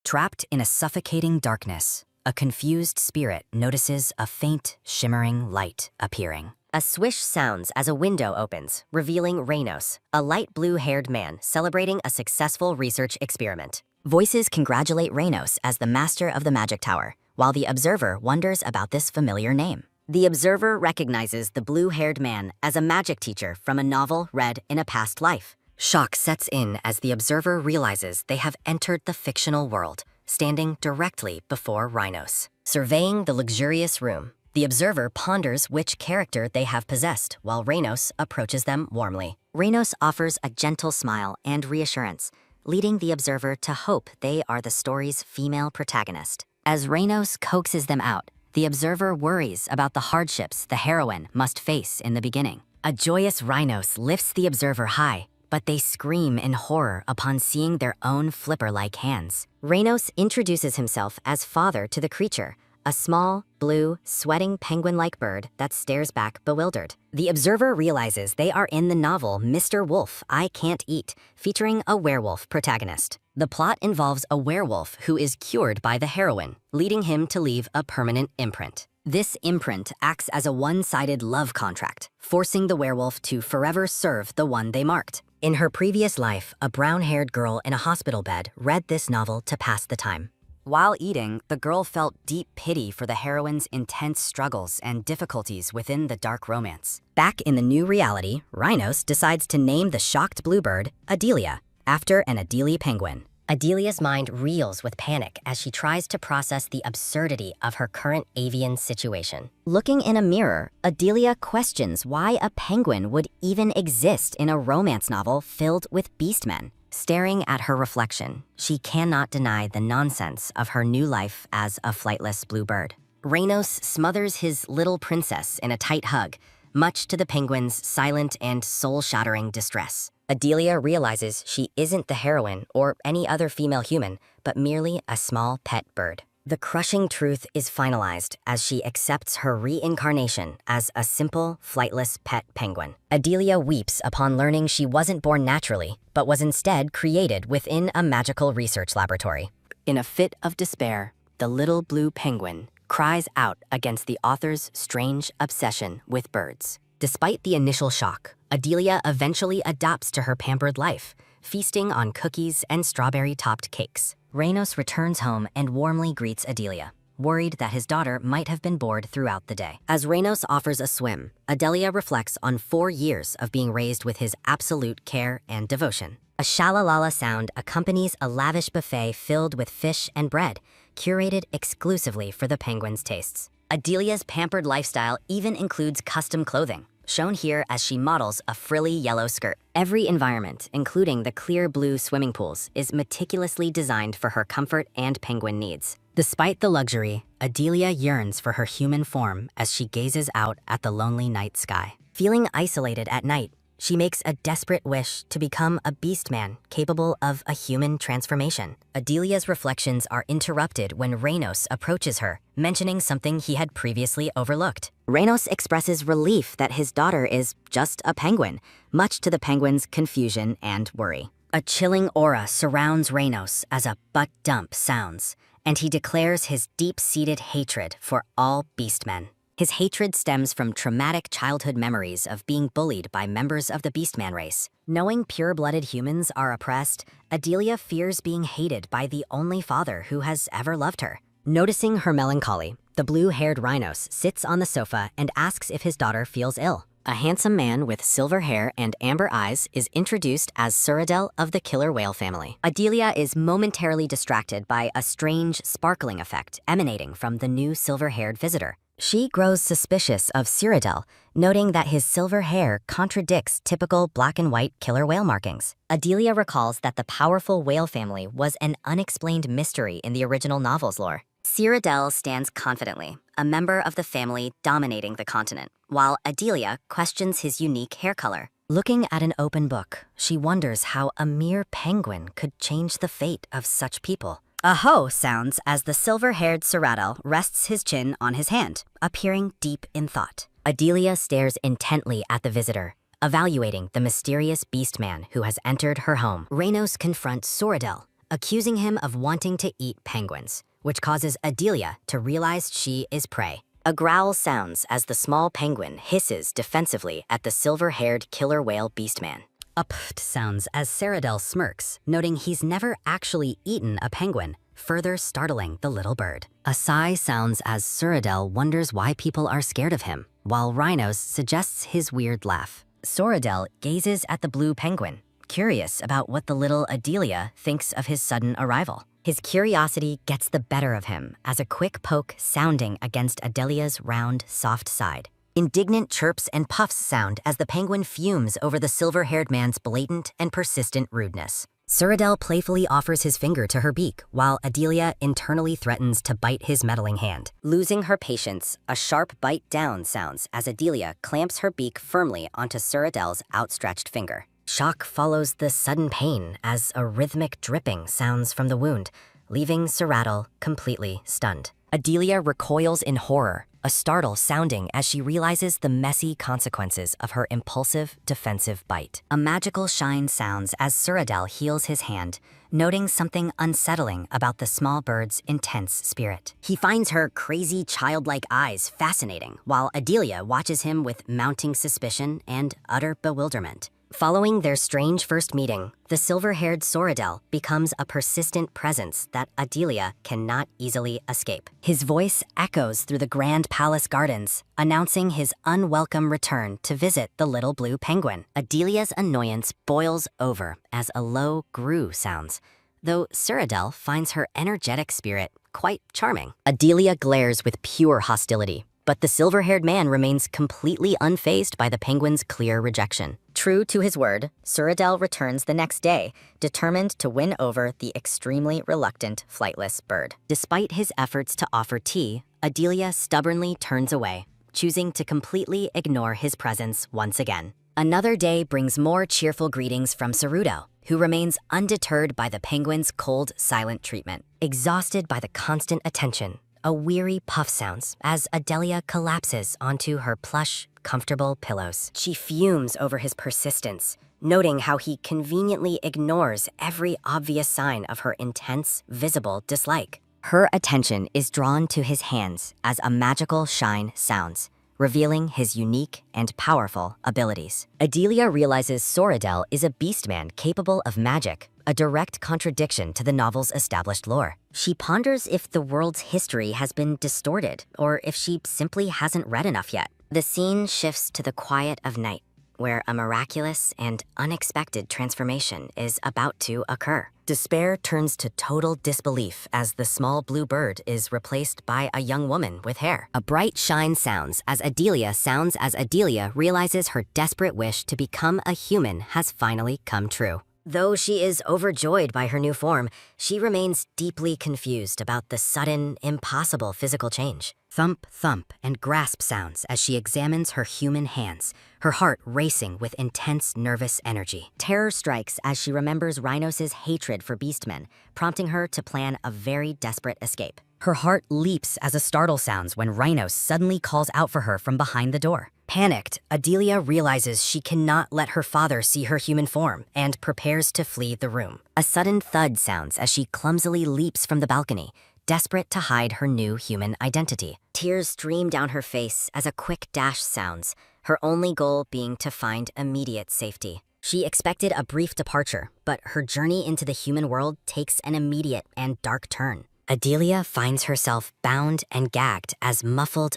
Trapped in a suffocating darkness, a confused spirit notices a faint, shimmering light appearing. A swish sounds as a window opens, revealing Reynos, a light blue-haired man celebrating a successful research experiment. Voices congratulate Reynos as the master of the magic tower, while the observer wonders about this familiar name. The observer recognizes the blue-haired man as a magic teacher from a novel read in a past life. Shock sets in as the observer realizes they have entered the fictional world, standing directly before Reynos. Surveying the luxurious room, the observer ponders which character they have possessed while Reynos approaches them warmly. Reynos offers a gentle smile and reassurance, leading the observer to hope they are the story's female protagonist. As Reynos coaxes them out, the observer worries about the hardships the heroine must face in the beginning. A joyous Reynos lifts the observer high, but they scream in horror upon seeing their own flipper-like hands. Reynos introduces himself as father to the creature, a small, blue, sweating penguin-like bird that stares back bewildered. The observer realizes they are in the novel Mr. Wolf, I Can't Eat, featuring a werewolf protagonist. The plot involves a werewolf who is cured by the heroine, leading him to leave a permanent imprint. This imprint acts as a one-sided love contract, forcing the werewolf to forever serve the one they marked. In her previous life, a brown-haired girl in a hospital bed read this novel to pass the time. While eating, the girl felt deep pity for the heroine's intense struggles and difficulties within the dark romance. Back in the new reality, Reynos decides to name the shocked bluebird Adelia, after an Adelie penguin. Adelia's mind reels with panic as she tries to process the absurdity of her current avian situation. Looking in a mirror, Adelia questions why a penguin would even exist in a romance novel filled with beastmen. Staring at her reflection, she cannot deny the nonsense of her new life as a flightless bluebird. Reynos smothers his little princess in a tight hug, much to the penguin's silent and soul-shattering distress. Adelia realizes she isn't the heroine or any other female human, but merely a small pet bird. The crushing truth is finalized as she accepts her reincarnation as a simple, flightless pet penguin. Adelia weeps upon learning she wasn't born naturally, but was instead created within a magical research laboratory. In a fit of despair, the little blue penguin cries out against the author's strange obsession with birds. Despite the initial shock, Adelia eventually adapts to her pampered life, feasting on cookies and strawberry-topped cakes. Reynos returns home and warmly greets Adelia, worried that his daughter might have been bored throughout the day. As Reynos offers a swim, Adelia reflects on 4 years of being raised with his absolute care and devotion. A shalalala sound accompanies a lavish buffet filled with fish and bread, curated exclusively for the penguin's tastes. Adelia's pampered lifestyle even includes custom clothing, shown here as she models a frilly yellow skirt. Every environment, including the clear blue swimming pools, is meticulously designed for her comfort and penguin needs. Despite the luxury, Adelia yearns for her human form as she gazes out at the lonely night sky. Feeling isolated at night, she makes a desperate wish to become a beastman capable of a human transformation. Adelia's reflections are interrupted when Reynos approaches her, mentioning something he had previously overlooked. Reynos expresses relief that his daughter is just a penguin, much to the penguin's confusion and worry. A chilling aura surrounds Reynos as a butt dump sounds, and he declares his deep-seated hatred for all beastmen. His hatred stems from traumatic childhood memories of being bullied by members of the beastman race. Knowing pure-blooded humans are oppressed, Adelia fears being hated by the only father who has ever loved her. Noticing her melancholy, the blue-haired Reynos sits on the sofa and asks if his daughter feels ill. A handsome man with silver hair and amber eyes is introduced as Cyrodiil of the killer whale family. Adelia is momentarily distracted by a strange, sparkling effect emanating from the new silver-haired visitor. She grows suspicious of Cyrodiil, noting that his silver hair contradicts typical black and white killer whale markings. Adelia recalls that the powerful whale family was an unexplained mystery in the original novel's lore. Cyrodiil stands confidently, a member of the family dominating the continent, while Adelia questions his unique hair color. Looking at an open book, she wonders how a mere penguin could change the fate of such people. A ho sounds as the silver-haired Cyrodiil rests his chin on his hand, appearing deep in thought. Adelia stares intently at the visitor, evaluating the mysterious beastman who has entered her home. Reynos confronts Cyrodiil, accusing him of wanting to eat penguins, which causes Adelia to realize she is prey. A growl sounds as the small penguin hisses defensively at the silver-haired killer whale beastman. A pft sounds as Cyrodiil smirks, noting he's never actually eaten a penguin, further startling the little bird. A sigh sounds as Cyrodiil wonders why people are scared of him, while Rhinos suggests his weird laugh. Cyrodiil gazes at the blue penguin, curious about what the little Adelia thinks of his sudden arrival. His curiosity gets the better of him as a quick poke sounding against Adelia's round, soft side. Indignant chirps and puffs sound as the penguin fumes over the silver-haired man's blatant and persistent rudeness. Cyrodiil playfully offers his finger to her beak, while Adelia internally threatens to bite his meddling hand. Losing her patience, a sharp bite down sounds as Adelia clamps her beak firmly onto Cyrodiil's outstretched finger. Shock follows the sudden pain as a rhythmic dripping sounds from the wound, leaving Cyrodiil completely stunned. Adelia recoils in horror, a startle sounding as she realizes the messy consequences of her impulsive, defensive bite. A magical shine sounds as Cyrodiil heals his hand, noting something unsettling about the small bird's intense spirit. He finds her crazy, childlike eyes fascinating, while Adelia watches him with mounting suspicion and utter bewilderment. Following their strange first meeting, the silver-haired Cyrodiil becomes a persistent presence that Adelia cannot easily escape. His voice echoes through the grand palace gardens, announcing his unwelcome return to visit the little blue penguin. Adelia's annoyance boils over as a low grue sounds, though Cyrodiil finds her energetic spirit quite charming. Adelia glares with pure hostility, but the silver-haired man remains completely unfazed by the penguin's clear rejection. True to his word, Cyrodiil returns the next day, determined to win over the extremely reluctant flightless bird. Despite his efforts to offer tea, Adelia stubbornly turns away, choosing to completely ignore his presence once again. Another day brings more cheerful greetings from Cyrodiil, who remains undeterred by the penguin's cold, silent treatment. Exhausted by the constant attention, a weary puff sounds as Adelia collapses onto her plush, comfortable pillows. She fumes over his persistence, noting how he conveniently ignores every obvious sign of her intense, visible dislike. Her attention is drawn to his hands as a magical shine sounds, revealing his unique and powerful abilities. Adelia realizes Cyrodiil is a beastman capable of magic, a direct contradiction to the novel's established lore. She ponders if the world's history has been distorted, or if she simply hasn't read enough yet. The scene shifts to the quiet of night, where a miraculous and unexpected transformation is about to occur. Despair turns to total disbelief as the small blue bird is replaced by a young woman with hair. A bright shine sounds as Adelia realizes her desperate wish to become a human has finally come true. Though she is overjoyed by her new form, she remains deeply confused about the sudden, impossible physical change. Thump, thump, and grasp sounds as she examines her human hands, her heart racing with intense nervous energy. Terror strikes as she remembers Rhinos' hatred for beastmen, prompting her to plan a very desperate escape. Her heart leaps as a startle sounds when Rhinos suddenly calls out for her from behind the door. Panicked, Adelia realizes she cannot let her father see her human form and prepares to flee the room. A sudden thud sounds as she clumsily leaps from the balcony, desperate to hide her new human identity. Tears stream down her face as a quick dash sounds, her only goal being to find immediate safety. She expected a brief departure, but her journey into the human world takes an immediate and dark turn. Adelia finds herself bound and gagged as muffled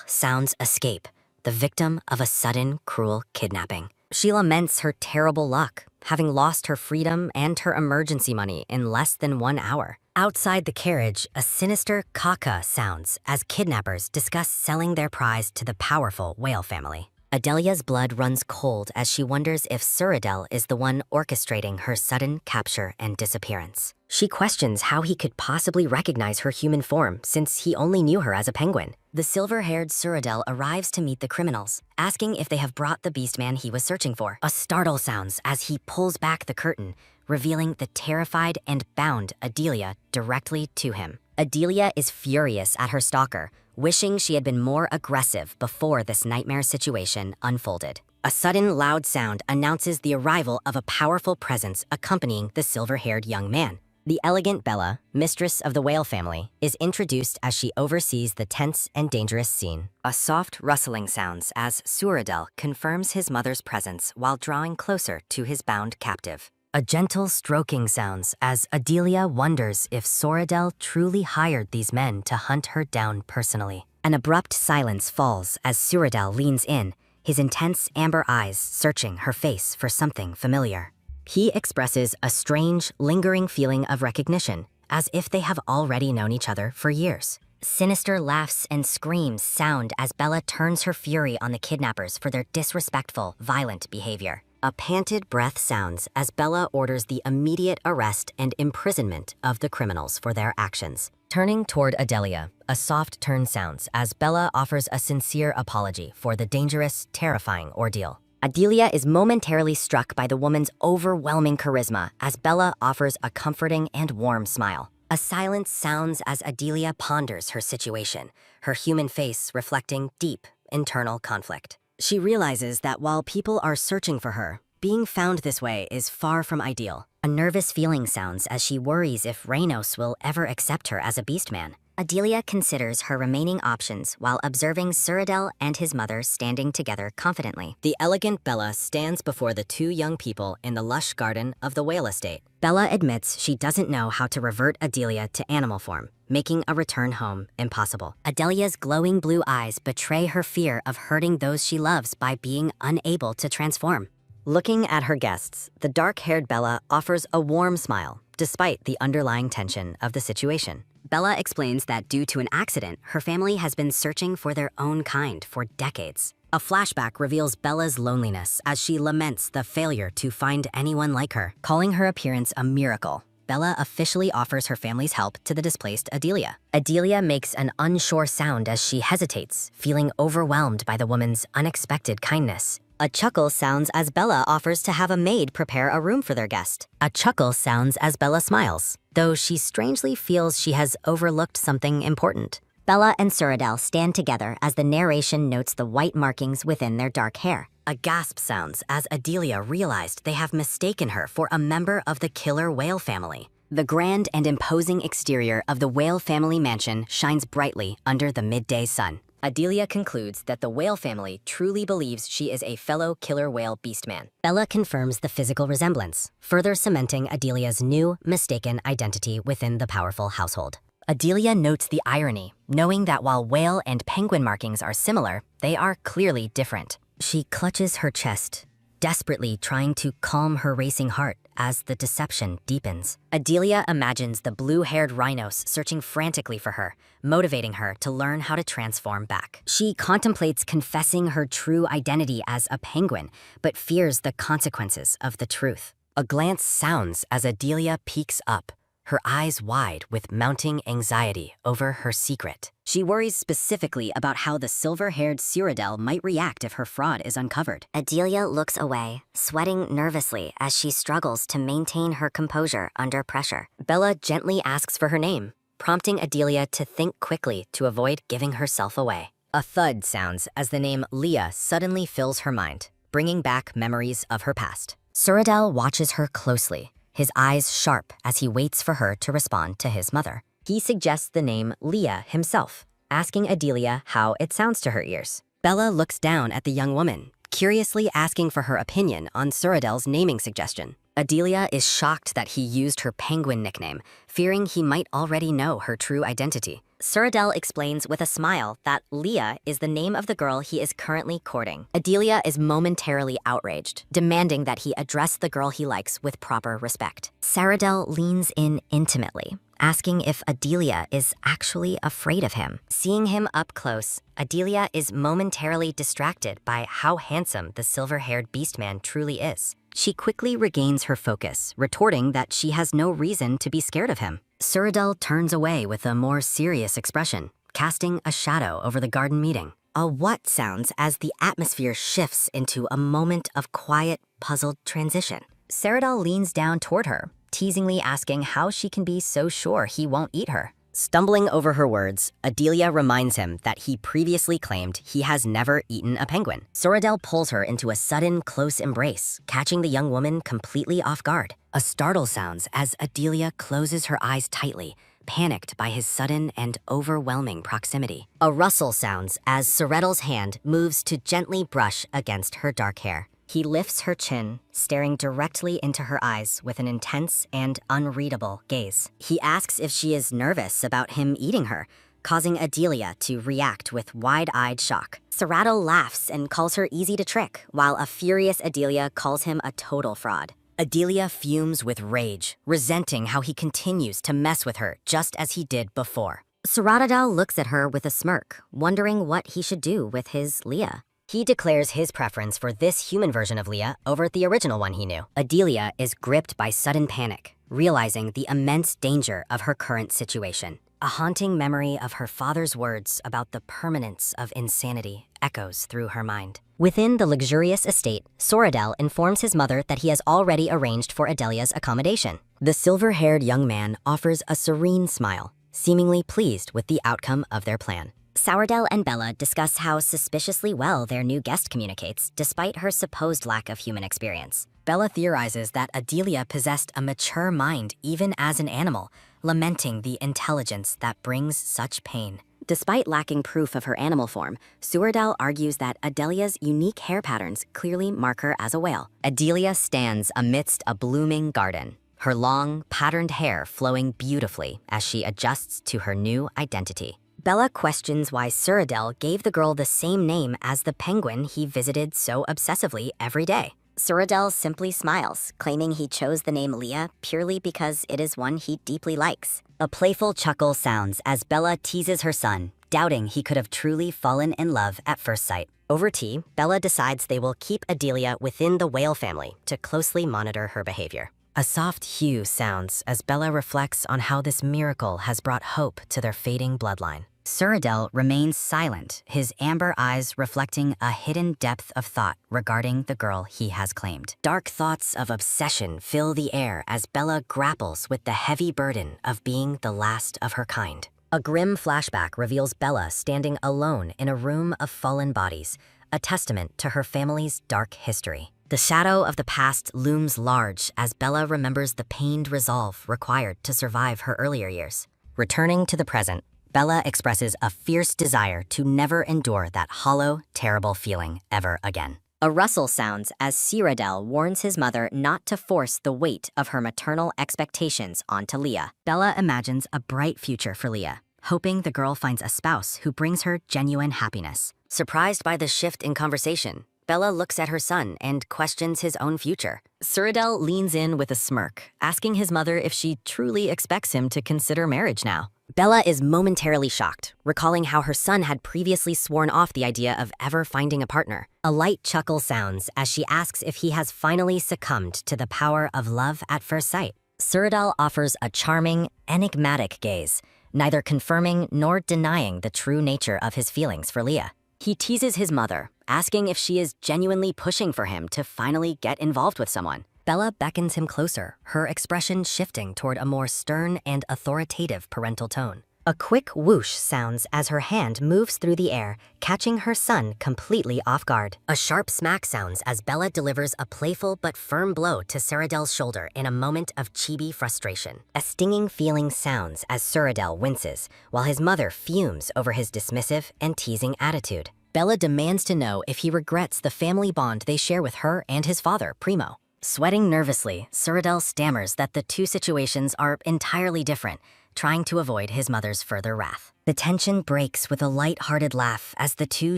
sounds escape, the victim of a sudden, cruel kidnapping. She laments her terrible luck, having lost her freedom and her emergency money in less than 1 hour. Outside the carriage, a sinister caca sounds as kidnappers discuss selling their prize to the powerful whale family. Adelia's blood runs cold as she wonders if Cyrodiil is the one orchestrating her sudden capture and disappearance. She questions how he could possibly recognize her human form since he only knew her as a penguin. The silver-haired Cyrodiil arrives to meet the criminals, asking if they have brought the beastman he was searching for. A startle sounds as he pulls back the curtain, revealing the terrified and bound Adelia directly to him. Adelia is furious at her stalker, wishing she had been more aggressive before this nightmare situation unfolded. A sudden loud sound announces the arrival of a powerful presence accompanying the silver-haired young man. The elegant Bella, mistress of the whale family, is introduced as she oversees the tense and dangerous scene. A soft rustling sounds as Suradel confirms his mother's presence while drawing closer to his bound captive. A gentle stroking sounds as Adelia wonders if Soradel truly hired these men to hunt her down personally. An abrupt silence falls as Suradel leans in, his intense amber eyes searching her face for something familiar. He expresses a strange, lingering feeling of recognition, as if they have already known each other for years. Sinister laughs and screams sound as Bella turns her fury on the kidnappers for their disrespectful, violent behavior. A panted breath sounds as Bella orders the immediate arrest and imprisonment of the criminals for their actions. Turning toward Adelia, a soft turn sounds as Bella offers a sincere apology for the dangerous, terrifying ordeal. Adelia is momentarily struck by the woman's overwhelming charisma as Bella offers a comforting and warm smile. A silence sounds as Adelia ponders her situation, her human face reflecting deep internal conflict. She realizes that while people are searching for her, being found this way is far from ideal. A nervous feeling sounds as she worries if Reynos will ever accept her as a beastman. Adelia considers her remaining options while observing Suradel and his mother standing together confidently. The elegant Bella stands before the two young people in the lush garden of the whale estate. Bella admits she doesn't know how to revert Adelia to animal form, making a return home impossible. Adelia's glowing blue eyes betray her fear of hurting those she loves by being unable to transform. Looking at her guests, the dark-haired Bella offers a warm smile, despite the underlying tension of the situation. Bella explains that due to an accident, her family has been searching for their own kind for decades. A flashback reveals Bella's loneliness as she laments the failure to find anyone like her. Calling her appearance a miracle, Bella officially offers her family's help to the displaced Adelia. Adelia makes an unsure sound as she hesitates, feeling overwhelmed by the woman's unexpected kindness. A chuckle sounds as Bella offers to have a maid prepare a room for their guest. A chuckle sounds as Bella smiles, though she strangely feels she has overlooked something important. Bella and Suradel stand together as the narration notes the white markings within their dark hair. A gasp sounds as Adelia realized they have mistaken her for a member of the killer whale family. The grand and imposing exterior of the whale family mansion shines brightly under the midday sun. Adelia concludes that the whale family truly believes she is a fellow killer whale beastman. Bella confirms the physical resemblance, further cementing Adelia's new, mistaken identity within the powerful household. Adelia notes the irony, knowing that while whale and penguin markings are similar, they are clearly different. She clutches her chest, desperately trying to calm her racing heart as the deception deepens. Adelia imagines the blue-haired rhinos searching frantically for her, motivating her to learn how to transform back. She contemplates confessing her true identity as a penguin, but fears the consequences of the truth. A glance sounds as Adelia peeks up, her eyes wide with mounting anxiety over her secret. She worries specifically about how the silver-haired Suradel might react if her fraud is uncovered. Adelia looks away, sweating nervously as she struggles to maintain her composure under pressure. Bella gently asks for her name, prompting Adelia to think quickly to avoid giving herself away. A thud sounds as the name Leah suddenly fills her mind, bringing back memories of her past. Suradel watches her closely, his eyes sharp as he waits for her to respond to his mother. He suggests the name Leah himself, asking Adelia how it sounds to her ears. Bella looks down at the young woman, curiously asking for her opinion on Suradel's naming suggestion. Adelia is shocked that he used her penguin nickname, fearing he might already know her true identity. Suradel explains with a smile that Leah is the name of the girl he is currently courting. Adelia is momentarily outraged, demanding that he address the girl he likes with proper respect. Suradel leans in intimately, asking if Adelia is actually afraid of him. Seeing him up close, Adelia is momentarily distracted by how handsome the silver-haired beastman truly is. She quickly regains her focus, retorting that she has no reason to be scared of him. Suradel turns away with a more serious expression, casting a shadow over the garden meeting. A what sounds as the atmosphere shifts into a moment of quiet, puzzled transition. Suradel leans down toward her, teasingly asking how she can be so sure he won't eat her. Stumbling over her words, Adelia reminds him that he previously claimed he has never eaten a penguin. Soradel pulls her into a sudden, close embrace, catching the young woman completely off guard. A startle sounds as Adelia closes her eyes tightly, panicked by his sudden and overwhelming proximity. A rustle sounds as Soredel's hand moves to gently brush against her dark hair. He lifts her chin, staring directly into her eyes with an intense and unreadable gaze. He asks if she is nervous about him eating her, causing Adelia to react with wide-eyed shock. Soradel laughs and calls her easy to trick, while a furious Adelia calls him a total fraud. Adelia fumes with rage, resenting how he continues to mess with her just as he did before. Soradel looks at her with a smirk, wondering what he should do with his Leah. He declares his preference for this human version of Leah over the original one he knew. Adelia is gripped by sudden panic, realizing the immense danger of her current situation. A haunting memory of her father's words about the permanence of insanity echoes through her mind. Within the luxurious estate, Soradel informs his mother that he has already arranged for Adelia's accommodation. The silver-haired young man offers a serene smile, seemingly pleased with the outcome of their plan. Sourdel and Bella discuss how suspiciously well their new guest communicates, despite her supposed lack of human experience. Bella theorizes that Adelia possessed a mature mind even as an animal, lamenting the intelligence that brings such pain. Despite lacking proof of her animal form, Sourdel argues that Adelia's unique hair patterns clearly mark her as a whale. Adelia stands amidst a blooming garden, her long, patterned hair flowing beautifully as she adjusts to her new identity. Bella questions why Sourdel gave the girl the same name as the penguin he visited so obsessively every day. Sourdel simply smiles, claiming he chose the name Leah purely because it is one he deeply likes. A playful chuckle sounds as Bella teases her son, doubting he could have truly fallen in love at first sight. Over tea, Bella decides they will keep Adelia within the whale family to closely monitor her behavior. A soft hue sounds as Bella reflects on how this miracle has brought hope to their fading bloodline. Sourdel remains silent, his amber eyes reflecting a hidden depth of thought regarding the girl he has claimed. Dark thoughts of obsession fill the air as Bella grapples with the heavy burden of being the last of her kind. A grim flashback reveals Bella standing alone in a room of fallen bodies, a testament to her family's dark history. The shadow of the past looms large as Bella remembers the pained resolve required to survive her earlier years. Returning to the present, Bella expresses a fierce desire to never endure that hollow, terrible feeling ever again. A rustle sounds as Sourdel warns his mother not to force the weight of her maternal expectations onto Leah. Bella imagines a bright future for Leah, hoping the girl finds a spouse who brings her genuine happiness. Surprised by the shift in conversation, Bella looks at her son and questions his own future. Sourdel leans in with a smirk, asking his mother if she truly expects him to consider marriage now. Bella is momentarily shocked, recalling how her son had previously sworn off the idea of ever finding a partner. A light chuckle sounds as she asks if he has finally succumbed to the power of love at first sight. Sourdel offers a charming, enigmatic gaze, neither confirming nor denying the true nature of his feelings for Leah. He teases his mother, asking if she is genuinely pushing for him to finally get involved with someone. Bella beckons him closer, her expression shifting toward a more stern and authoritative parental tone. A quick whoosh sounds as her hand moves through the air, catching her son completely off guard. A sharp smack sounds as Bella delivers a playful but firm blow to Sourdel's shoulder in a moment of chibi frustration. A stinging feeling sounds as Sourdel winces, while his mother fumes over his dismissive and teasing attitude. Bella demands to know if he regrets the family bond they share with her and his father, Primo. Sweating nervously, Sourdel stammers that the two situations are entirely different, trying to avoid his mother's further wrath. The tension breaks with a light-hearted laugh as the two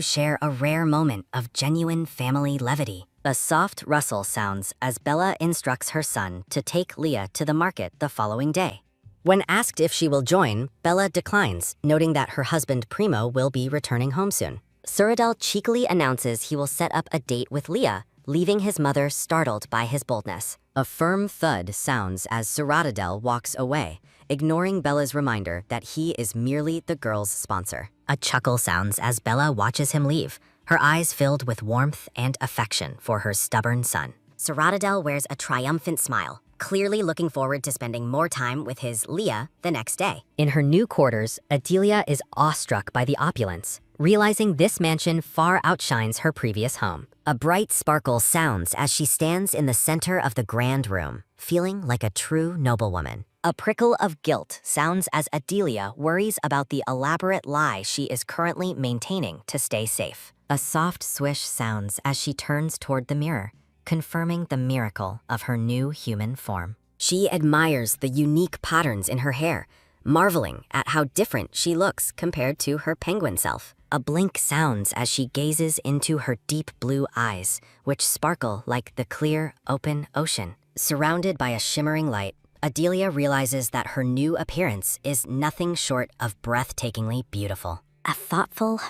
share a rare moment of genuine family levity. A soft rustle sounds as Bella instructs her son to take Leah to the market the following day. When asked if she will join, Bella declines, noting that her husband Primo will be returning home soon. Sourdel cheekily announces he will set up a date with Leah, leaving his mother startled by his boldness. A firm thud sounds as Sourdel walks away, ignoring Bella's reminder that he is merely the girl's sponsor. A chuckle sounds as Bella watches him leave, her eyes filled with warmth and affection for her stubborn son. Sourdel wears a triumphant smile, clearly looking forward to spending more time with his Leah the next day. In her new quarters, Adelia is awestruck by the opulence, realizing this mansion far outshines her previous home. A bright sparkle sounds as she stands in the center of the grand room, feeling like a true noblewoman. A prickle of guilt sounds as Adelia worries about the elaborate lie she is currently maintaining to stay safe. A soft swish sounds as she turns toward the mirror, confirming the miracle of her new human form. She admires the unique patterns in her hair, marveling at how different she looks compared to her penguin self. A blink sounds as she gazes into her deep blue eyes, which sparkle like the clear, open ocean. Surrounded by a shimmering light, Adelia realizes that her new appearance is nothing short of breathtakingly beautiful. A thoughtful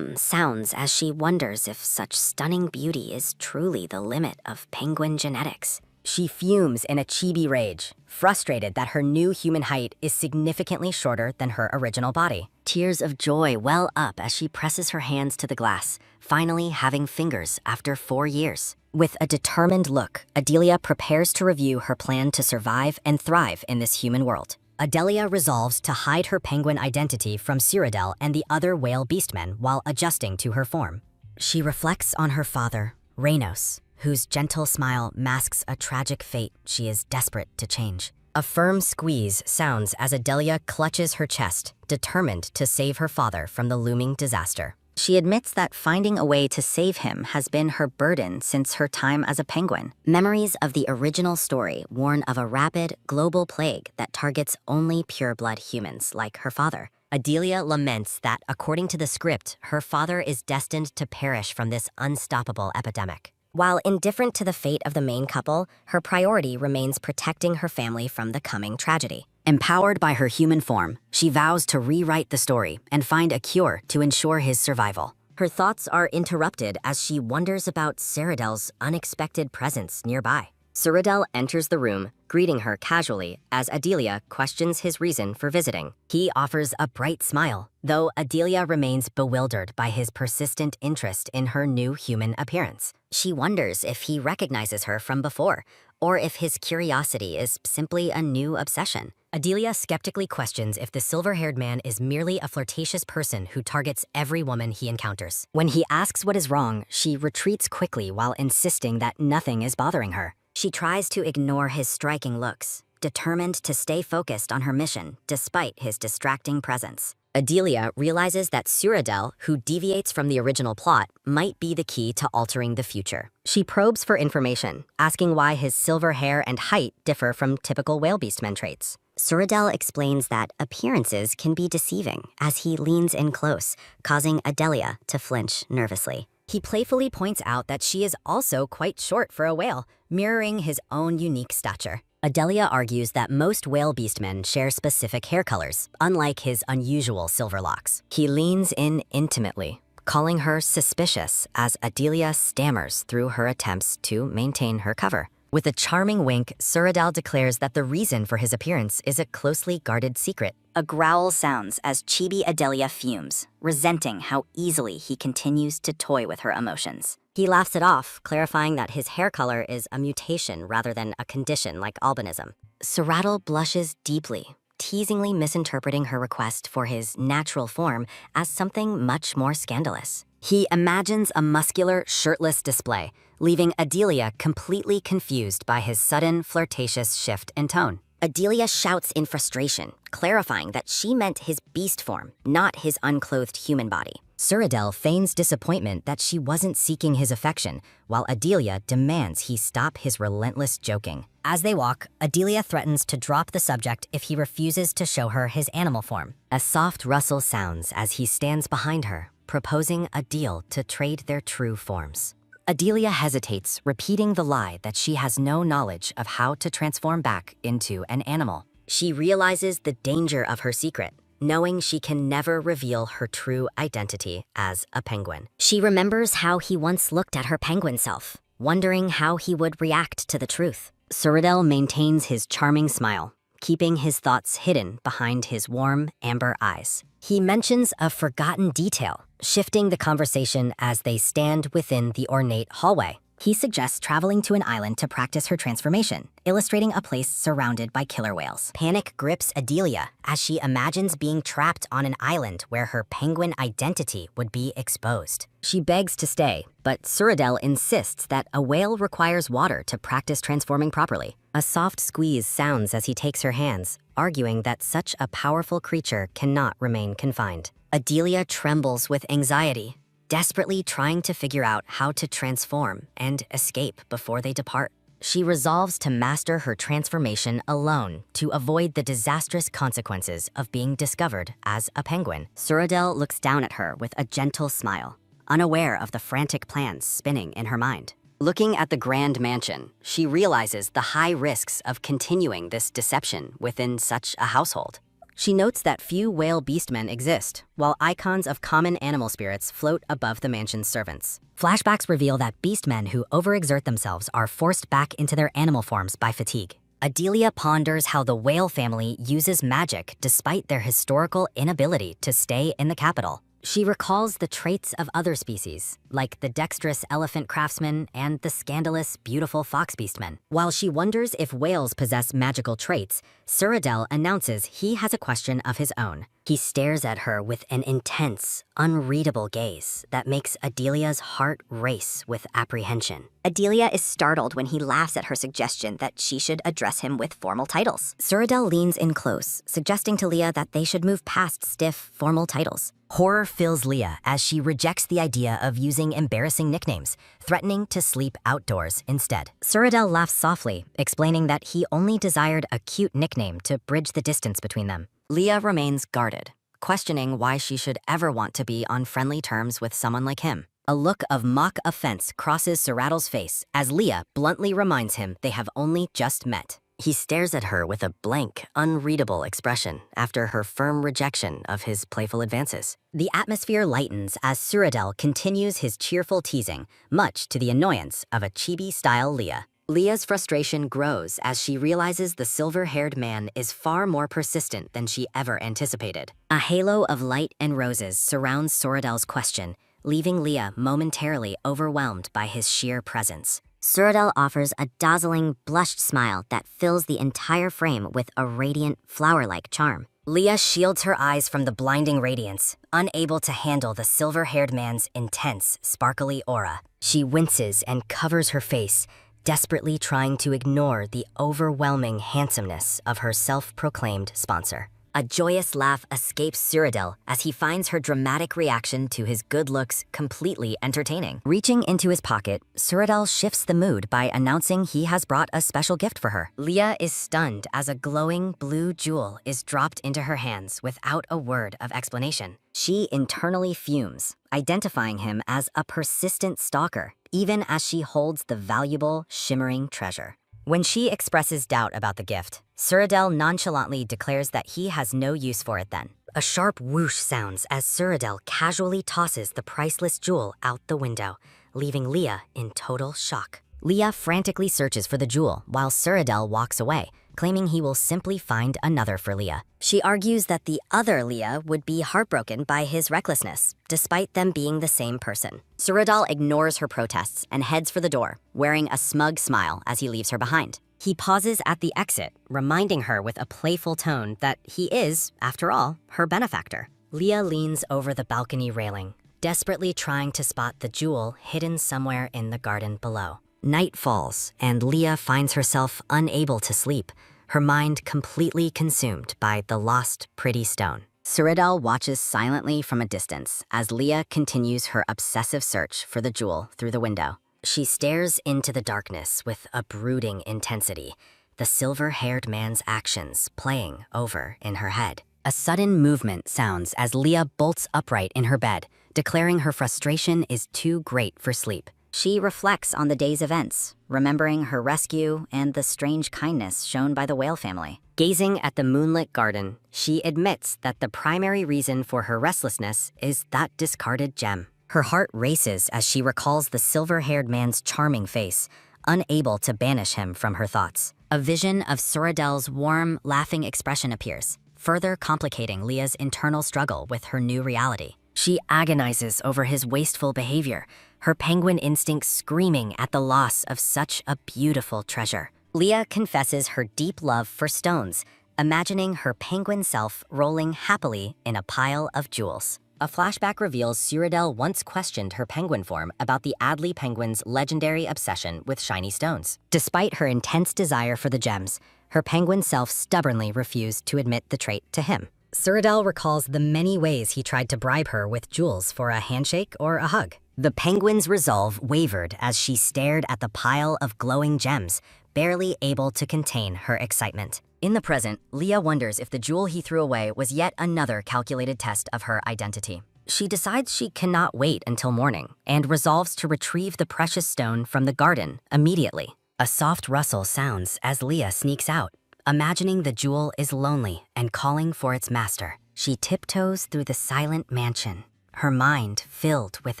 sounds as she wonders if such stunning beauty is truly the limit of penguin genetics. She fumes in a chibi rage, frustrated that her new human height is significantly shorter than her original body. Tears of joy well up as she presses her hands to the glass, finally having fingers after 4 years. With a determined look, Adelia prepares to review her plan to survive and thrive in this human world. Adelia resolves to hide her penguin identity from Cyrodiil and the other whale beastmen while adjusting to her form. She reflects on her father, Reynos, whose gentle smile masks a tragic fate she is desperate to change. A firm squeeze sounds as Adelia clutches her chest, determined to save her father from the looming disaster. She admits that finding a way to save him has been her burden since her time as a penguin. Memories of the original story warn of a rapid, global plague that targets only pure-blood humans like her father. Adelia laments that, according to the script, her father is destined to perish from this unstoppable epidemic. While indifferent to the fate of the main couple, her priority remains protecting her family from the coming tragedy. Empowered by her human form, she vows to rewrite the story and find a cure to ensure his survival. Her thoughts are interrupted as she wonders about Cyrodiil's unexpected presence nearby. Cyrodiil enters the room, greeting her casually as Adelia questions his reason for visiting. He offers a bright smile, though Adelia remains bewildered by his persistent interest in her new human appearance. She wonders if he recognizes her from before, or if his curiosity is simply a new obsession. Adelia skeptically questions if the silver-haired man is merely a flirtatious person who targets every woman he encounters. When he asks what is wrong, she retreats quickly while insisting that nothing is bothering her. She tries to ignore his striking looks, determined to stay focused on her mission despite his distracting presence. Adelia realizes that Cyrodiil, who deviates from the original plot, might be the key to altering the future. She probes for information, asking why his silver hair and height differ from typical whale beastmen traits. Cyrodiil explains that appearances can be deceiving as he leans in close, causing Adelia to flinch nervously. He playfully points out that she is also quite short for a whale, mirroring his own unique stature. Adelia argues that most whale beastmen share specific hair colors, unlike his unusual silver locks. He leans in intimately, calling her suspicious as Adelia stammers through her attempts to maintain her cover. With a charming wink, Cyrodiil declares that the reason for his appearance is a closely guarded secret. A growl sounds as chibi Adelia fumes, resenting how easily he continues to toy with her emotions. He laughs it off, clarifying that his hair color is a mutation rather than a condition like albinism. Cyrodiil blushes deeply, teasingly misinterpreting her request for his natural form as something much more scandalous. He imagines a muscular, shirtless display, leaving Adelia completely confused by his sudden, flirtatious shift in tone. Adelia shouts in frustration, clarifying that she meant his beast form, not his unclothed human body. Cyrodiil feigns disappointment that she wasn't seeking his affection, while Adelia demands he stop his relentless joking. As they walk, Adelia threatens to drop the subject if he refuses to show her his animal form. A soft rustle sounds as he stands behind her, proposing a deal to trade their true forms. Adelia hesitates, repeating the lie that she has no knowledge of how to transform back into an animal. She realizes the danger of her secret, knowing she can never reveal her true identity as a penguin. She remembers how he once looked at her penguin self, wondering how he would react to the truth. Cyrodiil maintains his charming smile, keeping his thoughts hidden behind his warm, amber eyes. He mentions a forgotten detail, shifting the conversation as they stand within the ornate hallway. He suggests traveling to an island to practice her transformation, illustrating a place surrounded by killer whales. Panic grips Adelia as she imagines being trapped on an island where her penguin identity would be exposed. She begs to stay, but Suradel insists that a whale requires water to practice transforming properly. A soft squeeze sounds as he takes her hands, arguing that such a powerful creature cannot remain confined. Adelia trembles with anxiety, desperately trying to figure out how to transform and escape before they depart. She resolves to master her transformation alone to avoid the disastrous consequences of being discovered as a penguin. Suradel looks down at her with a gentle smile, unaware of the frantic plans spinning in her mind. Looking at the grand mansion, she realizes the high risks of continuing this deception within such a household. She notes that few whale beastmen exist, while icons of common animal spirits float above the mansion's servants. Flashbacks reveal that beastmen who overexert themselves are forced back into their animal forms by fatigue. Adelia ponders how the whale family uses magic despite their historical inability to stay in the capital. She recalls the traits of other species, like the dexterous elephant craftsman and the scandalous, beautiful fox beastman. While she wonders if whales possess magical traits, Suradel announces he has a question of his own. He stares at her with an intense, unreadable gaze that makes Adelia's heart race with apprehension. Adelia is startled when he laughs at her suggestion that she should address him with formal titles. Suradel leans in close, suggesting to Leah that they should move past stiff, formal titles. Horror fills Leah as she rejects the idea of using embarrassing nicknames, threatening to sleep outdoors instead. Suradel laughs softly, explaining that he only desired a cute nickname to bridge the distance between them. Leah remains guarded, questioning why she should ever want to be on friendly terms with someone like him. A look of mock offense crosses Suradel's face as Leah bluntly reminds him they have only just met. He stares at her with a blank, unreadable expression after her firm rejection of his playful advances. The atmosphere lightens as Suradel continues his cheerful teasing, much to the annoyance of a chibi-style Leah. Leah's frustration grows as she realizes the silver-haired man is far more persistent than she ever anticipated. A halo of light and roses surrounds Suradel's question, leaving Leah momentarily overwhelmed by his sheer presence. Suradel offers a dazzling, blushed smile that fills the entire frame with a radiant, flower-like charm. Leah shields her eyes from the blinding radiance, unable to handle the silver-haired man's intense, sparkly aura. She winces and covers her face, desperately trying to ignore the overwhelming handsomeness of her self-proclaimed sponsor. A joyous laugh escapes Suradel as he finds her dramatic reaction to his good looks completely entertaining. Reaching into his pocket, Suradel shifts the mood by announcing he has brought a special gift for her. Leah is stunned as a glowing blue jewel is dropped into her hands without a word of explanation. She internally fumes, identifying him as a persistent stalker, even as she holds the valuable, shimmering treasure. When she expresses doubt about the gift, Suradel nonchalantly declares that he has no use for it then. A sharp whoosh sounds as Suradel casually tosses the priceless jewel out the window, leaving Leah in total shock. Leah frantically searches for the jewel while Suradel walks away, claiming he will simply find another for Leah. She argues that the other Leah would be heartbroken by his recklessness, despite them being the same person. Suradel ignores her protests and heads for the door, wearing a smug smile as he leaves her behind. He pauses at the exit, reminding her with a playful tone that he is, after all, her benefactor. Leah leans over the balcony railing, desperately trying to spot the jewel hidden somewhere in the garden below. Night falls, and Leah finds herself unable to sleep, her mind completely consumed by the lost pretty stone. Suradel watches silently from a distance as Leah continues her obsessive search for the jewel through the window. She stares into the darkness with a brooding intensity, the silver-haired man's actions playing over in her head. A sudden movement sounds as Leah bolts upright in her bed, declaring her frustration is too great for sleep. She reflects on the day's events, remembering her rescue and the strange kindness shown by the whale family. Gazing at the moonlit garden, she admits that the primary reason for her restlessness is that discarded gem. Her heart races as she recalls the silver-haired man's charming face, unable to banish him from her thoughts. A vision of Suradel's warm, laughing expression appears, further complicating Leah's internal struggle with her new reality. She agonizes over his wasteful behavior, her penguin instinct screaming at the loss of such a beautiful treasure. Leah confesses her deep love for stones, imagining her penguin self rolling happily in a pile of jewels. A flashback reveals Cyrodiil once questioned her penguin form about the Adley penguin's legendary obsession with shiny stones. Despite her intense desire for the gems, her penguin self stubbornly refused to admit the trait to him. Cyrodiil recalls the many ways he tried to bribe her with jewels for a handshake or a hug. The penguin's resolve wavered as she stared at the pile of glowing gems, barely able to contain her excitement. In the present, Leah wonders if the jewel he threw away was yet another calculated test of her identity. She decides she cannot wait until morning and resolves to retrieve the precious stone from the garden immediately. A soft rustle sounds as Leah sneaks out, imagining the jewel is lonely and calling for its master. She tiptoes through the silent mansion, her mind filled with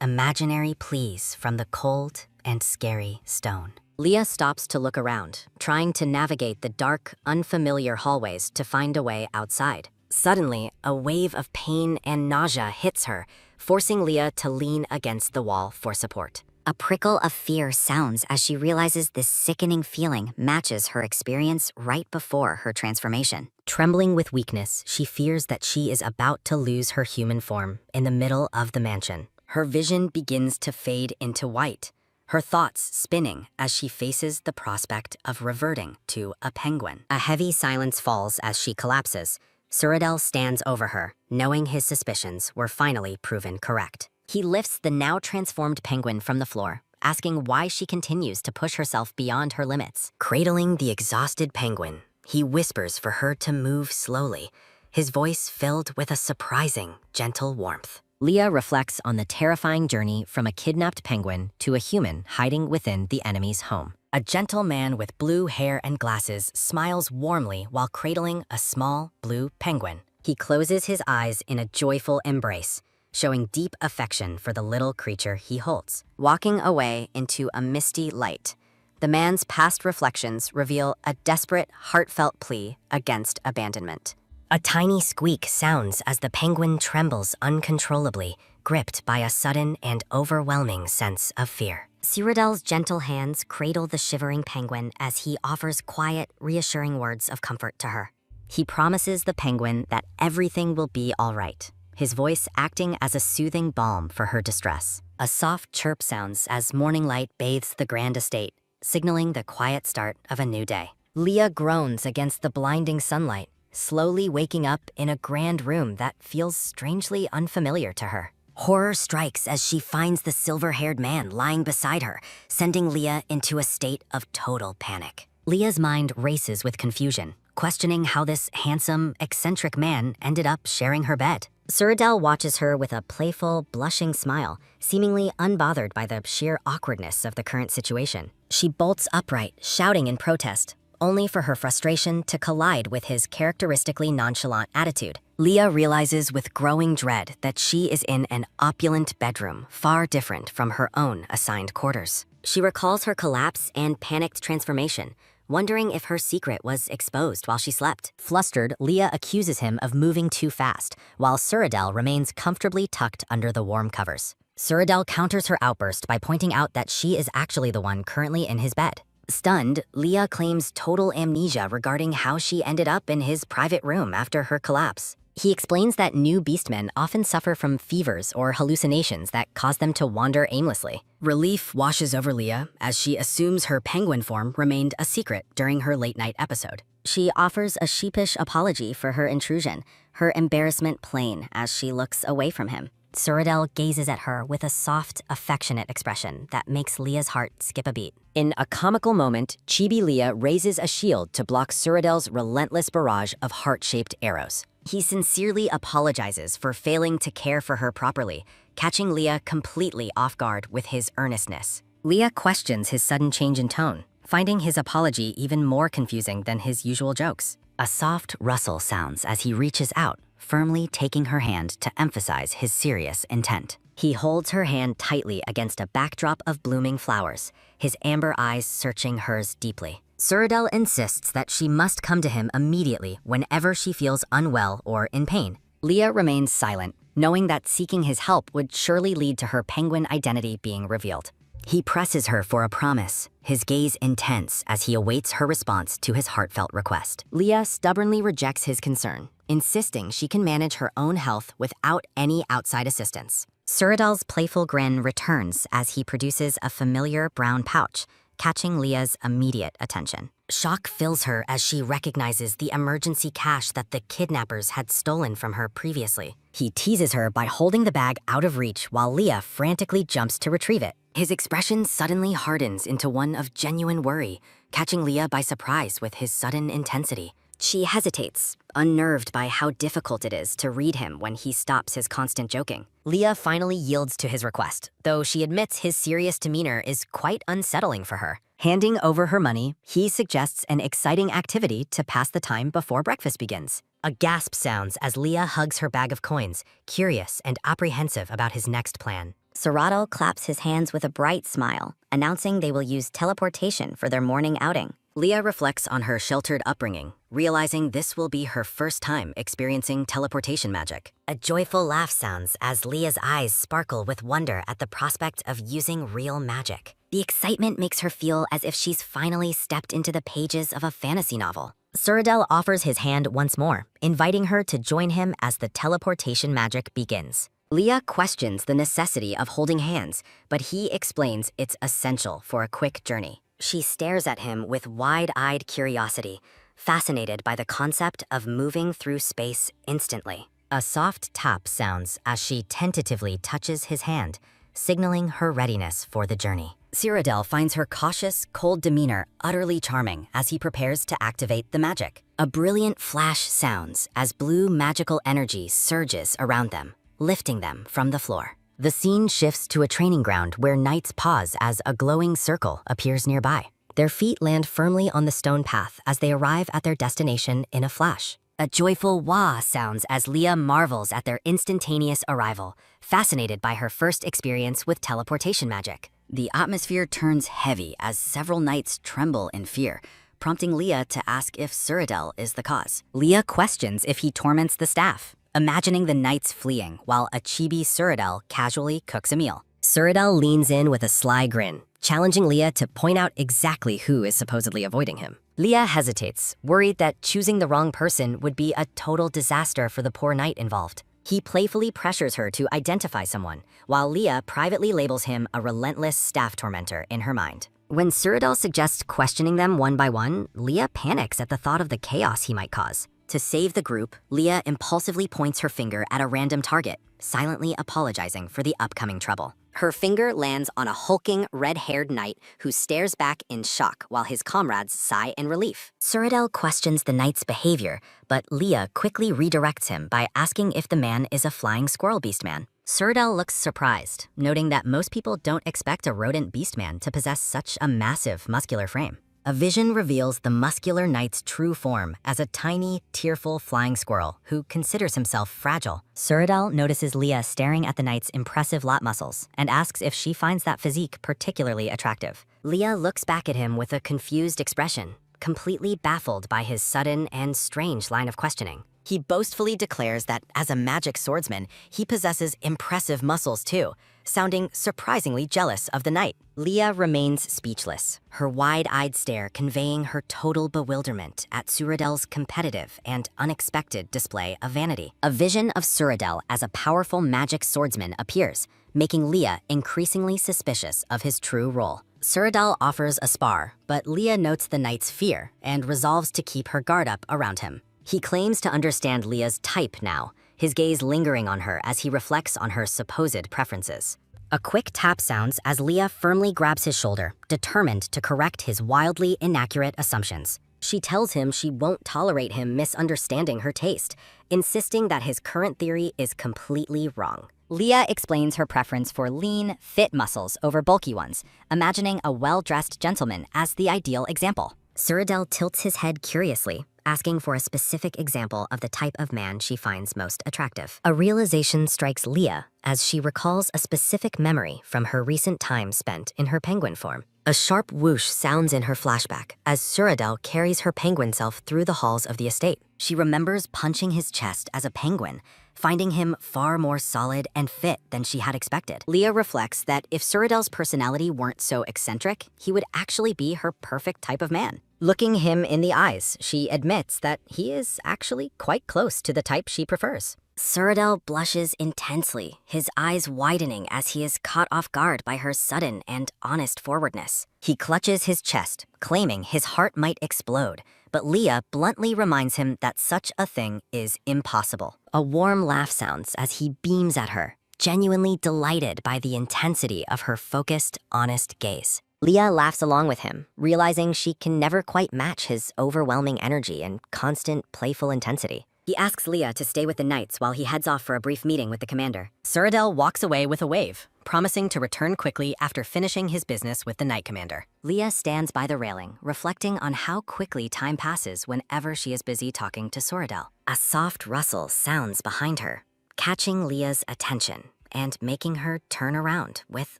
imaginary pleas from the cold and scary stone. Leah stops to look around, trying to navigate the dark, unfamiliar hallways to find a way outside. Suddenly, a wave of pain and nausea hits her, forcing Leah to lean against the wall for support. A prickle of fear sounds as she realizes this sickening feeling matches her experience right before her transformation. Trembling with weakness, she fears that she is about to lose her human form in the middle of the mansion. Her vision begins to fade into white, her thoughts spinning as she faces the prospect of reverting to a penguin. A heavy silence falls as she collapses. Cyrodiil stands over her, knowing his suspicions were finally proven correct. He lifts the now transformed penguin from the floor, asking why she continues to push herself beyond her limits. Cradling the exhausted penguin, he whispers for her to move slowly, his voice filled with a surprising, gentle warmth. Leah reflects on the terrifying journey from a kidnapped penguin to a human hiding within the enemy's home. A gentle man with blue hair and glasses smiles warmly while cradling a small blue penguin. He closes his eyes in a joyful embrace, showing deep affection for the little creature he holds. Walking away into a misty light, the man's past reflections reveal a desperate, heartfelt plea against abandonment. A tiny squeak sounds as the penguin trembles uncontrollably, gripped by a sudden and overwhelming sense of fear. Cyrodiil's gentle hands cradle the shivering penguin as he offers quiet, reassuring words of comfort to her. He promises the penguin that everything will be all right, his voice acting as a soothing balm for her distress. A soft chirp sounds as morning light bathes the grand estate, signaling the quiet start of a new day. Leah groans against the blinding sunlight, slowly waking up in a grand room that feels strangely unfamiliar to her. Horror strikes as she finds the silver-haired man lying beside her, sending Leah into a state of total panic. Leah's mind races with confusion, questioning how this handsome, eccentric man ended up sharing her bed. Cyrodiil watches her with a playful, blushing smile, seemingly unbothered by the sheer awkwardness of the current situation. She bolts upright, shouting in protest, only for her frustration to collide with his characteristically nonchalant attitude. Leah realizes with growing dread that she is in an opulent bedroom, far different from her own assigned quarters. She recalls her collapse and panicked transformation, wondering if her secret was exposed while she slept. Flustered, Leah accuses him of moving too fast, while Cyrodiil remains comfortably tucked under the warm covers. Cyrodiil counters her outburst by pointing out that she is actually the one currently in his bed. Stunned, Leah claims total amnesia regarding how she ended up in his private room after her collapse. He explains that new beastmen often suffer from fevers or hallucinations that cause them to wander aimlessly. Relief washes over Leah as she assumes her penguin form remained a secret during her late-night episode. She offers a sheepish apology for her intrusion, her embarrassment plain as she looks away from him. Cyrodiil gazes at her with a soft, affectionate expression that makes Leah's heart skip a beat. In a comical moment, Chibi Leah raises a shield to block Cyrodiil's relentless barrage of heart-shaped arrows. He sincerely apologizes for failing to care for her properly, catching Leah completely off guard with his earnestness. Leah questions his sudden change in tone, finding his apology even more confusing than his usual jokes. A soft rustle sounds as he reaches out, firmly taking her hand to emphasize his serious intent. He holds her hand tightly against a backdrop of blooming flowers, his amber eyes searching hers deeply. Cyrodiil insists that she must come to him immediately whenever she feels unwell or in pain. Leah remains silent, knowing that seeking his help would surely lead to her penguin identity being revealed. He presses her for a promise, his gaze intense as he awaits her response to his heartfelt request. Leah stubbornly rejects his concern, insisting she can manage her own health without any outside assistance. Suradal's playful grin returns as he produces a familiar brown pouch, catching Leah's immediate attention. Shock fills her as she recognizes the emergency cash that the kidnappers had stolen from her previously. He teases her by holding the bag out of reach while Leah frantically jumps to retrieve it. His expression suddenly hardens into one of genuine worry, catching Leah by surprise with his sudden intensity. She hesitates, unnerved by how difficult it is to read him when he stops his constant joking. Leah finally yields to his request, though she admits his serious demeanor is quite unsettling for her. Handing over her money, he suggests an exciting activity to pass the time before breakfast begins. A gasp sounds as Leah hugs her bag of coins, curious and apprehensive about his next plan. Suradal claps his hands with a bright smile, announcing they will use teleportation for their morning outing. Leah reflects on her sheltered upbringing, realizing this will be her first time experiencing teleportation magic. A joyful laugh sounds as Leah's eyes sparkle with wonder at the prospect of using real magic. The excitement makes her feel as if she's finally stepped into the pages of a fantasy novel. Suradal offers his hand once more, inviting her to join him as the teleportation magic begins. Leah questions the necessity of holding hands, but he explains it's essential for a quick journey. She stares at him with wide-eyed curiosity, fascinated by the concept of moving through space instantly. A soft tap sounds as she tentatively touches his hand, signaling her readiness for the journey. Cyrodiil finds her cautious, cold demeanor utterly charming as he prepares to activate the magic. A brilliant flash sounds as blue magical energy surges around them, lifting them from the floor. The scene shifts to a training ground where knights pause as a glowing circle appears nearby. Their feet land firmly on the stone path as they arrive at their destination in a flash. A joyful wah sounds as Leah marvels at their instantaneous arrival, fascinated by her first experience with teleportation magic. The atmosphere turns heavy as several knights tremble in fear, prompting Leah to ask if Suradil is the cause. Leah questions if he torments the staff, imagining the knights fleeing while a chibi Suradil casually cooks a meal. Suradil leans in with a sly grin, challenging Leah to point out exactly who is supposedly avoiding him. Leah hesitates, worried that choosing the wrong person would be a total disaster for the poor knight involved. He playfully pressures her to identify someone, while Leah privately labels him a relentless staff tormentor in her mind. When Suradil suggests questioning them one by one, Leah panics at the thought of the chaos he might cause. To save the group, Leah impulsively points her finger at a random target, silently apologizing for the upcoming trouble. Her finger lands on a hulking, red-haired knight who stares back in shock while his comrades sigh in relief. Suradil questions the knight's behavior, but Leah quickly redirects him by asking if the man is a flying squirrel beastman. Suradil looks surprised, noting that most people don't expect a rodent beastman to possess such a massive, muscular frame. A vision reveals the muscular knight's true form as a tiny, tearful flying squirrel who considers himself fragile. Suradil notices Leah staring at the knight's impressive lat muscles and asks if she finds that physique particularly attractive. Leah looks back at him with a confused expression, completely baffled by his sudden and strange line of questioning. He boastfully declares that as a magic swordsman, he possesses impressive muscles too, sounding surprisingly jealous of the knight. Leah remains speechless, her wide-eyed stare conveying her total bewilderment at Suradil's competitive and unexpected display of vanity. A vision of Suradil as a powerful magic swordsman appears, making Leah increasingly suspicious of his true role. Suradil offers a spar, but Leah notes the knight's fear and resolves to keep her guard up around him. He claims to understand Leah's type now, his gaze lingering on her as he reflects on her supposed preferences. A quick tap sounds as Leah firmly grabs his shoulder, determined to correct his wildly inaccurate assumptions. She tells him she won't tolerate him misunderstanding her taste, insisting that his current theory is completely wrong. Leah explains her preference for lean, fit muscles over bulky ones, imagining a well-dressed gentleman as the ideal example. Suradil tilts his head curiously, asking for a specific example of the type of man she finds most attractive. A realization strikes Leah as she recalls a specific memory from her recent time spent in her penguin form. A sharp whoosh sounds in her flashback as Suradil carries her penguin self through the halls of the estate. She remembers punching his chest as a penguin, finding him far more solid and fit than she had expected. Leah reflects that if Suridel's personality weren't so eccentric, he would actually be her perfect type of man. Looking him in the eyes, she admits that he is actually quite close to the type she prefers. Suridel blushes intensely, his eyes widening as he is caught off guard by her sudden and honest forwardness. He clutches his chest, claiming his heart might explode, but Leah bluntly reminds him that such a thing is impossible. A warm laugh sounds as he beams at her, genuinely delighted by the intensity of her focused, honest gaze. Leah laughs along with him, realizing she can never quite match his overwhelming energy and constant, playful intensity. He asks Leah to stay with the knights while he heads off for a brief meeting with the commander. Suridel walks away with a wave, promising to return quickly after finishing his business with the knight commander. Leah stands by the railing, reflecting on how quickly time passes whenever she is busy talking to Suridel. A soft rustle sounds behind her, catching Leah's attention and making her turn around with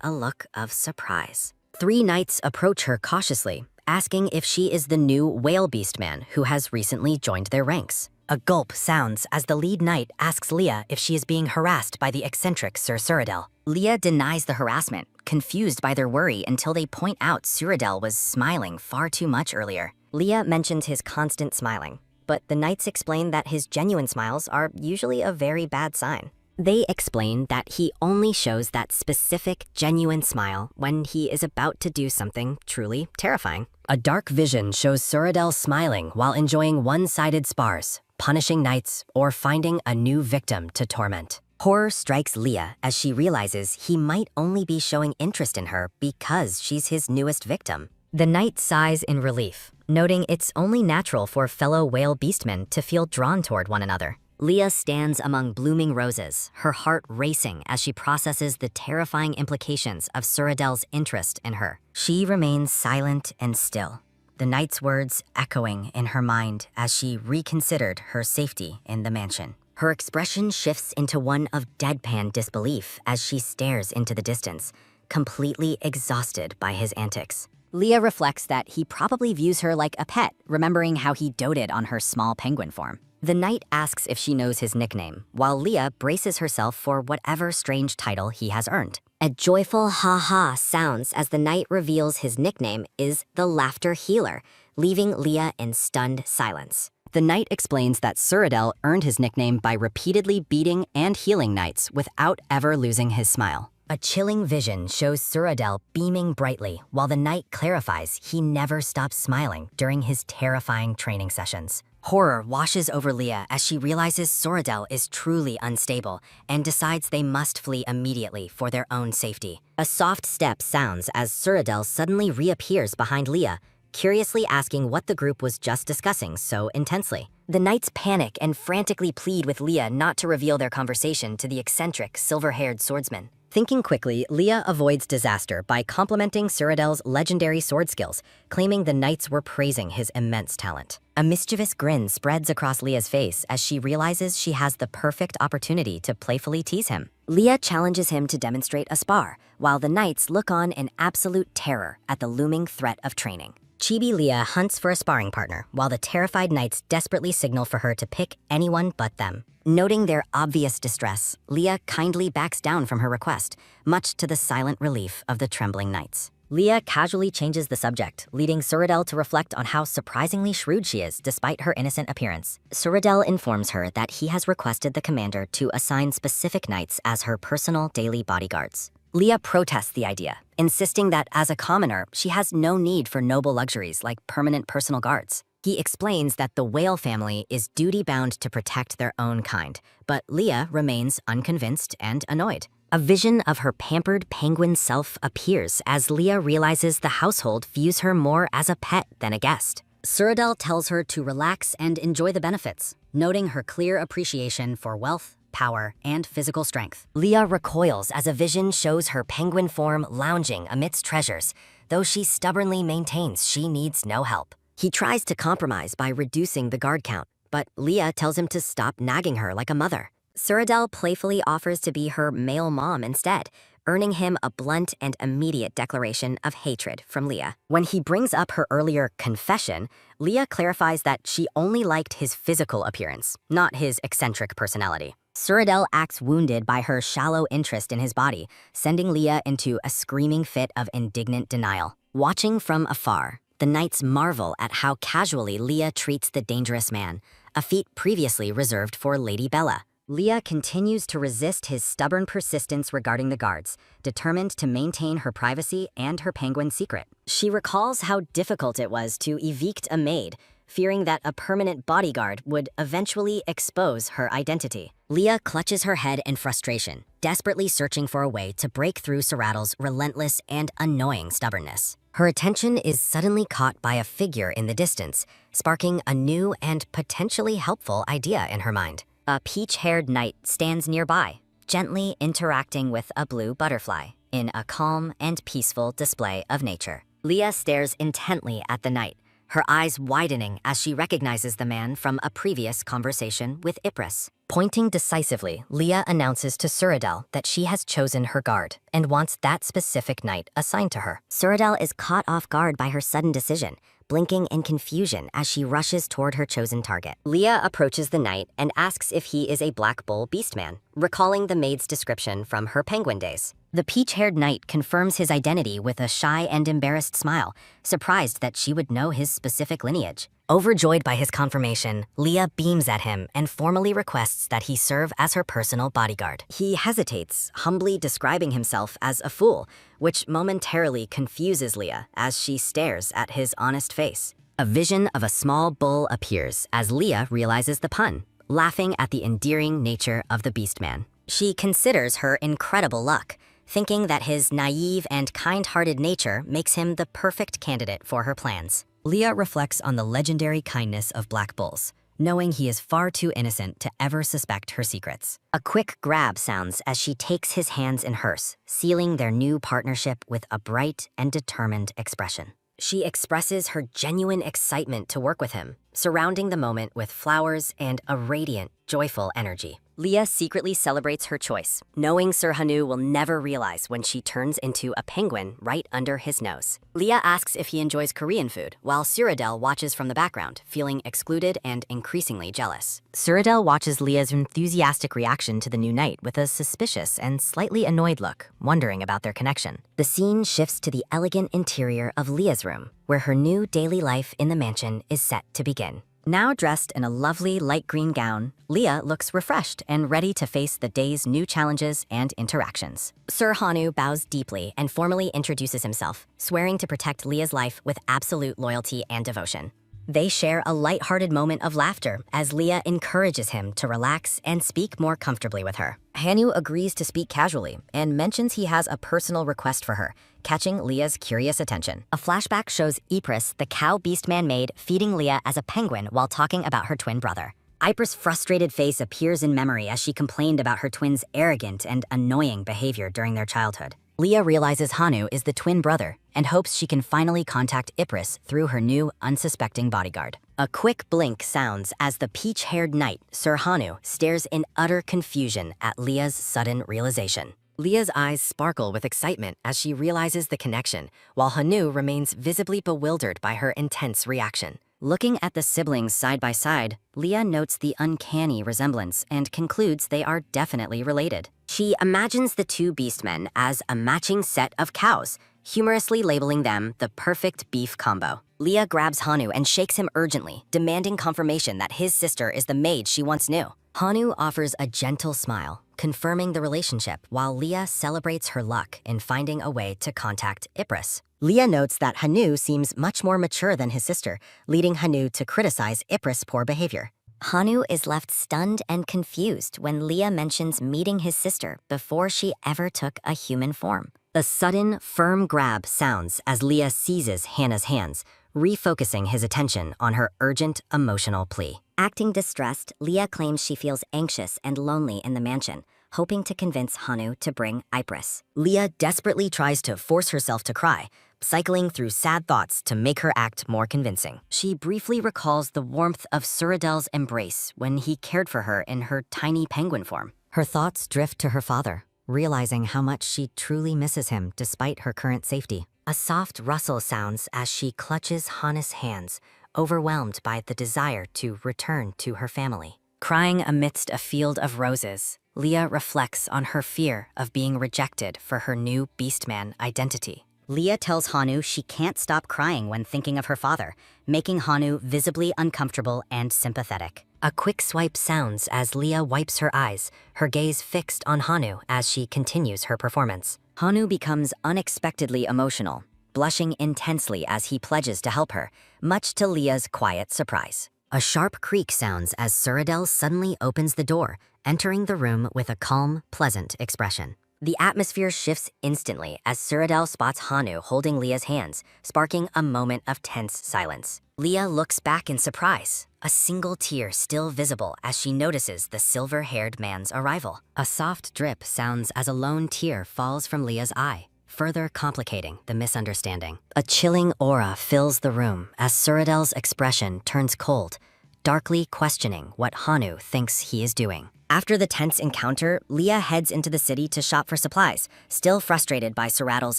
a look of surprise. 3 knights approach her cautiously, asking if she is the new whale beastman who has recently joined their ranks. A gulp sounds as the lead knight asks Leah if she is being harassed by the eccentric Sir Suridel. Leah denies the harassment, confused by their worry until they point out Suridel was smiling far too much earlier. Leah mentions his constant smiling, but the knights explain that his genuine smiles are usually a very bad sign. They explain that he only shows that specific, genuine smile when he is about to do something truly terrifying. A dark vision shows Suridel smiling while enjoying one-sided spars, punishing knights, or finding a new victim to torment. Horror strikes Leah as she realizes he might only be showing interest in her because she's his newest victim. The knight sighs in relief, noting it's only natural for fellow whale beastmen to feel drawn toward one another. Leah stands among blooming roses, her heart racing as she processes the terrifying implications of Suridel's interest in her. She remains silent and still, the knight's words echoing in her mind as she reconsidered her safety in the mansion. Her expression shifts into one of deadpan disbelief as she stares into the distance, completely exhausted by his antics. Leah reflects that he probably views her like a pet, remembering how he doted on her small penguin form. The knight asks if she knows his nickname, while Leah braces herself for whatever strange title he has earned. A joyful ha-ha sounds as the knight reveals his nickname is the Laughter Healer, leaving Leah in stunned silence. The knight explains that Suridel earned his nickname by repeatedly beating and healing knights without ever losing his smile. A chilling vision shows Suridel beaming brightly, while the knight clarifies he never stops smiling during his terrifying training sessions. Horror washes over Leah as she realizes Suridel is truly unstable and decides they must flee immediately for their own safety. A soft step sounds as Suridel suddenly reappears behind Leah, curiously asking what the group was just discussing so intensely. The knights panic and frantically plead with Leah not to reveal their conversation to the eccentric, silver-haired swordsman. Thinking quickly, Leah avoids disaster by complimenting Suridel's legendary sword skills, claiming the knights were praising his immense talent. A mischievous grin spreads across Leah's face as she realizes she has the perfect opportunity to playfully tease him. Leah challenges him to demonstrate a spar, while the knights look on in absolute terror at the looming threat of training. Chibi Leah hunts for a sparring partner, while the terrified knights desperately signal for her to pick anyone but them. Noting their obvious distress, Leah kindly backs down from her request, much to the silent relief of the trembling knights. Leah casually changes the subject, leading Suridel to reflect on how surprisingly shrewd she is despite her innocent appearance. Suridel informs her that he has requested the commander to assign specific knights as her personal daily bodyguards. Leah protests the idea, insisting that as a commoner, she has no need for noble luxuries like permanent personal guards. He explains that the whale family is duty-bound to protect their own kind, but Leah remains unconvinced and annoyed. A vision of her pampered penguin self appears as Leah realizes the household views her more as a pet than a guest. Suridel tells her to relax and enjoy the benefits, noting her clear appreciation for wealth, power, and physical strength. Leah recoils as a vision shows her penguin form lounging amidst treasures, though she stubbornly maintains she needs no help. He tries to compromise by reducing the guard count, but Leah tells him to stop nagging her like a mother. Suridel playfully offers to be her male mom instead, earning him a blunt and immediate declaration of hatred from Leah. When he brings up her earlier confession, Leah clarifies that she only liked his physical appearance, not his eccentric personality. Suradel acts wounded by her shallow interest in his body, sending Leah into a screaming fit of indignant denial. Watching from afar, the knights marvel at how casually Leah treats the dangerous man, a feat previously reserved for Lady Bella. Leah continues to resist his stubborn persistence regarding the guards, determined to maintain her privacy and her penguin secret. She recalls how difficult it was to evict a maid, fearing that a permanent bodyguard would eventually expose her identity. Leah clutches her head in frustration, desperately searching for a way to break through Seradel's relentless and annoying stubbornness. Her attention is suddenly caught by a figure in the distance, sparking a new and potentially helpful idea in her mind. A peach-haired knight stands nearby, gently interacting with a blue butterfly in a calm and peaceful display of nature. Leah stares intently at the knight, her eyes widening as she recognizes the man from a previous conversation with Ypres. Pointing decisively, Leah announces to Suradel that she has chosen her guard and wants that specific knight assigned to her. Suradel is caught off guard by her sudden decision, blinking in confusion as she rushes toward her chosen target. Leah approaches the knight and asks if he is a black bull beastman, recalling the maid's description from her penguin days. The peach-haired knight confirms his identity with a shy and embarrassed smile, surprised that she would know his specific lineage. Overjoyed by his confirmation, Leah beams at him and formally requests that he serve as her personal bodyguard. He hesitates, humbly describing himself as a fool, which momentarily confuses Leah as she stares at his honest face. A vision of a small bull appears as Leah realizes the pun, laughing at the endearing nature of the beastman. She considers her incredible luck, thinking that his naive and kind-hearted nature makes him the perfect candidate for her plans. Leah reflects on the legendary kindness of black bulls, knowing he is far too innocent to ever suspect her secrets. A quick grab sounds as she takes his hands in hers, sealing their new partnership with a bright and determined expression. She expresses her genuine excitement to work with him, surrounding the moment with flowers and a radiant, joyful energy. Leah secretly celebrates her choice, knowing Sir Hanu will never realize when she turns into a penguin right under his nose. Leah asks if he enjoys Korean food, while Suradel watches from the background, feeling excluded and increasingly jealous. Suradel watches Leah's enthusiastic reaction to the new knight with a suspicious and slightly annoyed look, wondering about their connection. The scene shifts to the elegant interior of Leah's room, where her new daily life in the mansion is set to begin. Now dressed in a lovely light green gown, Leah looks refreshed and ready to face the day's new challenges and interactions. Sir Hanu bows deeply and formally introduces himself, swearing to protect Leah's life with absolute loyalty and devotion. They share a light-hearted moment of laughter as Leah encourages him to relax and speak more comfortably with her. Hanu agrees to speak casually and mentions he has a personal request for her, catching Leah's curious attention. A flashback shows Ypres, the cow beastman maid, feeding Leah as a penguin while talking about her twin brother. Ypres' frustrated face appears in memory as she complained about her twin's arrogant and annoying behavior during their childhood. Leah realizes Hanu is the twin brother and hopes she can finally contact Ypres through her new, unsuspecting bodyguard. A quick blink sounds as the peach-haired knight, Sir Hanu, stares in utter confusion at Leah's sudden realization. Leah's eyes sparkle with excitement as she realizes the connection, while Hanu remains visibly bewildered by her intense reaction. Looking at the siblings side by side, Leah notes the uncanny resemblance and concludes they are definitely related. She imagines the two beastmen as a matching set of cows, humorously labeling them the perfect beef combo. Leah grabs Hanu and shakes him urgently, demanding confirmation that his sister is the maid she once knew. Hanu offers a gentle smile, confirming the relationship while Leah celebrates her luck in finding a way to contact Ypres. Leah notes that Hanu seems much more mature than his sister, leading Hanu to criticize Ypres' poor behavior. Hanu is left stunned and confused when Leah mentions meeting his sister before she ever took a human form. A sudden, firm grab sounds as Leah seizes Hannah's hands, refocusing his attention on her urgent emotional plea. Acting distressed, Leah claims she feels anxious and lonely in the mansion, hoping to convince Hanu to bring Ypres. Leah desperately tries to force herself to cry, cycling through sad thoughts to make her act more convincing. She briefly recalls the warmth of Suradel's embrace when he cared for her in her tiny penguin form. Her thoughts drift to her father, realizing how much she truly misses him despite her current safety. A soft rustle sounds as she clutches Hanna's hands, overwhelmed by the desire to return to her family. Crying amidst a field of roses, Leah reflects on her fear of being rejected for her new Beastman identity. Leah tells Hanu she can't stop crying when thinking of her father, making Hanu visibly uncomfortable and sympathetic. A quick swipe sounds as Leah wipes her eyes, her gaze fixed on Hanu as she continues her performance. Hanu becomes unexpectedly emotional, blushing intensely as he pledges to help her, much to Leah's quiet surprise. A sharp creak sounds as Suradel suddenly opens the door, entering the room with a calm, pleasant expression. The atmosphere shifts instantly as Suradel spots Hanu holding Leah's hands, sparking a moment of tense silence. Leah looks back in surprise, a single tear still visible as she notices the silver-haired man's arrival. A soft drip sounds as a lone tear falls from Leah's eye, further complicating the misunderstanding. A chilling aura fills the room as Suradel's expression turns cold, darkly questioning what Hanu thinks he is doing. After the tense encounter, Leah heads into the city to shop for supplies, still frustrated by Suradel's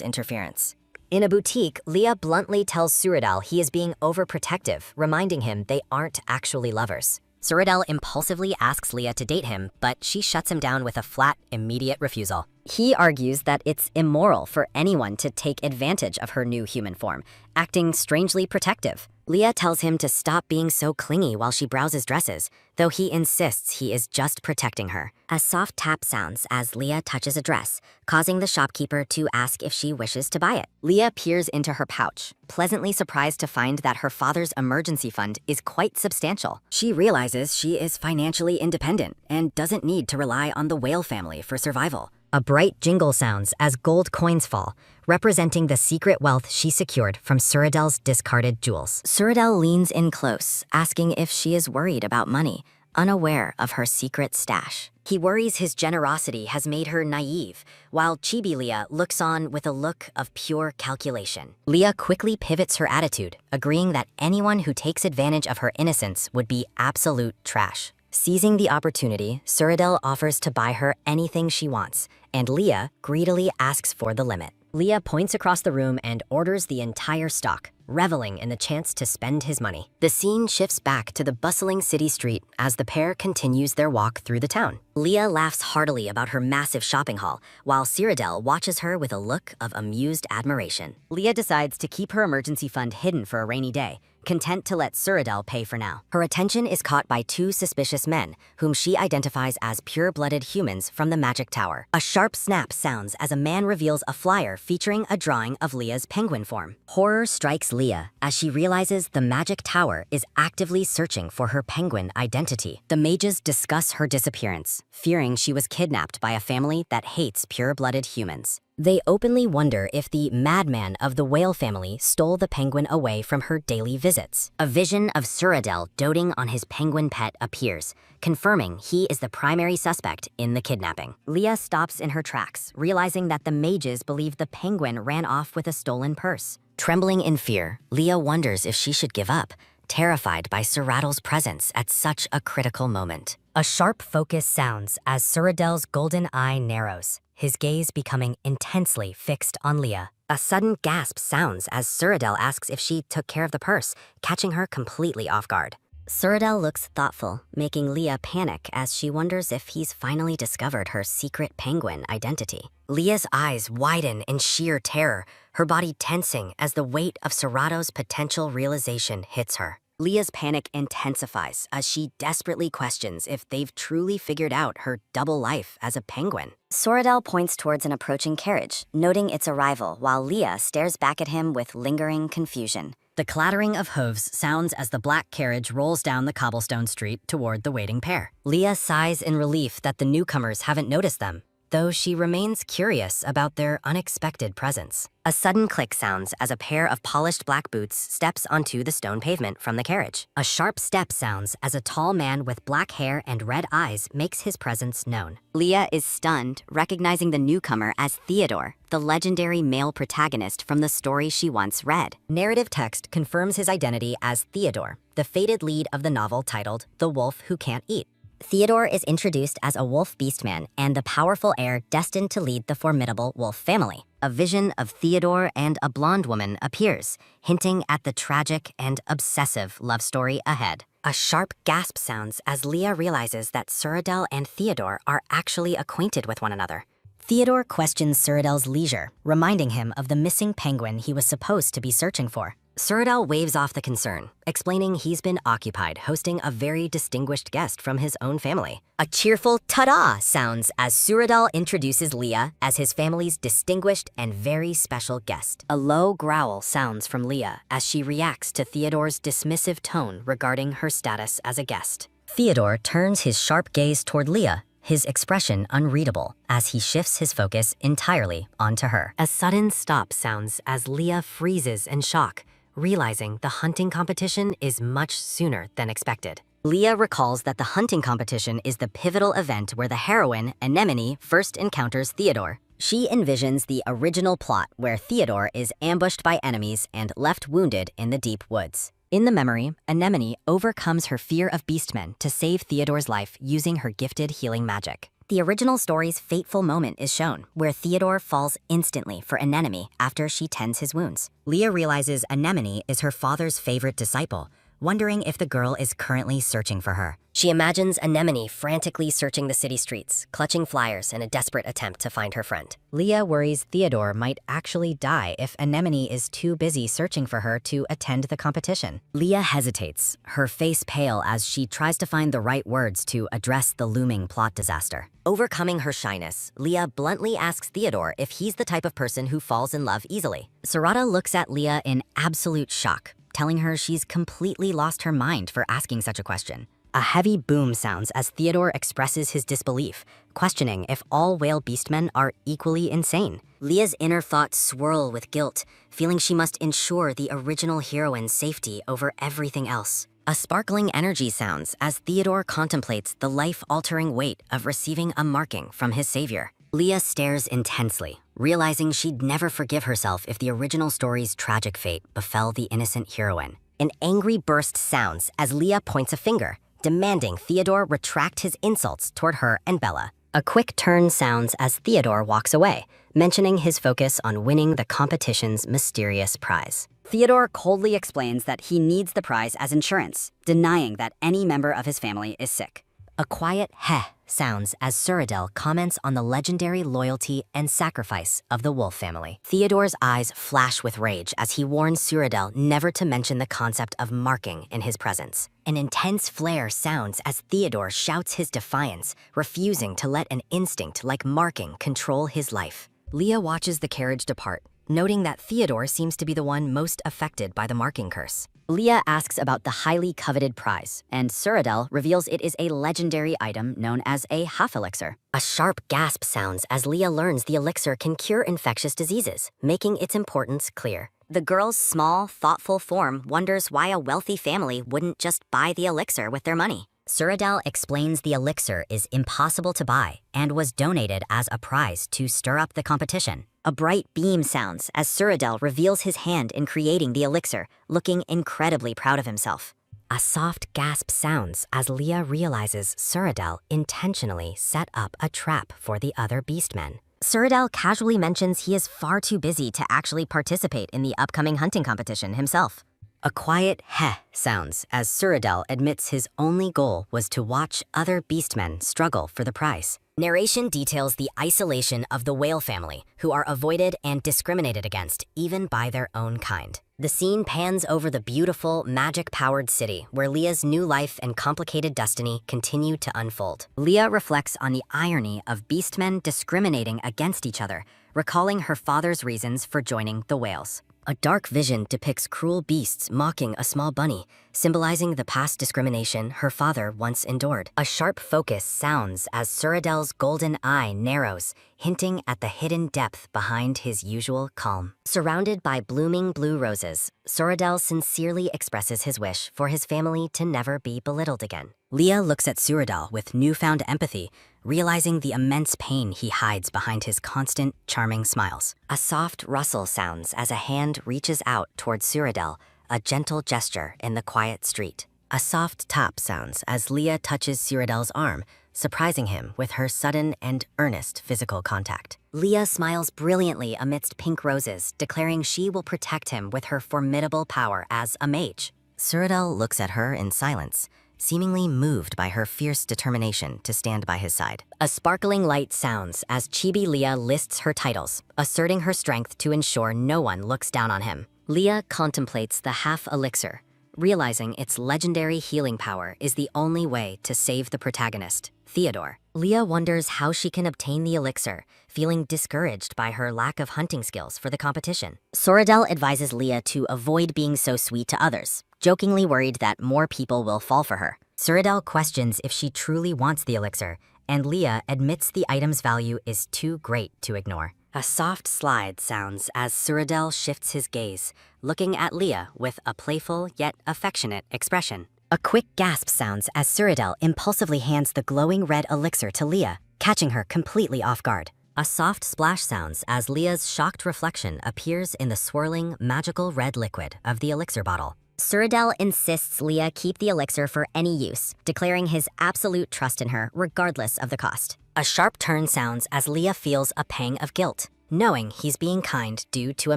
interference. In a boutique, Leah bluntly tells Suradel he is being overprotective, reminding him they aren't actually lovers. Suradel impulsively asks Leah to date him, but she shuts him down with a flat, immediate refusal. He argues that it's immoral for anyone to take advantage of her new human form, acting strangely protective. Leah tells him to stop being so clingy while she browses dresses, though he insists he is just protecting her. A soft tap sounds as Leah touches a dress, causing the shopkeeper to ask if she wishes to buy it. Leah peers into her pouch, pleasantly surprised to find that her father's emergency fund is quite substantial. She realizes she is financially independent and doesn't need to rely on the Whale family for survival. A bright jingle sounds as gold coins fall, representing the secret wealth she secured from Suradel's discarded jewels. Suradel leans in close, asking if she is worried about money, unaware of her secret stash. He worries his generosity has made her naive, while Chibi Leah looks on with a look of pure calculation. Leah quickly pivots her attitude, agreeing that anyone who takes advantage of her innocence would be absolute trash. Seizing the opportunity, Suradel offers to buy her anything she wants, and Leah greedily asks for the limit. Leah points across the room and orders the entire stock, reveling in the chance to spend his money. The scene shifts back to the bustling city street as the pair continues their walk through the town. Leah laughs heartily about her massive shopping haul, while Suradel watches her with a look of amused admiration. Leah decides to keep her emergency fund hidden for a rainy day, content to let Suradel pay for now. Her attention is caught by two suspicious men, whom she identifies as pure-blooded humans from the Magic Tower. A sharp snap sounds as a man reveals a flyer featuring a drawing of Leah's penguin form. Horror strikes Leah as she realizes the Magic Tower is actively searching for her penguin identity. The mages discuss her disappearance, fearing she was kidnapped by a family that hates pure-blooded humans. They openly wonder if the madman of the Whale family stole the penguin away from her daily visits. A vision of Suradel doting on his penguin pet appears, confirming he is the primary suspect in the kidnapping. Leah stops in her tracks, realizing that the mages believe the penguin ran off with a stolen purse. Trembling in fear, Leah wonders if she should give up, terrified by Suradel's presence at such a critical moment. A sharp focus sounds as Suradel's golden eye narrows, his gaze becoming intensely fixed on Leah. A sudden gasp sounds as Suradel asks if she took care of the purse, catching her completely off guard. Suradel looks thoughtful, making Leah panic as she wonders if he's finally discovered her secret penguin identity. Leah's eyes widen in sheer terror, her body tensing as the weight of Suradel's potential realization hits her. Leah's panic intensifies as she desperately questions if they've truly figured out her double life as a penguin. Suradel points towards an approaching carriage, noting its arrival while Leah stares back at him with lingering confusion. The clattering of hooves sounds as the black carriage rolls down the cobblestone street toward the waiting pair. Leah sighs in relief that the newcomers haven't noticed them, though she remains curious about their unexpected presence. A sudden click sounds as a pair of polished black boots steps onto the stone pavement from the carriage. A sharp step sounds as a tall man with black hair and red eyes makes his presence known. Leah is stunned, recognizing the newcomer as Theodore, the legendary male protagonist from the story she once read. Narrative text confirms his identity as Theodore, the fated lead of the novel titled The Wolf Who Can't Eat. Theodore is introduced as a wolf beastman and the powerful heir destined to lead the formidable wolf family. A vision of Theodore and a blonde woman appears, hinting at the tragic and obsessive love story ahead. A sharp gasp sounds as Leah realizes that Cyrodiil and Theodore are actually acquainted with one another. Theodore questions Cyrodiil's leisure, reminding him of the missing penguin he was supposed to be searching for. Cyrodiil waves off the concern, explaining he's been occupied hosting a very distinguished guest from his own family. A cheerful ta-da sounds as Cyrodiil introduces Leah as his family's distinguished and very special guest. A low growl sounds from Leah as she reacts to Theodore's dismissive tone regarding her status as a guest. Theodore turns his sharp gaze toward Leah, his expression unreadable as he shifts his focus entirely onto her. A sudden stop sounds as Leah freezes in shock, realizing the hunting competition is much sooner than expected. Leah recalls that the hunting competition is the pivotal event where the heroine, Anemone, first encounters Theodore. She envisions the original plot where Theodore is ambushed by enemies and left wounded in the deep woods. In the memory, Anemone overcomes her fear of beastmen to save Theodore's life using her gifted healing magic. The original story's fateful moment is shown, where Theodore falls instantly for Anemone after she tends his wounds. Leah realizes Anemone is her father's favorite disciple, wondering if the girl is currently searching for her. She imagines Anemone frantically searching the city streets, clutching flyers in a desperate attempt to find her friend. Leah worries Theodore might actually die if Anemone is too busy searching for her to attend the competition. Leah hesitates, her face pale as she tries to find the right words to address the looming plot disaster. Overcoming her shyness, Leah bluntly asks Theodore if he's the type of person who falls in love easily. Cyrodiil looks at Leah in absolute shock, telling her she's completely lost her mind for asking such a question. A heavy boom sounds as Theodore expresses his disbelief, questioning if all whale beastmen are equally insane. Leah's inner thoughts swirl with guilt, feeling she must ensure the original heroine's safety over everything else. A sparkling energy sounds as Theodore contemplates the life-altering weight of receiving a marking from his savior. Leah stares intensely, realizing she'd never forgive herself if the original story's tragic fate befell the innocent heroine. An angry burst sounds as Leah points a finger, demanding Theodore retract his insults toward her and Bella. A quick turn sounds as Theodore walks away, mentioning his focus on winning the competition's mysterious prize. Theodore coldly explains that he needs the prize as insurance, denying that any member of his family is sick. A quiet heh sounds as Cyrodiil comments on the legendary loyalty and sacrifice of the wolf family. Theodore's eyes flash with rage as he warns Cyrodiil never to mention the concept of marking in his presence. An intense flare sounds as Theodore shouts his defiance, refusing to let an instinct like marking control his life. Leah watches the carriage depart, noting that Theodore seems to be the one most affected by the marking curse. Leah asks about the highly coveted prize, and Cyrodiil reveals it is a legendary item known as a half elixir. A sharp gasp sounds as Leah learns the elixir can cure infectious diseases, making its importance clear. The girl's small, thoughtful form wonders why a wealthy family wouldn't just buy the elixir with their money. Cyrodiil explains the elixir is impossible to buy and was donated as a prize to stir up the competition. A bright beam sounds as Cyrodiil reveals his hand in creating the elixir, looking incredibly proud of himself. A soft gasp sounds as Leah realizes Cyrodiil intentionally set up a trap for the other beastmen. Cyrodiil casually mentions he is far too busy to actually participate in the upcoming hunting competition himself. A quiet heh sounds as Cyrodiil admits his only goal was to watch other beastmen struggle for the prize. Narration details the isolation of the whale family, who are avoided and discriminated against, even by their own kind. The scene pans over the beautiful, magic-powered city where Leah's new life and complicated destiny continue to unfold. Leah reflects on the irony of beastmen discriminating against each other, recalling her father's reasons for joining the whales. A dark vision depicts cruel beasts mocking a small bunny, symbolizing the past discrimination her father once endured. A sharp focus sounds as Cyrodiil's golden eye narrows, hinting at the hidden depth behind his usual calm. Surrounded by blooming blue roses, Cyrodiil sincerely expresses his wish for his family to never be belittled again. Leah looks at Cyrodiil with newfound empathy, realizing the immense pain he hides behind his constant, charming smiles. A soft rustle sounds as a hand reaches out towards Cyrodiil, a gentle gesture in the quiet street. A soft tap sounds as Leah touches Cyrodiil's arm, surprising him with her sudden and earnest physical contact. Leah smiles brilliantly amidst pink roses, declaring she will protect him with her formidable power as a mage. Cyrodiil looks at her in silence, seemingly moved by her fierce determination to stand by his side. A sparkling light sounds as Chibi Leah lists her titles, asserting her strength to ensure no one looks down on him. Leah contemplates the half elixir, realizing its legendary healing power is the only way to save the protagonist, Theodore. Leah wonders how she can obtain the elixir, feeling discouraged by her lack of hunting skills for the competition. Cyrodiil advises Leah to avoid being so sweet to others, jokingly worried that more people will fall for her. Cyrodiil questions if she truly wants the elixir, and Leah admits the item's value is too great to ignore. A soft slide sounds as Cyrodiil shifts his gaze, looking at Leah with a playful yet affectionate expression. A quick gasp sounds as Cyrodiil impulsively hands the glowing red elixir to Leah, catching her completely off guard. A soft splash sounds as Leah's shocked reflection appears in the swirling, magical red liquid of the elixir bottle. Cyrodiil insists Leah keep the elixir for any use, declaring his absolute trust in her regardless of the cost. A sharp turn sounds as Leah feels a pang of guilt, knowing he's being kind due to a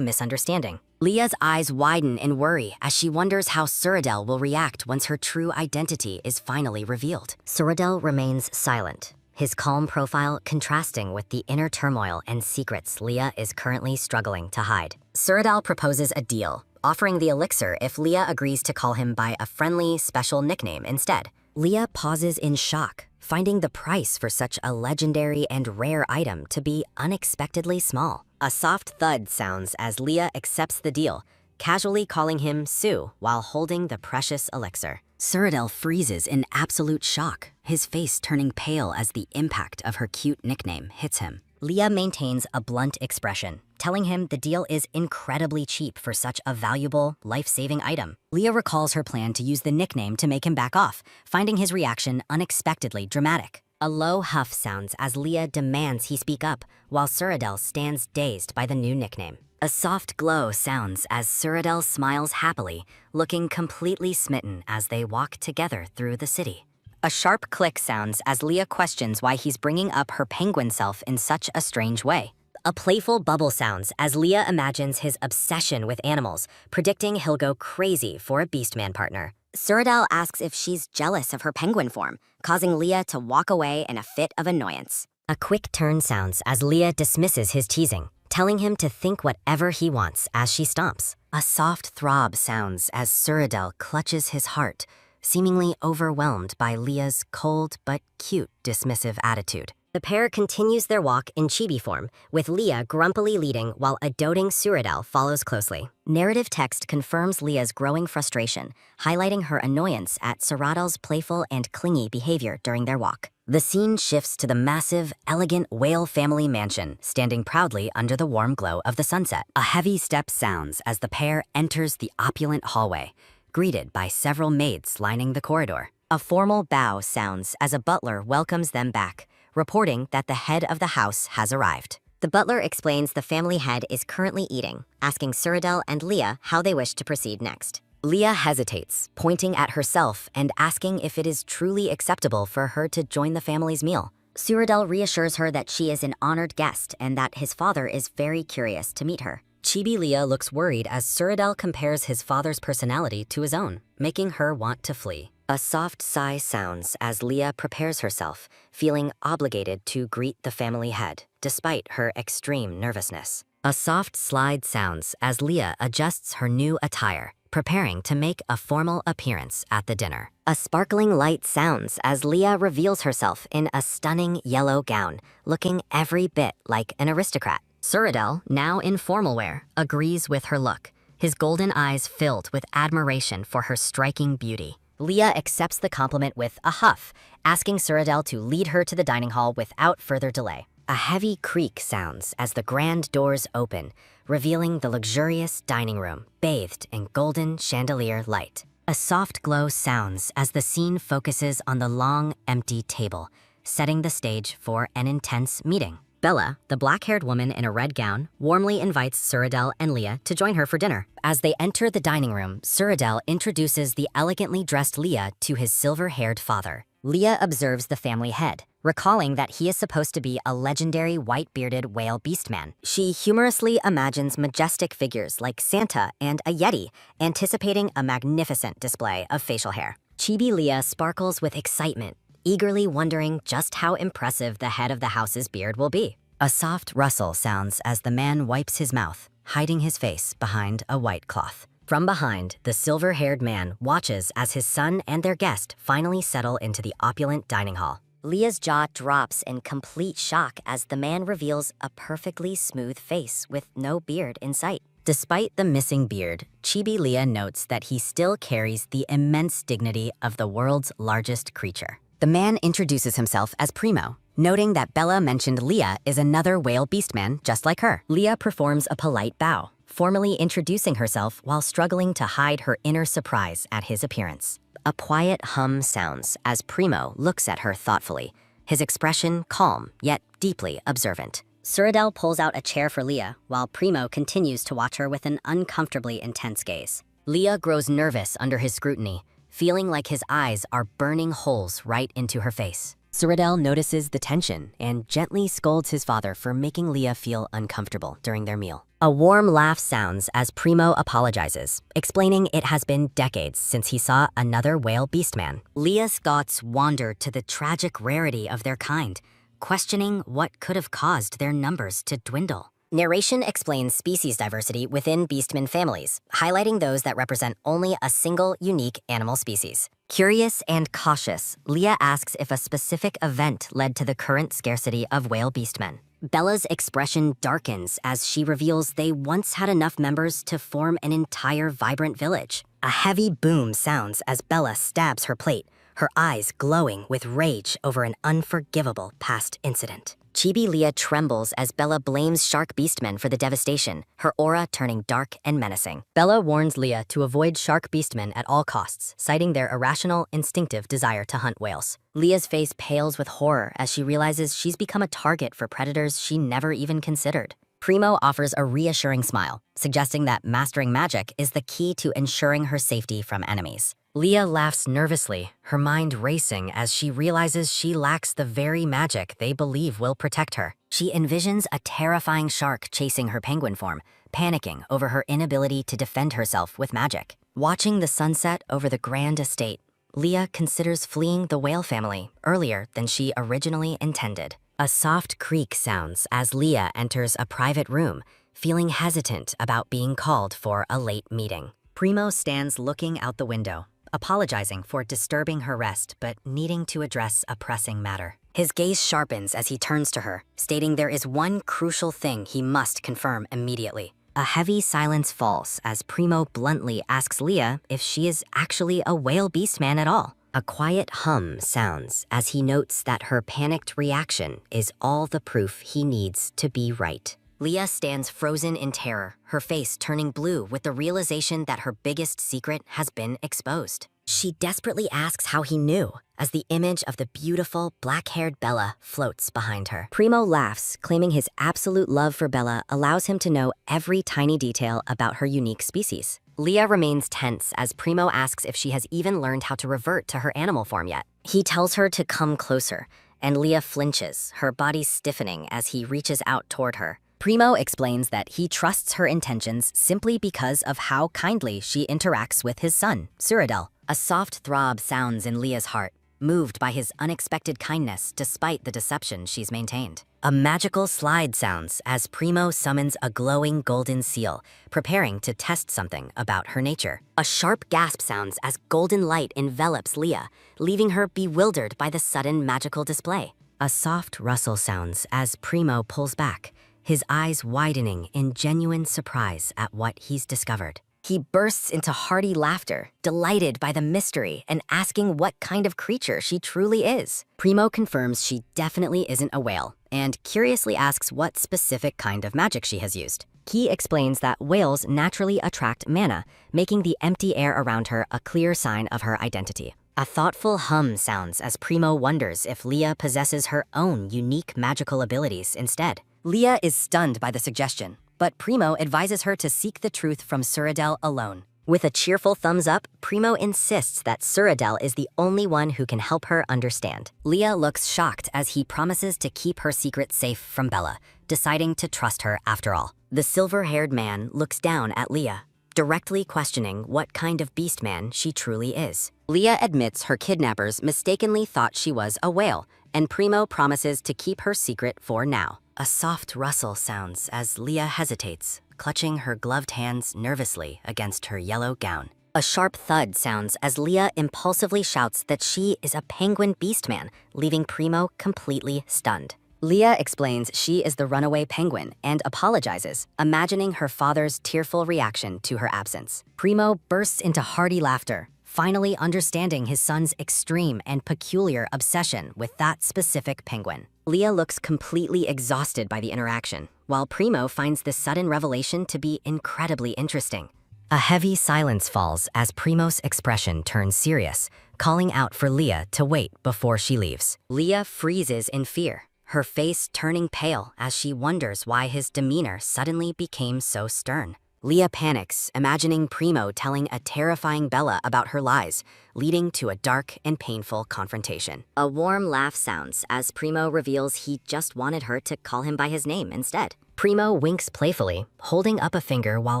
misunderstanding. Leah's eyes widen in worry as she wonders how Cyrodiil will react once her true identity is finally revealed. Cyrodiil remains silent, his calm profile contrasting with the inner turmoil and secrets Leah is currently struggling to hide. Cyrodiil proposes a deal, offering the elixir if Leah agrees to call him by a friendly, special nickname instead. Leah pauses in shock, finding the price for such a legendary and rare item to be unexpectedly small. A soft thud sounds as Leah accepts the deal, casually calling him Sue while holding the precious elixir. Cyrodiil freezes in absolute shock, his face turning pale as the impact of her cute nickname hits him. Leah maintains a blunt expression, telling him the deal is incredibly cheap for such a valuable, life-saving item. Leah recalls her plan to use the nickname to make him back off, finding his reaction unexpectedly dramatic. A low huff sounds as Leah demands he speak up, while Cyrodiil stands dazed by the new nickname. A soft glow sounds as Cyrodiil smiles happily, looking completely smitten as they walk together through the city. A sharp click sounds as Leah questions why he's bringing up her penguin self in such a strange way. A playful bubble sounds as Leah imagines his obsession with animals, predicting he'll go crazy for a Beastman partner. Cyrodiil asks if she's jealous of her penguin form, causing Leah to walk away in a fit of annoyance. A quick turn sounds as Leah dismisses his teasing, telling him to think whatever he wants as she stomps. A soft throb sounds as Cyrodiil clutches his heart, seemingly overwhelmed by Leah's cold but cute dismissive attitude. The pair continues their walk in chibi form, with Leah grumpily leading while a doting Cyrodiil follows closely. Narrative text confirms Leah's growing frustration, highlighting her annoyance at Cyrodiil's playful and clingy behavior during their walk. The scene shifts to the massive, elegant whale family mansion, standing proudly under the warm glow of the sunset. A heavy step sounds as the pair enters the opulent hallway, greeted by several maids lining the corridor. A formal bow sounds as a butler welcomes them back, reporting that the head of the house has arrived. The butler explains the family head is currently eating, asking Cyrodiil and Leah how they wish to proceed next. Leah hesitates, pointing at herself and asking if it is truly acceptable for her to join the family's meal. Cyrodiil reassures her that she is an honored guest and that his father is very curious to meet her. Chibi Leah looks worried as Cyrodiil compares his father's personality to his own, making her want to flee. A soft sigh sounds as Leah prepares herself, feeling obligated to greet the family head, despite her extreme nervousness. A soft slide sounds as Leah adjusts her new attire, preparing to make a formal appearance at the dinner. A sparkling light sounds as Leah reveals herself in a stunning yellow gown, looking every bit like an aristocrat. Cyrodiil, now in formal wear, agrees with her look, his golden eyes filled with admiration for her striking beauty. Leah accepts the compliment with a huff, asking Cyrodiil to lead her to the dining hall without further delay. A heavy creak sounds as the grand doors open, revealing the luxurious dining room, bathed in golden chandelier light. A soft glow sounds as the scene focuses on the long, empty table, setting the stage for an intense meeting. Bella, the black-haired woman in a red gown, warmly invites Cyrodiil and Leah to join her for dinner. As they enter the dining room, Cyrodiil introduces the elegantly dressed Leah to his silver-haired father. Leah observes the family head, recalling that he is supposed to be a legendary white-bearded whale beastman. She humorously imagines majestic figures like Santa and a Yeti, anticipating a magnificent display of facial hair. Chibi Leah sparkles with excitement, eagerly wondering just how impressive the head of the house's beard will be. A soft rustle sounds as the man wipes his mouth, hiding his face behind a white cloth. From behind, the silver-haired man watches as his son and their guest finally settle into the opulent dining hall. Leah's jaw drops in complete shock as the man reveals a perfectly smooth face with no beard in sight. Despite the missing beard, Chibi Leah notes that he still carries the immense dignity of the world's largest creature. The man introduces himself as Primo, noting that Bella mentioned Leah is another whale beastman just like her. Leah performs a polite bow, formally introducing herself while struggling to hide her inner surprise at his appearance. A quiet hum sounds as Primo looks at her thoughtfully, his expression calm yet deeply observant. Cyrodiil pulls out a chair for Leah while Primo continues to watch her with an uncomfortably intense gaze. Leah grows nervous under his scrutiny, feeling like his eyes are burning holes right into her face. Cyrodiil notices the tension and gently scolds his father for making Leah feel uncomfortable during their meal. A warm laugh sounds as Primo apologizes, explaining it has been decades since he saw another whale beastman. Leah's thoughts wander to the tragic rarity of their kind, questioning what could have caused their numbers to dwindle. Narration explains species diversity within beastman families, highlighting those that represent only a single unique animal species. Curious and cautious, Leah asks if a specific event led to the current scarcity of whale beastmen. Bella's expression darkens as she reveals they once had enough members to form an entire vibrant village. A heavy boom sounds as Bella stabs her plate, her eyes glowing with rage over an unforgivable past incident. Chibi Leah trembles as Bella blames shark beastmen for the devastation, her aura turning dark and menacing. Bella warns Leah to avoid shark beastmen at all costs, citing their irrational, instinctive desire to hunt whales. Leah's face pales with horror as she realizes she's become a target for predators she never even considered. Primo offers a reassuring smile, suggesting that mastering magic is the key to ensuring her safety from enemies. Leah laughs nervously, her mind racing as she realizes she lacks the very magic they believe will protect her. She envisions a terrifying shark chasing her penguin form, panicking over her inability to defend herself with magic. Watching the sunset over the grand estate, Leah considers fleeing the whale family earlier than she originally intended. A soft creak sounds as Leah enters a private room, feeling hesitant about being called for a late meeting. Primo stands looking out the window, apologizing for disturbing her rest but needing to address a pressing matter. His gaze sharpens as he turns to her, stating there is one crucial thing he must confirm immediately. A heavy silence falls as Primo bluntly asks Leah if she is actually a whale beastman at all. A quiet hum sounds as he notes that her panicked reaction is all the proof he needs to be right. Leah stands frozen in terror, her face turning blue with the realization that her biggest secret has been exposed. She desperately asks how he knew, as the image of the beautiful, black-haired Bella floats behind her. Primo laughs, claiming his absolute love for Bella allows him to know every tiny detail about her unique species. Leah remains tense as Primo asks if she has even learned how to revert to her animal form yet. He tells her to come closer, and Leah flinches, her body stiffening as he reaches out toward her. Primo explains that he trusts her intentions simply because of how kindly she interacts with his son, Cyrodiil. A soft throb sounds in Leah's heart, moved by his unexpected kindness despite the deception she's maintained. A magical slide sounds as Primo summons a glowing golden seal, preparing to test something about her nature. A sharp gasp sounds as golden light envelops Leah, leaving her bewildered by the sudden magical display. A soft rustle sounds as Primo pulls back, his eyes widening in genuine surprise at what he's discovered. He bursts into hearty laughter, delighted by the mystery and asking what kind of creature she truly is. Primo confirms she definitely isn't a whale and curiously asks what specific kind of magic she has used. He explains that whales naturally attract mana, making the empty air around her a clear sign of her identity. A thoughtful hum sounds as Primo wonders if Leah possesses her own unique magical abilities instead. Leah is stunned by the suggestion, but Primo advises her to seek the truth from Cyrodiil alone. With a cheerful thumbs up, Primo insists that Suradel is the only one who can help her understand. Leah looks shocked as he promises to keep her secret safe from Bella, deciding to trust her after all. The silver-haired man looks down at Leah, directly questioning what kind of beastman she truly is. Leah admits her kidnappers mistakenly thought she was a whale, and Primo promises to keep her secret for now. A soft rustle sounds as Leah hesitates, clutching her gloved hands nervously against her yellow gown. A sharp thud sounds as Leah impulsively shouts that she is a penguin beastman, leaving Primo completely stunned. Leah explains she is the runaway penguin and apologizes, imagining her father's tearful reaction to her absence. Primo bursts into hearty laughter, finally understanding his son's extreme and peculiar obsession with that specific penguin. Leah looks completely exhausted by the interaction, while Primo finds this sudden revelation to be incredibly interesting. A heavy silence falls as Primo's expression turns serious, calling out for Leah to wait before she leaves. Leah freezes in fear, her face turning pale as she wonders why his demeanor suddenly became so stern. Leah panics, imagining Primo telling a terrifying Bella about her lies, leading to a dark and painful confrontation. A warm laugh sounds as Primo reveals he just wanted her to call him by his name instead. Primo winks playfully, holding up a finger while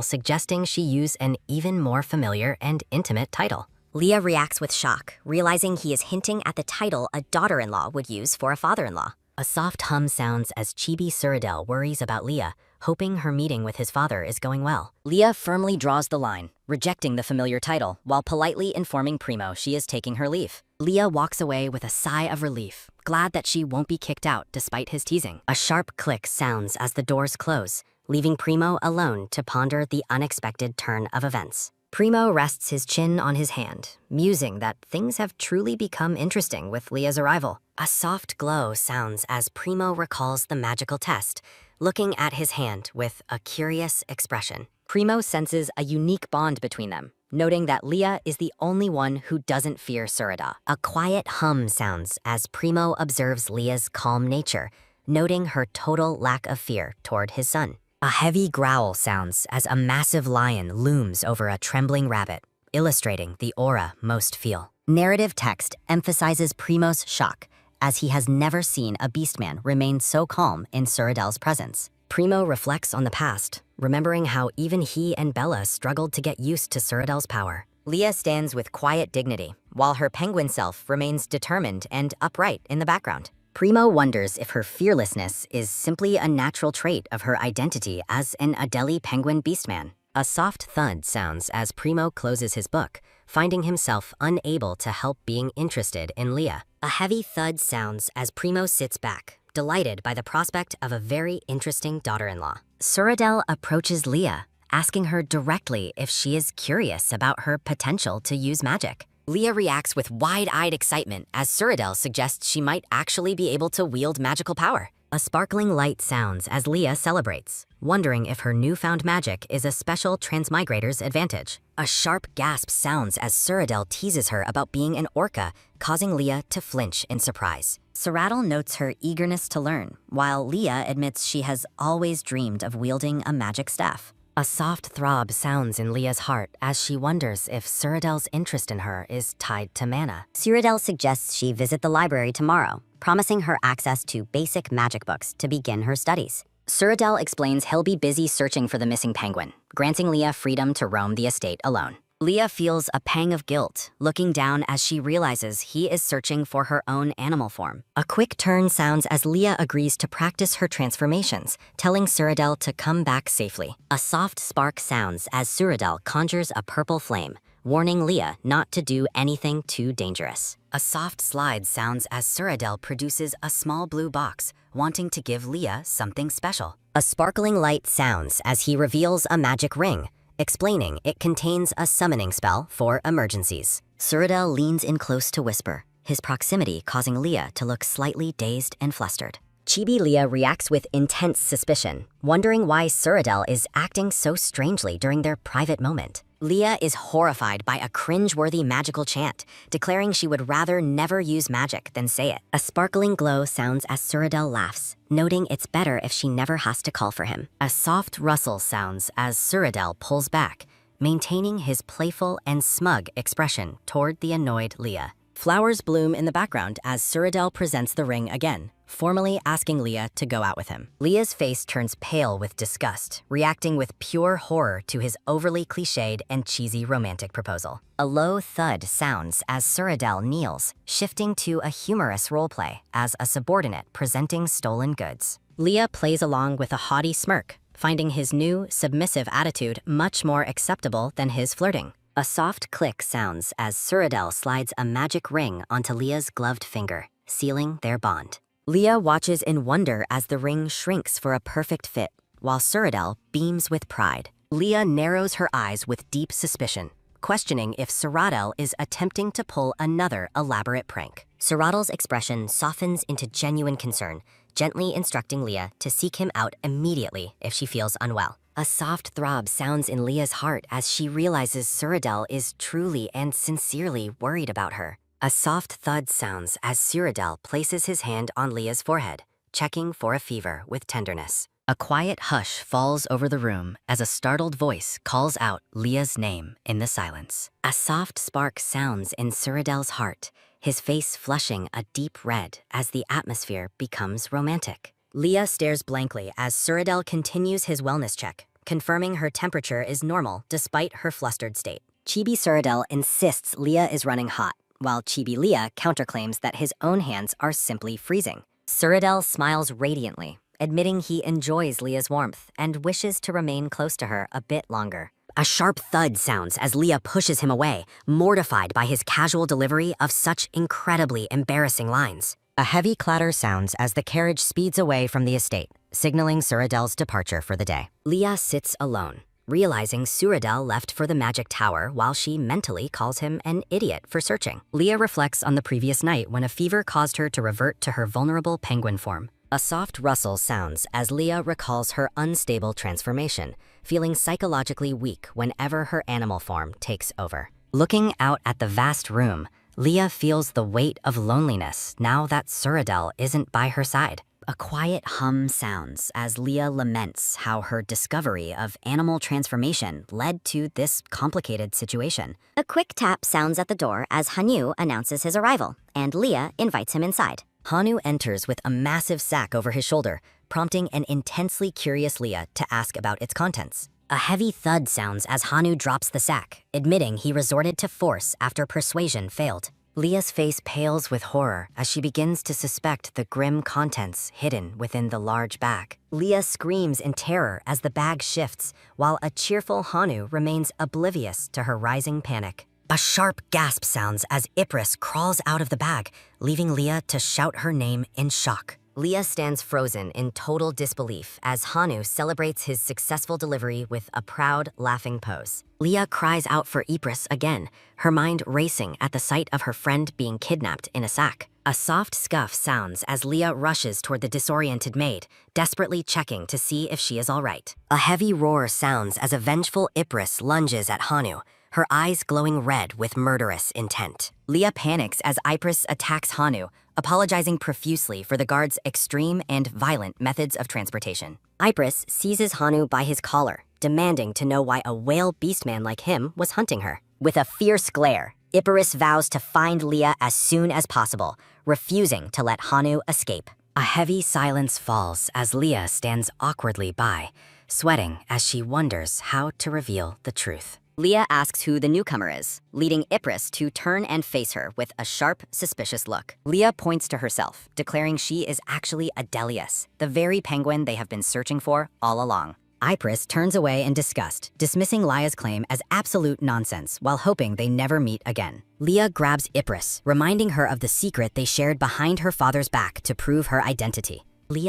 suggesting she use an even more familiar and intimate title. Leah reacts with shock, realizing he is hinting at the title a daughter-in-law would use for a father-in-law. A soft hum sounds as Chibi Suradel worries about Leah, hoping her meeting with his father is going well. Leah firmly draws the line, rejecting the familiar title, while politely informing Primo she is taking her leave. Leah walks away with a sigh of relief, glad that she won't be kicked out despite his teasing. A sharp click sounds as the doors close, leaving Primo alone to ponder the unexpected turn of events. Primo rests his chin on his hand, musing that things have truly become interesting with Leah's arrival. A soft glow sounds as Primo recalls the magical test, looking at his hand with a curious expression. Primo senses a unique bond between them, noting that Leah is the only one who doesn't fear Surada. A quiet hum sounds as Primo observes Leah's calm nature, noting her total lack of fear toward his son. A heavy growl sounds as a massive lion looms over a trembling rabbit, illustrating the aura most feel. Narrative text emphasizes Primo's shock, as he has never seen a beastman remain so calm in Suradel's presence. Primo reflects on the past, remembering how even he and Bella struggled to get used to Suradel's power. Leah stands with quiet dignity, while her penguin self remains determined and upright in the background. Primo wonders if her fearlessness is simply a natural trait of her identity as an Adelie penguin beastman. A soft thud sounds as Primo closes his book, finding himself unable to help being interested in Leah. A heavy thud sounds as Primo sits back, delighted by the prospect of a very interesting daughter-in-law. Suradel approaches Leah, asking her directly if she is curious about her potential to use magic. Leah reacts with wide-eyed excitement as Suradel suggests she might actually be able to wield magical power. A sparkling light sounds as Leah celebrates, wondering if her newfound magic is a special transmigrator's advantage. A sharp gasp sounds as Suradel teases her about being an orca, causing Leah to flinch in surprise. Suradel notes her eagerness to learn, while Leah admits she has always dreamed of wielding a magic staff. A soft throb sounds in Leah's heart as she wonders if Suradel's interest in her is tied to mana. Suradel suggests she visit the library tomorrow, promising her access to basic magic books to begin her studies. Suradel explains he'll be busy searching for the missing penguin, granting Leah freedom to roam the estate alone. Leah feels a pang of guilt, looking down as she realizes he is searching for her own animal form. A quick turn sounds as Leah agrees to practice her transformations, telling Suradel to come back safely. A soft spark sounds as Suradel conjures a purple flame, warning Leah not to do anything too dangerous. A soft slide sounds as Suradel produces a small blue box, wanting to give Leah something special. A sparkling light sounds as he reveals a magic ring, explaining it contains a summoning spell for emergencies. Suradel leans in close to whisper, his proximity causing Leah to look slightly dazed and flustered. Chibi Leah reacts with intense suspicion, wondering why Suradel is acting so strangely during their private moment. Leah is horrified by a cringe-worthy magical chant, declaring she would rather never use magic than say it. A sparkling glow sounds as Suradel laughs, noting it's better if she never has to call for him. A soft rustle sounds as Suradel pulls back, maintaining his playful and smug expression toward the annoyed Leah. Flowers bloom in the background as Cyrodiil presents the ring again, formally asking Leah to go out with him. Leah's face turns pale with disgust, reacting with pure horror to his overly cliched and cheesy romantic proposal. A low thud sounds as Cyrodiil kneels, shifting to a humorous roleplay as a subordinate presenting stolen goods. Leah plays along with a haughty smirk, finding his new, submissive attitude much more acceptable than his flirting. A soft click sounds as Cyrodiil slides a magic ring onto Leah's gloved finger, sealing their bond. Leah watches in wonder as the ring shrinks for a perfect fit, while Cyrodiil beams with pride. Leah narrows her eyes with deep suspicion, questioning if Cyrodiil is attempting to pull another elaborate prank. Cyrodiil's expression softens into genuine concern, gently instructing Leah to seek him out immediately if she feels unwell. A soft throb sounds in Leah's heart as she realizes Cyrodiil is truly and sincerely worried about her. A soft thud sounds as Cyrodiil places his hand on Leah's forehead, checking for a fever with tenderness. A quiet hush falls over the room as a startled voice calls out Leah's name in the silence. A soft spark sounds in Cyrodiil's heart, his face flushing a deep red as the atmosphere becomes romantic. Leah stares blankly as Cyrodiil continues his wellness check, confirming her temperature is normal despite her flustered state. Chibi Cyrodiil insists Leah is running hot, while Chibi Leah counterclaims that his own hands are simply freezing. Cyrodiil smiles radiantly, admitting he enjoys Leah's warmth and wishes to remain close to her a bit longer. A sharp thud sounds as Leah pushes him away, mortified by his casual delivery of such incredibly embarrassing lines. A heavy clatter sounds as the carriage speeds away from the estate, signaling Cyrodiil's departure for the day. Leah sits alone, realizing Cyrodiil left for the magic tower while she mentally calls him an idiot for searching. Leah reflects on the previous night when a fever caused her to revert to her vulnerable penguin form. A soft rustle sounds as Leah recalls her unstable transformation, feeling psychologically weak whenever her animal form takes over. Looking out at the vast room, Leah feels the weight of loneliness now that Cyrodiil isn't by her side. A quiet hum sounds as Leah laments how her discovery of animal transformation led to this complicated situation. A quick tap sounds at the door as Hanyu announces his arrival, and Leah invites him inside. Hanyu enters with a massive sack over his shoulder, prompting an intensely curious Leah to ask about its contents. A heavy thud sounds as Hanyu drops the sack, admitting he resorted to force after persuasion failed. Leah's face pales with horror as she begins to suspect the grim contents hidden within the large bag. Leah screams in terror as the bag shifts, while a cheerful Hanyu remains oblivious to her rising panic. A sharp gasp sounds as Ypres crawls out of the bag, leaving Leah to shout her name in shock. Leah stands frozen in total disbelief as Hanyu celebrates his successful delivery with a proud, laughing pose. Leah cries out for Ypres again, her mind racing at the sight of her friend being kidnapped in a sack. A soft scuff sounds as Leah rushes toward the disoriented maid, desperately checking to see if she is all right. A heavy roar sounds as a vengeful Ypres lunges at Hanyu, her eyes glowing red with murderous intent. Leah panics as Ypres attacks Hanyu, apologizing profusely for the guard's extreme and violent methods of transportation. Ypres seizes Hanyu by his collar, demanding to know why a whale beastman like him was hunting her. With a fierce glare, Ypres vows to find Leah as soon as possible, refusing to let Hanyu escape. A heavy silence falls as Leah stands awkwardly by, sweating as she wonders how to reveal the truth. Leah asks who the newcomer is, leading Ypres to turn and face her with a sharp, suspicious look. Leah points to herself, declaring she is actually Adelius, the very penguin they have been searching for all along. Ypres turns away in disgust, dismissing Leah's claim as absolute nonsense while hoping they never meet again. Leah grabs Ypres, reminding her of the secret they shared behind her father's back to prove her identity.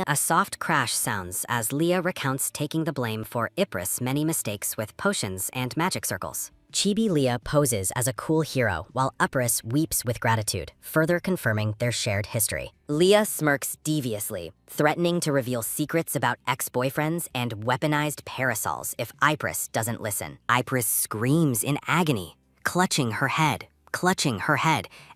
A soft crash sounds as Leah recounts taking the blame for Ypres' many mistakes with potions and magic circles. Chibi Leah poses as a cool hero while Ypres weeps with gratitude, further confirming their shared history. Leah smirks deviously, threatening to reveal secrets about ex-boyfriends and weaponized parasols if Ypres doesn't listen. Ypres screams in agony, clutching her head,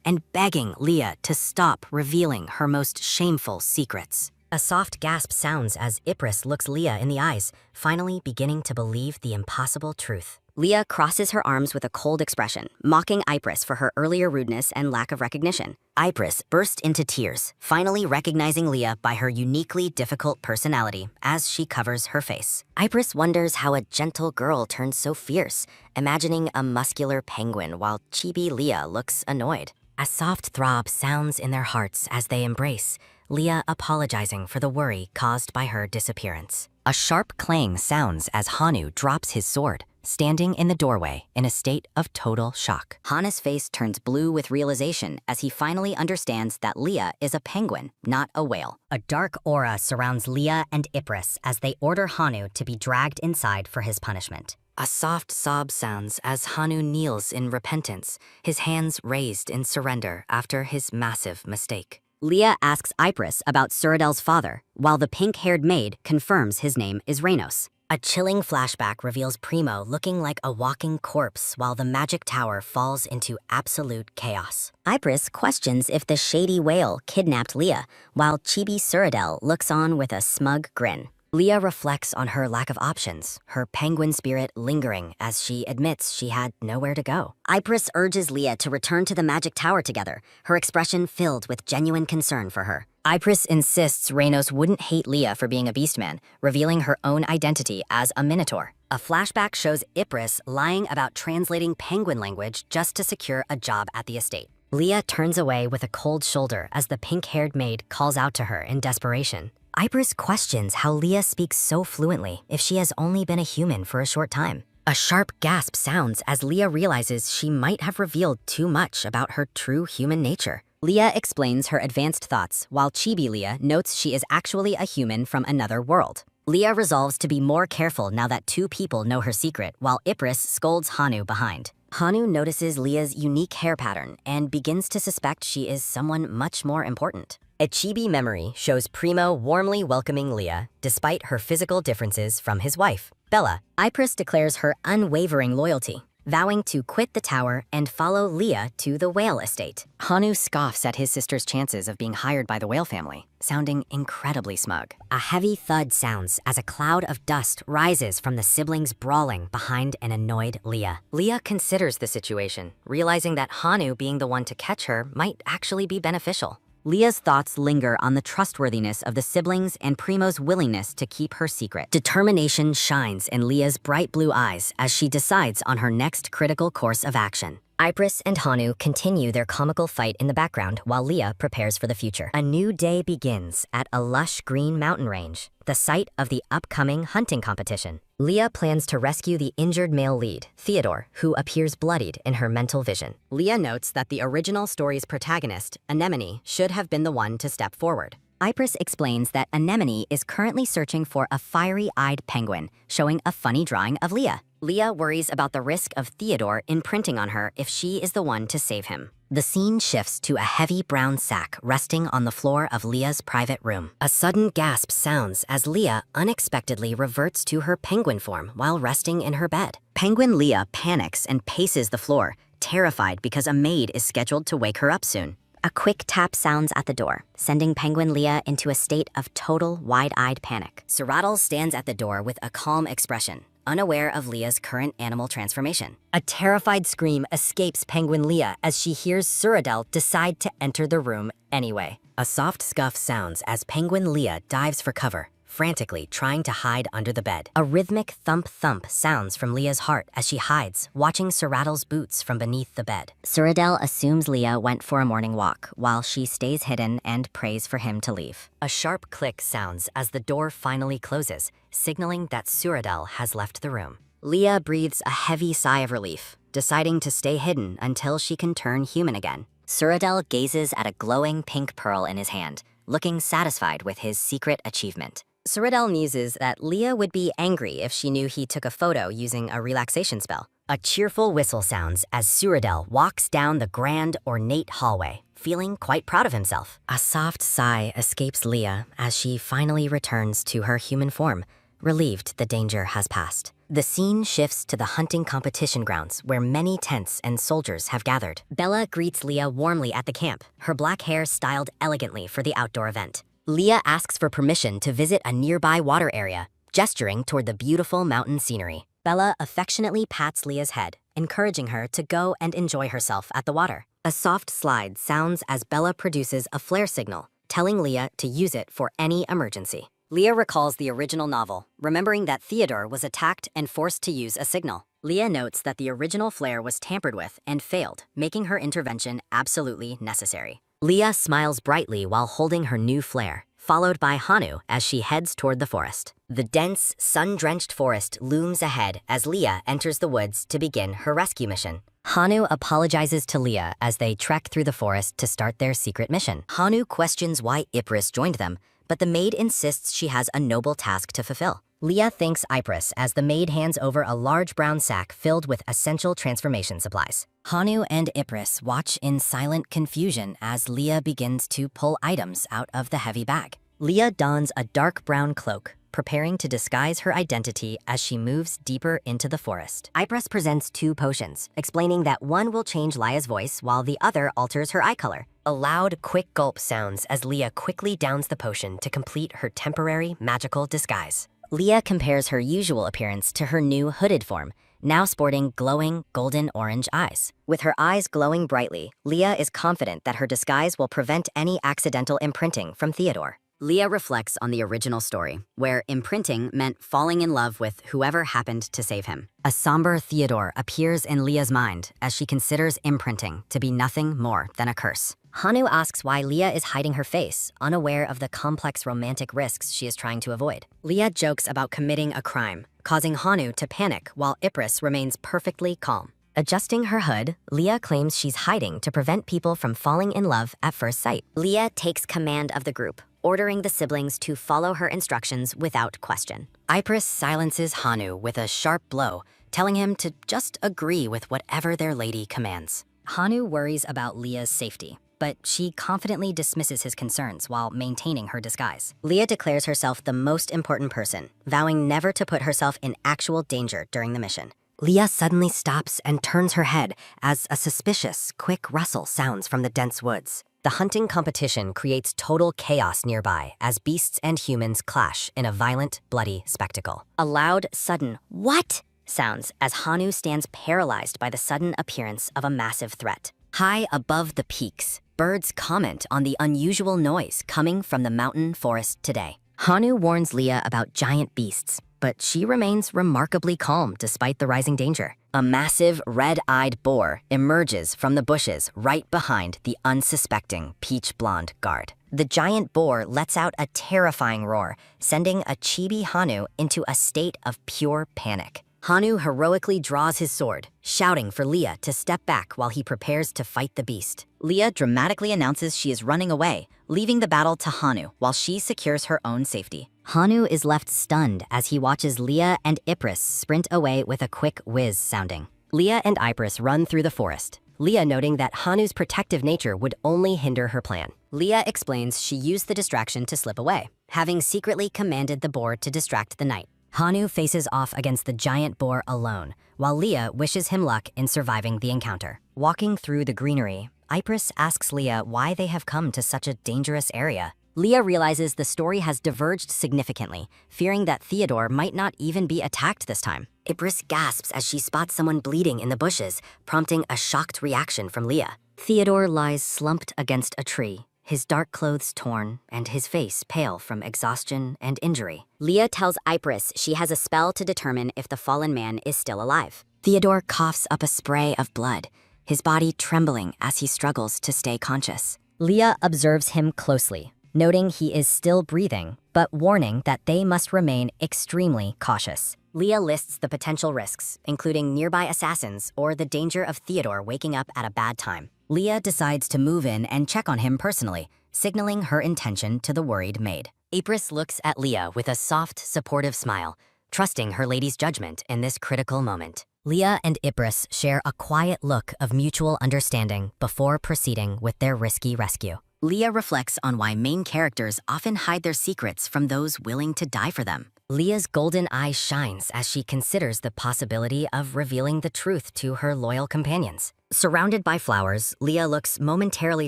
and begging Leah to stop revealing her most shameful secrets. A soft gasp sounds as Ypres looks Leah in the eyes, finally beginning to believe the impossible truth. Leah crosses her arms with a cold expression, mocking Ypres for her earlier rudeness and lack of recognition. Ypres burst into tears, finally recognizing Leah by her uniquely difficult personality as she covers her face. Ypres wonders how a gentle girl turns so fierce, imagining a muscular penguin while chibi Leah looks annoyed. A soft throb sounds in their hearts as they embrace, Leah apologizing for the worry caused by her disappearance. A sharp clang sounds as Hanu drops his sword, standing in the doorway in a state of total shock. Hana's face turns blue with realization as he finally understands that Leah is a penguin, not a whale. A dark aura surrounds Leah and Ypres as they order Hanu to be dragged inside for his punishment. A soft sob sounds as Hanu kneels in repentance, his hands raised in surrender after his massive mistake. Leah asks Ypres about Suradel's father, while the pink-haired maid confirms his name is Reynos. A chilling flashback reveals Primo looking like a walking corpse while the magic tower falls into absolute chaos. Ypres questions if the shady whale kidnapped Leah, while Chibi Suradel looks on with a smug grin. Leah reflects on her lack of options, her penguin spirit lingering as she admits she had nowhere to go. Ypres urges Leah to return to the magic tower together, her expression filled with genuine concern for her. Ypres insists Reynos wouldn't hate Leah for being a beastman, revealing her own identity as a minotaur. A flashback shows Ypres lying about translating penguin language just to secure a job at the estate. Leah turns away with a cold shoulder as the pink-haired maid calls out to her in desperation. Ypres questions how Leah speaks so fluently if she has only been a human for a short time. A sharp gasp sounds as Leah realizes she might have revealed too much about her true human nature. Leah explains her advanced thoughts, while Chibi Leah notes she is actually a human from another world. Leah resolves to be more careful now that two people know her secret, while Ypres scolds Hanu behind. Hanu notices Leah's unique hair pattern and begins to suspect she is someone much more important. A chibi memory shows Primo warmly welcoming Leah despite her physical differences from his wife, Bella. Ypres declares her unwavering loyalty, vowing to quit the tower and follow Leah to the whale estate. Hanu scoffs at his sister's chances of being hired by the whale family, sounding incredibly smug. A heavy thud sounds as a cloud of dust rises from the siblings brawling behind an annoyed Leah. Leah considers the situation, realizing that Hanu being the one to catch her might actually be beneficial. Leah's thoughts linger on the trustworthiness of the siblings and Primo's willingness to keep her secret. Determination shines in Leah's bright blue eyes as she decides on her next critical course of action. Ypres and Hanu continue their comical fight in the background while Leah prepares for the future. A new day begins at a lush green mountain range, the site of the upcoming hunting competition. Leah plans to rescue the injured male lead, Theodore, who appears bloodied in her mental vision. Leah notes that the original story's protagonist, Anemone, should have been the one to step forward. Ypres explains that Anemone is currently searching for a fiery-eyed penguin, showing a funny drawing of Leah. Leah worries about the risk of Theodore imprinting on her if she is the one to save him. The scene shifts to a heavy brown sack resting on the floor of Leah's private room. A sudden gasp sounds as Leah unexpectedly reverts to her penguin form while resting in her bed. Penguin Leah panics and paces the floor, terrified because a maid is scheduled to wake her up soon. A quick tap sounds at the door, sending Penguin Leah into a state of total wide-eyed panic. Suradel stands at the door with a calm expression, unaware of Leah's current animal transformation. A terrified scream escapes Penguin Leah as she hears Suradel decide to enter the room anyway. A soft scuff sounds as Penguin Leah dives for cover, frantically trying to hide under the bed. A rhythmic thump-thump sounds from Leah's heart as she hides, watching Suradel's boots from beneath the bed. Suradel assumes Leah went for a morning walk, while she stays hidden and prays for him to leave. A sharp click sounds as the door finally closes, signaling that Suradel has left the room. Leah breathes a heavy sigh of relief, deciding to stay hidden until she can turn human again. Suradel gazes at a glowing pink pearl in his hand, looking satisfied with his secret achievement. Suradel muses that Leah would be angry if she knew he took a photo using a relaxation spell. A cheerful whistle sounds as Suradel walks down the grand, ornate hallway, feeling quite proud of himself. A soft sigh escapes Leah as she finally returns to her human form, relieved the danger has passed. The scene shifts to the hunting competition grounds where many tents and soldiers have gathered. Bella greets Leah warmly at the camp, her black hair styled elegantly for the outdoor event. Leah asks for permission to visit a nearby water area, gesturing toward the beautiful mountain scenery. Bella affectionately pats Leah's head, encouraging her to go and enjoy herself at the water. A soft slide sounds as Bella produces a flare signal, telling Leah to use it for any emergency. Leah recalls the original novel, remembering that Theodore was attacked and forced to use a signal. Leah notes that the original flare was tampered with and failed, making her intervention absolutely necessary. Leah smiles brightly while holding her new flare, followed by Hanu as she heads toward the forest. The dense, sun-drenched forest looms ahead as Leah enters the woods to begin her rescue mission. Hanu apologizes to Leah as they trek through the forest to start their secret mission. Hanu questions why Ypres joined them, but the maid insists she has a noble task to fulfill. Leah thanks Ypres as the maid hands over a large brown sack filled with essential transformation supplies. Hanu and Ypres watch in silent confusion as Leah begins to pull items out of the heavy bag. Leah dons a dark brown cloak, preparing to disguise her identity as she moves deeper into the forest. Ypres presents 2 potions, explaining that one will change Leah's voice while the other alters her eye color. A loud, quick gulp sounds as Leah quickly downs the potion to complete her temporary magical disguise. Leah compares her usual appearance to her new hooded form, now sporting glowing golden-orange eyes. With her eyes glowing brightly, Leah is confident that her disguise will prevent any accidental imprinting from Theodore. Leah reflects on the original story, where imprinting meant falling in love with whoever happened to save him. A somber Theodore appears in Leah's mind as she considers imprinting to be nothing more than a curse. Hanu asks why Leah is hiding her face, unaware of the complex romantic risks she is trying to avoid. Leah jokes about committing a crime, causing Hanu to panic while Ypres remains perfectly calm. Adjusting her hood, Leah claims she's hiding to prevent people from falling in love at first sight. Leah takes command of the group, ordering the siblings to follow her instructions without question. Ypres silences Hanu with a sharp blow, telling him to just agree with whatever their lady commands. Hanu worries about Leah's safety, but she confidently dismisses his concerns while maintaining her disguise. Leah declares herself the most important person, vowing never to put herself in actual danger during the mission. Leah suddenly stops and turns her head as a suspicious, quick rustle sounds from the dense woods. The hunting competition creates total chaos nearby as beasts and humans clash in a violent, bloody spectacle. A loud, sudden, "What?" sounds as Hanu stands paralyzed by the sudden appearance of a massive threat. High above the peaks, birds comment on the unusual noise coming from the mountain forest today. Hanu warns Leah about giant beasts, but she remains remarkably calm despite the rising danger. A massive, red-eyed boar emerges from the bushes right behind the unsuspecting peach-blonde guard. The giant boar lets out a terrifying roar, sending a chibi Hanu into a state of pure panic. Hanu heroically draws his sword, shouting for Leah to step back while he prepares to fight the beast. Leah dramatically announces she is running away, leaving the battle to Hanu while she secures her own safety. Hanu is left stunned as he watches Leah and Ypres sprint away with a quick whiz sounding. Leah and Ypres run through the forest, Leah noting that Hanu's protective nature would only hinder her plan. Leah explains she used the distraction to slip away, having secretly commanded the boar to distract the knight. Hanu faces off against the giant boar alone, while Leah wishes him luck in surviving the encounter. Walking through the greenery, Ypres asks Leah why they have come to such a dangerous area. Leah realizes the story has diverged significantly, fearing that Theodore might not even be attacked this time. Ypres gasps as she spots someone bleeding in the bushes, prompting a shocked reaction from Leah. Theodore lies slumped against a tree, his dark clothes torn and his face pale from exhaustion and injury. Leah tells Ypres she has a spell to determine if the fallen man is still alive. Theodore coughs up a spray of blood, his body trembling as he struggles to stay conscious. Leah observes him closely, noting he is still breathing, but warning that they must remain extremely cautious. Leah lists the potential risks, including nearby assassins or the danger of Theodore waking up at a bad time. Leah decides to move in and check on him personally, signaling her intention to the worried maid. Ypres looks at Leah with a soft, supportive smile, trusting her lady's judgment in this critical moment. Leah and Ypres share a quiet look of mutual understanding before proceeding with their risky rescue. Leah reflects on why main characters often hide their secrets from those willing to die for them. Leah's golden eye shines as she considers the possibility of revealing the truth to her loyal companions. Surrounded by flowers, Leah looks momentarily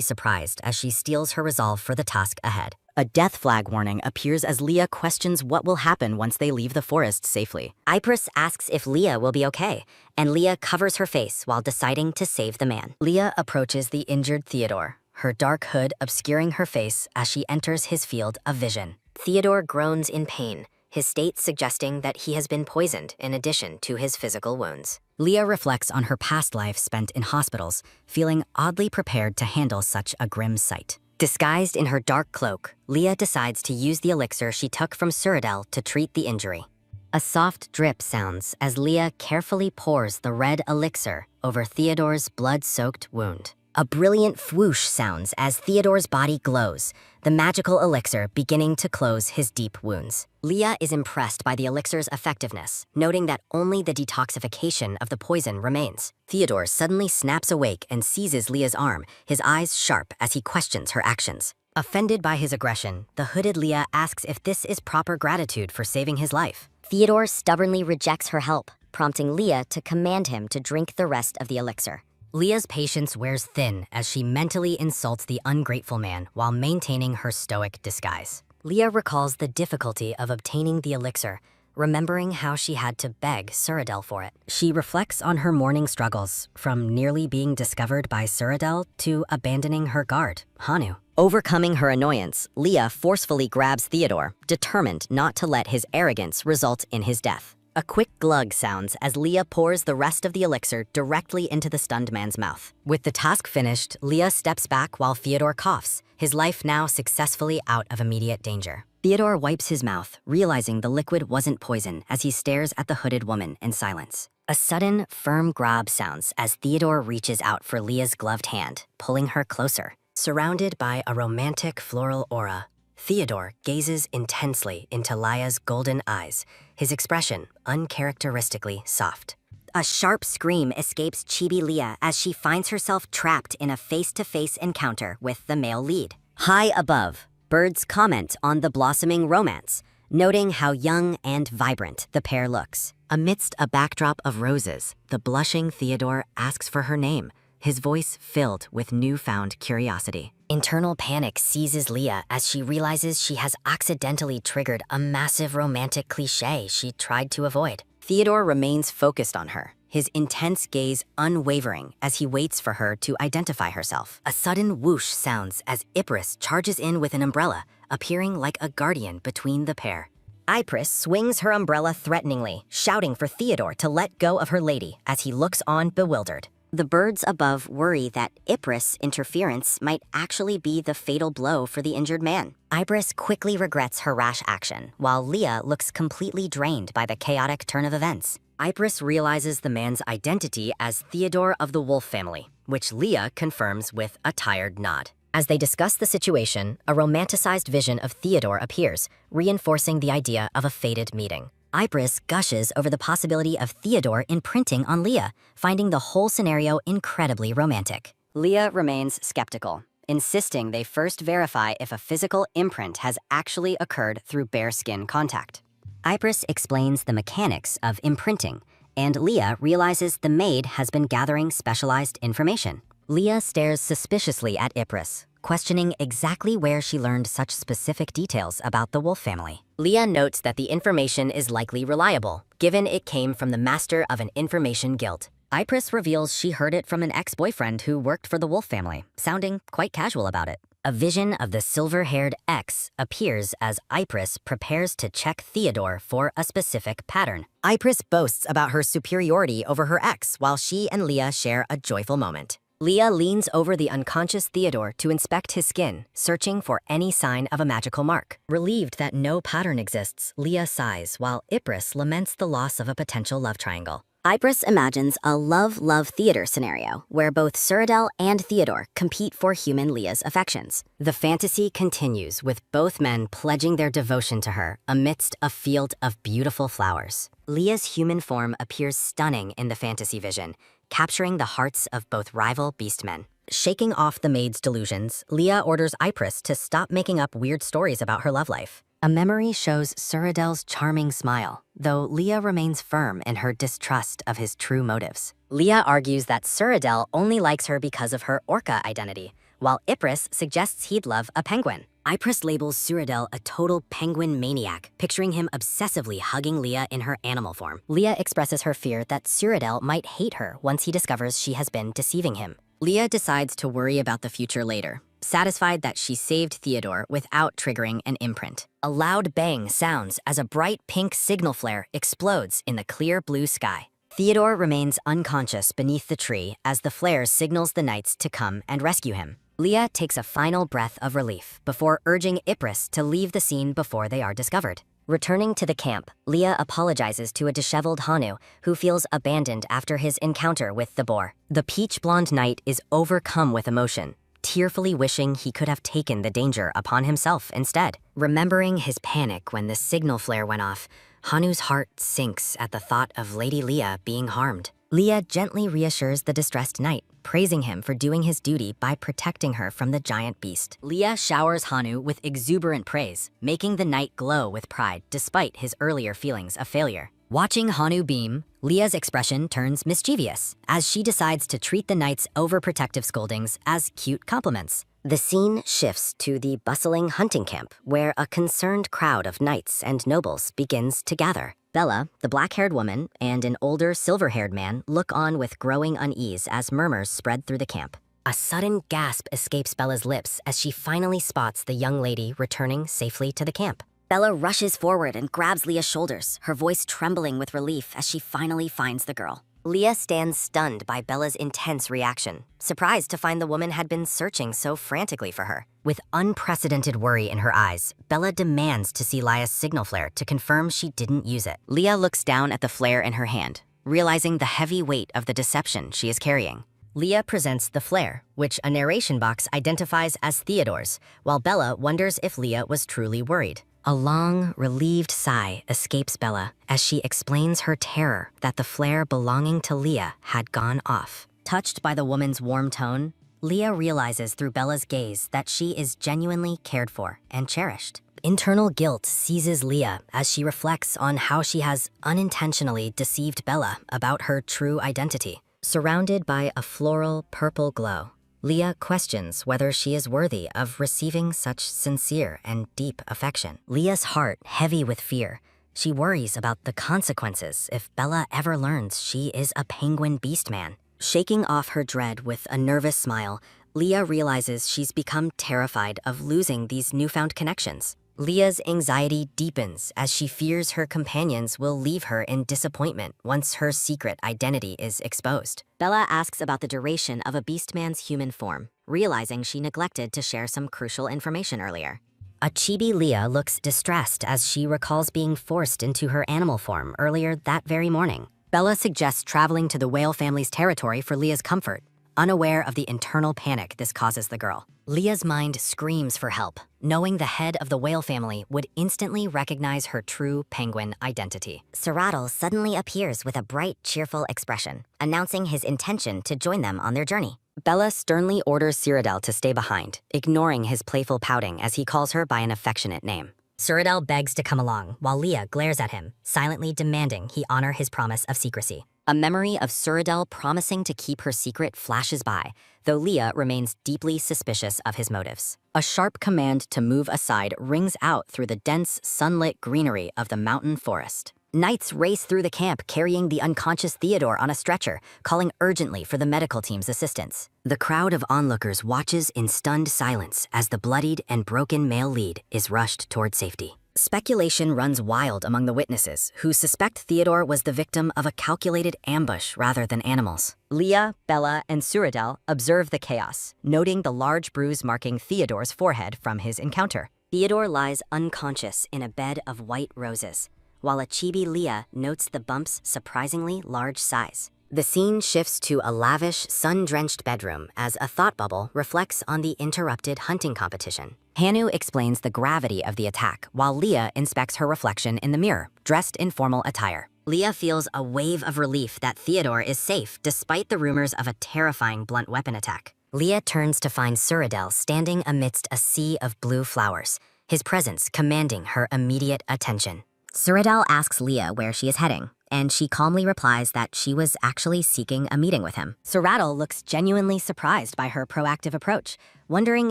surprised as she steels her resolve for the task ahead. A death flag warning appears as Leah questions what will happen once they leave the forest safely. Ypres asks if Leah will be okay, and Leah covers her face while deciding to save the man. Leah approaches the injured Theodore, her dark hood obscuring her face as she enters his field of vision. Theodore groans in pain, his state suggesting that he has been poisoned in addition to his physical wounds. Leah reflects on her past life spent in hospitals, feeling oddly prepared to handle such a grim sight. Disguised in her dark cloak, Leah decides to use the elixir she took from Cyrodiil to treat the injury. A soft drip sounds as Leah carefully pours the red elixir over Theodore's blood-soaked wound. A brilliant whoosh sounds as Theodore's body glows, the magical elixir beginning to close his deep wounds. Leah is impressed by the elixir's effectiveness, noting that only the detoxification of the poison remains. Theodore suddenly snaps awake and seizes Leah's arm, his eyes sharp as he questions her actions. Offended by his aggression, the hooded Leah asks if this is proper gratitude for saving his life. Theodore stubbornly rejects her help, prompting Leah to command him to drink the rest of the elixir. Leah's patience wears thin as she mentally insults the ungrateful man while maintaining her stoic disguise. Leah recalls the difficulty of obtaining the elixir, remembering how she had to beg Cyrodiil for it. She reflects on her morning struggles, from nearly being discovered by Cyrodiil to abandoning her guard, Hanu. Overcoming her annoyance, Leah forcefully grabs Theodore, determined not to let his arrogance result in his death. A quick glug sounds as Leah pours the rest of the elixir directly into the stunned man's mouth. With the task finished, Leah steps back while Theodore coughs, his life now successfully out of immediate danger. Theodore wipes his mouth, realizing the liquid wasn't poison as he stares at the hooded woman in silence. A sudden, firm grab sounds as Theodore reaches out for Leah's gloved hand, pulling her closer. Surrounded by a romantic floral aura, Theodore gazes intensely into Leah's golden eyes, his expression uncharacteristically soft. A sharp scream escapes Chibi Leah as she finds herself trapped in a face-to-face encounter with the male lead. High above, birds comment on the blossoming romance, noting how young and vibrant the pair looks. Amidst a backdrop of roses, the blushing Theodore asks for her name, his voice filled with newfound curiosity. Internal panic seizes Leah as she realizes she has accidentally triggered a massive romantic cliché she tried to avoid. Theodore remains focused on her, his intense gaze unwavering as he waits for her to identify herself. A sudden whoosh sounds as Ypres charges in with an umbrella, appearing like a guardian between the pair. Ypres swings her umbrella threateningly, shouting for Theodore to let go of her lady as he looks on bewildered. The birds above worry that Ypres' interference might actually be the fatal blow for the injured man. Ypres quickly regrets her rash action, while Leah looks completely drained by the chaotic turn of events. Ypres realizes the man's identity as Theodore of the Wolf family, which Leah confirms with a tired nod. As they discuss the situation, a romanticized vision of Theodore appears, reinforcing the idea of a fated meeting. Ypres gushes over the possibility of Theodore imprinting on Leah, finding the whole scenario incredibly romantic. Leah remains skeptical, insisting they first verify if a physical imprint has actually occurred through bare skin contact. Ypres explains the mechanics of imprinting, and Leah realizes the maid has been gathering specialized information. Leah stares suspiciously at Ypres, questioning exactly where she learned such specific details about the Wolf family. Leah notes that the information is likely reliable, given it came from the master of an information guild. Ypres reveals she heard it from an ex-boyfriend who worked for the Wolf family, sounding quite casual about it. A vision of the silver-haired ex appears as Ypres prepares to check Theodore for a specific pattern. Ypres boasts about her superiority over her ex while she and Leah share a joyful moment. Leah leans over the unconscious Theodore to inspect his skin, searching for any sign of a magical mark. Relieved that no pattern exists, Leah sighs while Ypres laments the loss of a potential love triangle. Ypres imagines a love-love theater scenario where both Cyrodiil and Theodore compete for human Leah's affections. The fantasy continues with both men pledging their devotion to her amidst a field of beautiful flowers. Leah's human form appears stunning in the fantasy vision, capturing the hearts of both rival beastmen. Shaking off the maid's delusions, Leah orders Ypres to stop making up weird stories about her love life. A memory shows Cyrodiil's charming smile, though Leah remains firm in her distrust of his true motives. Leah argues that Cyrodiil only likes her because of her orca identity, while Ypres suggests he'd love a penguin. Ypres labels Cyrodiil a total penguin maniac, picturing him obsessively hugging Leah in her animal form. Leah expresses her fear that Cyrodiil might hate her once he discovers she has been deceiving him. Leah decides to worry about the future later, satisfied that she saved Theodore without triggering an imprint. A loud bang sounds as a bright pink signal flare explodes in the clear blue sky. Theodore remains unconscious beneath the tree as the flare signals the knights to come and rescue him. Leah takes a final breath of relief before urging Ypres to leave the scene before they are discovered. Returning to the camp, Leah apologizes to a disheveled Hanu who feels abandoned after his encounter with the boar. The peach-blonde knight is overcome with emotion, tearfully wishing he could have taken the danger upon himself instead. Remembering his panic when the signal flare went off, Hanu's heart sinks at the thought of Lady Leah being harmed. Leah gently reassures the distressed knight, praising him for doing his duty by protecting her from the giant beast. Leah showers Hanu with exuberant praise, making the knight glow with pride despite his earlier feelings of failure. Watching Hanu beam, Leah's expression turns mischievous as she decides to treat the knight's overprotective scoldings as cute compliments. The scene shifts to the bustling hunting camp, where a concerned crowd of knights and nobles begins to gather. Bella, the black-haired woman, and an older silver-haired man look on with growing unease as murmurs spread through the camp. A sudden gasp escapes Bella's lips as she finally spots the young lady returning safely to the camp. Bella rushes forward and grabs Leah's shoulders, her voice trembling with relief as she finally finds the girl. Leah stands stunned by Bella's intense reaction, surprised to find the woman had been searching so frantically for her. With unprecedented worry in her eyes, Bella demands to see Leah's signal flare to confirm she didn't use it. Leah looks down at the flare in her hand, realizing the heavy weight of the deception she is carrying. Leah presents the flare, which a narration box identifies as Theodore's, while Bella wonders if Leah was truly worried. A long, relieved sigh escapes Bella as she explains her terror that the flare belonging to Leah had gone off. Touched by the woman's warm tone, Leah realizes through Bella's gaze that she is genuinely cared for and cherished. Internal guilt seizes Leah as she reflects on how she has unintentionally deceived Bella about her true identity. Surrounded by a floral purple glow, Leah questions whether she is worthy of receiving such sincere and deep affection. Leah's heart heavy with fear, she worries about the consequences if Bella ever learns she is a penguin beastman. Shaking off her dread with a nervous smile, Leah realizes she's become terrified of losing these newfound connections. Leah's anxiety deepens as she fears her companions will leave her in disappointment once her secret identity is exposed. Bella asks about the duration of a beastman's human form, realizing she neglected to share some crucial information earlier. A chibi Leah looks distressed as she recalls being forced into her animal form earlier that very morning. Bella suggests traveling to the whale family's territory for Leah's comfort, unaware of the internal panic this causes the girl. Leah's mind screams for help, knowing the head of the whale family would instantly recognize her true penguin identity. Cyrodiil suddenly appears with a bright, cheerful expression, announcing his intention to join them on their journey. Bella sternly orders Cyrodiil to stay behind, ignoring his playful pouting as he calls her by an affectionate name. Cyrodiil begs to come along, while Leah glares at him, silently demanding he honor his promise of secrecy. A memory of Cyrodiil promising to keep her secret flashes by, though Leah remains deeply suspicious of his motives. A sharp command to move aside rings out through the dense, sunlit greenery of the mountain forest. Knights race through the camp carrying the unconscious Theodore on a stretcher, calling urgently for the medical team's assistance. The crowd of onlookers watches in stunned silence as the bloodied and broken male lead is rushed toward safety. Speculation runs wild among the witnesses, who suspect Theodore was the victim of a calculated ambush rather than animals. Leah, Bella, and Cyrodiil observe the chaos, noting the large bruise marking Theodore's forehead from his encounter. Theodore lies unconscious in a bed of white roses, while a chibi Leah notes the bump's surprisingly large size. The scene shifts to a lavish, sun-drenched bedroom as a thought bubble reflects on the interrupted hunting competition. Hanu explains the gravity of the attack, while Leah inspects her reflection in the mirror, dressed in formal attire. Leah feels a wave of relief that Theodore is safe despite the rumors of a terrifying blunt weapon attack. Leah turns to find Cyrodiil standing amidst a sea of blue flowers, his presence commanding her immediate attention. Cyrodiil asks Leah where she is heading, and she calmly replies that she was actually seeking a meeting with him. Cyrodiil looks genuinely surprised by her proactive approach, wondering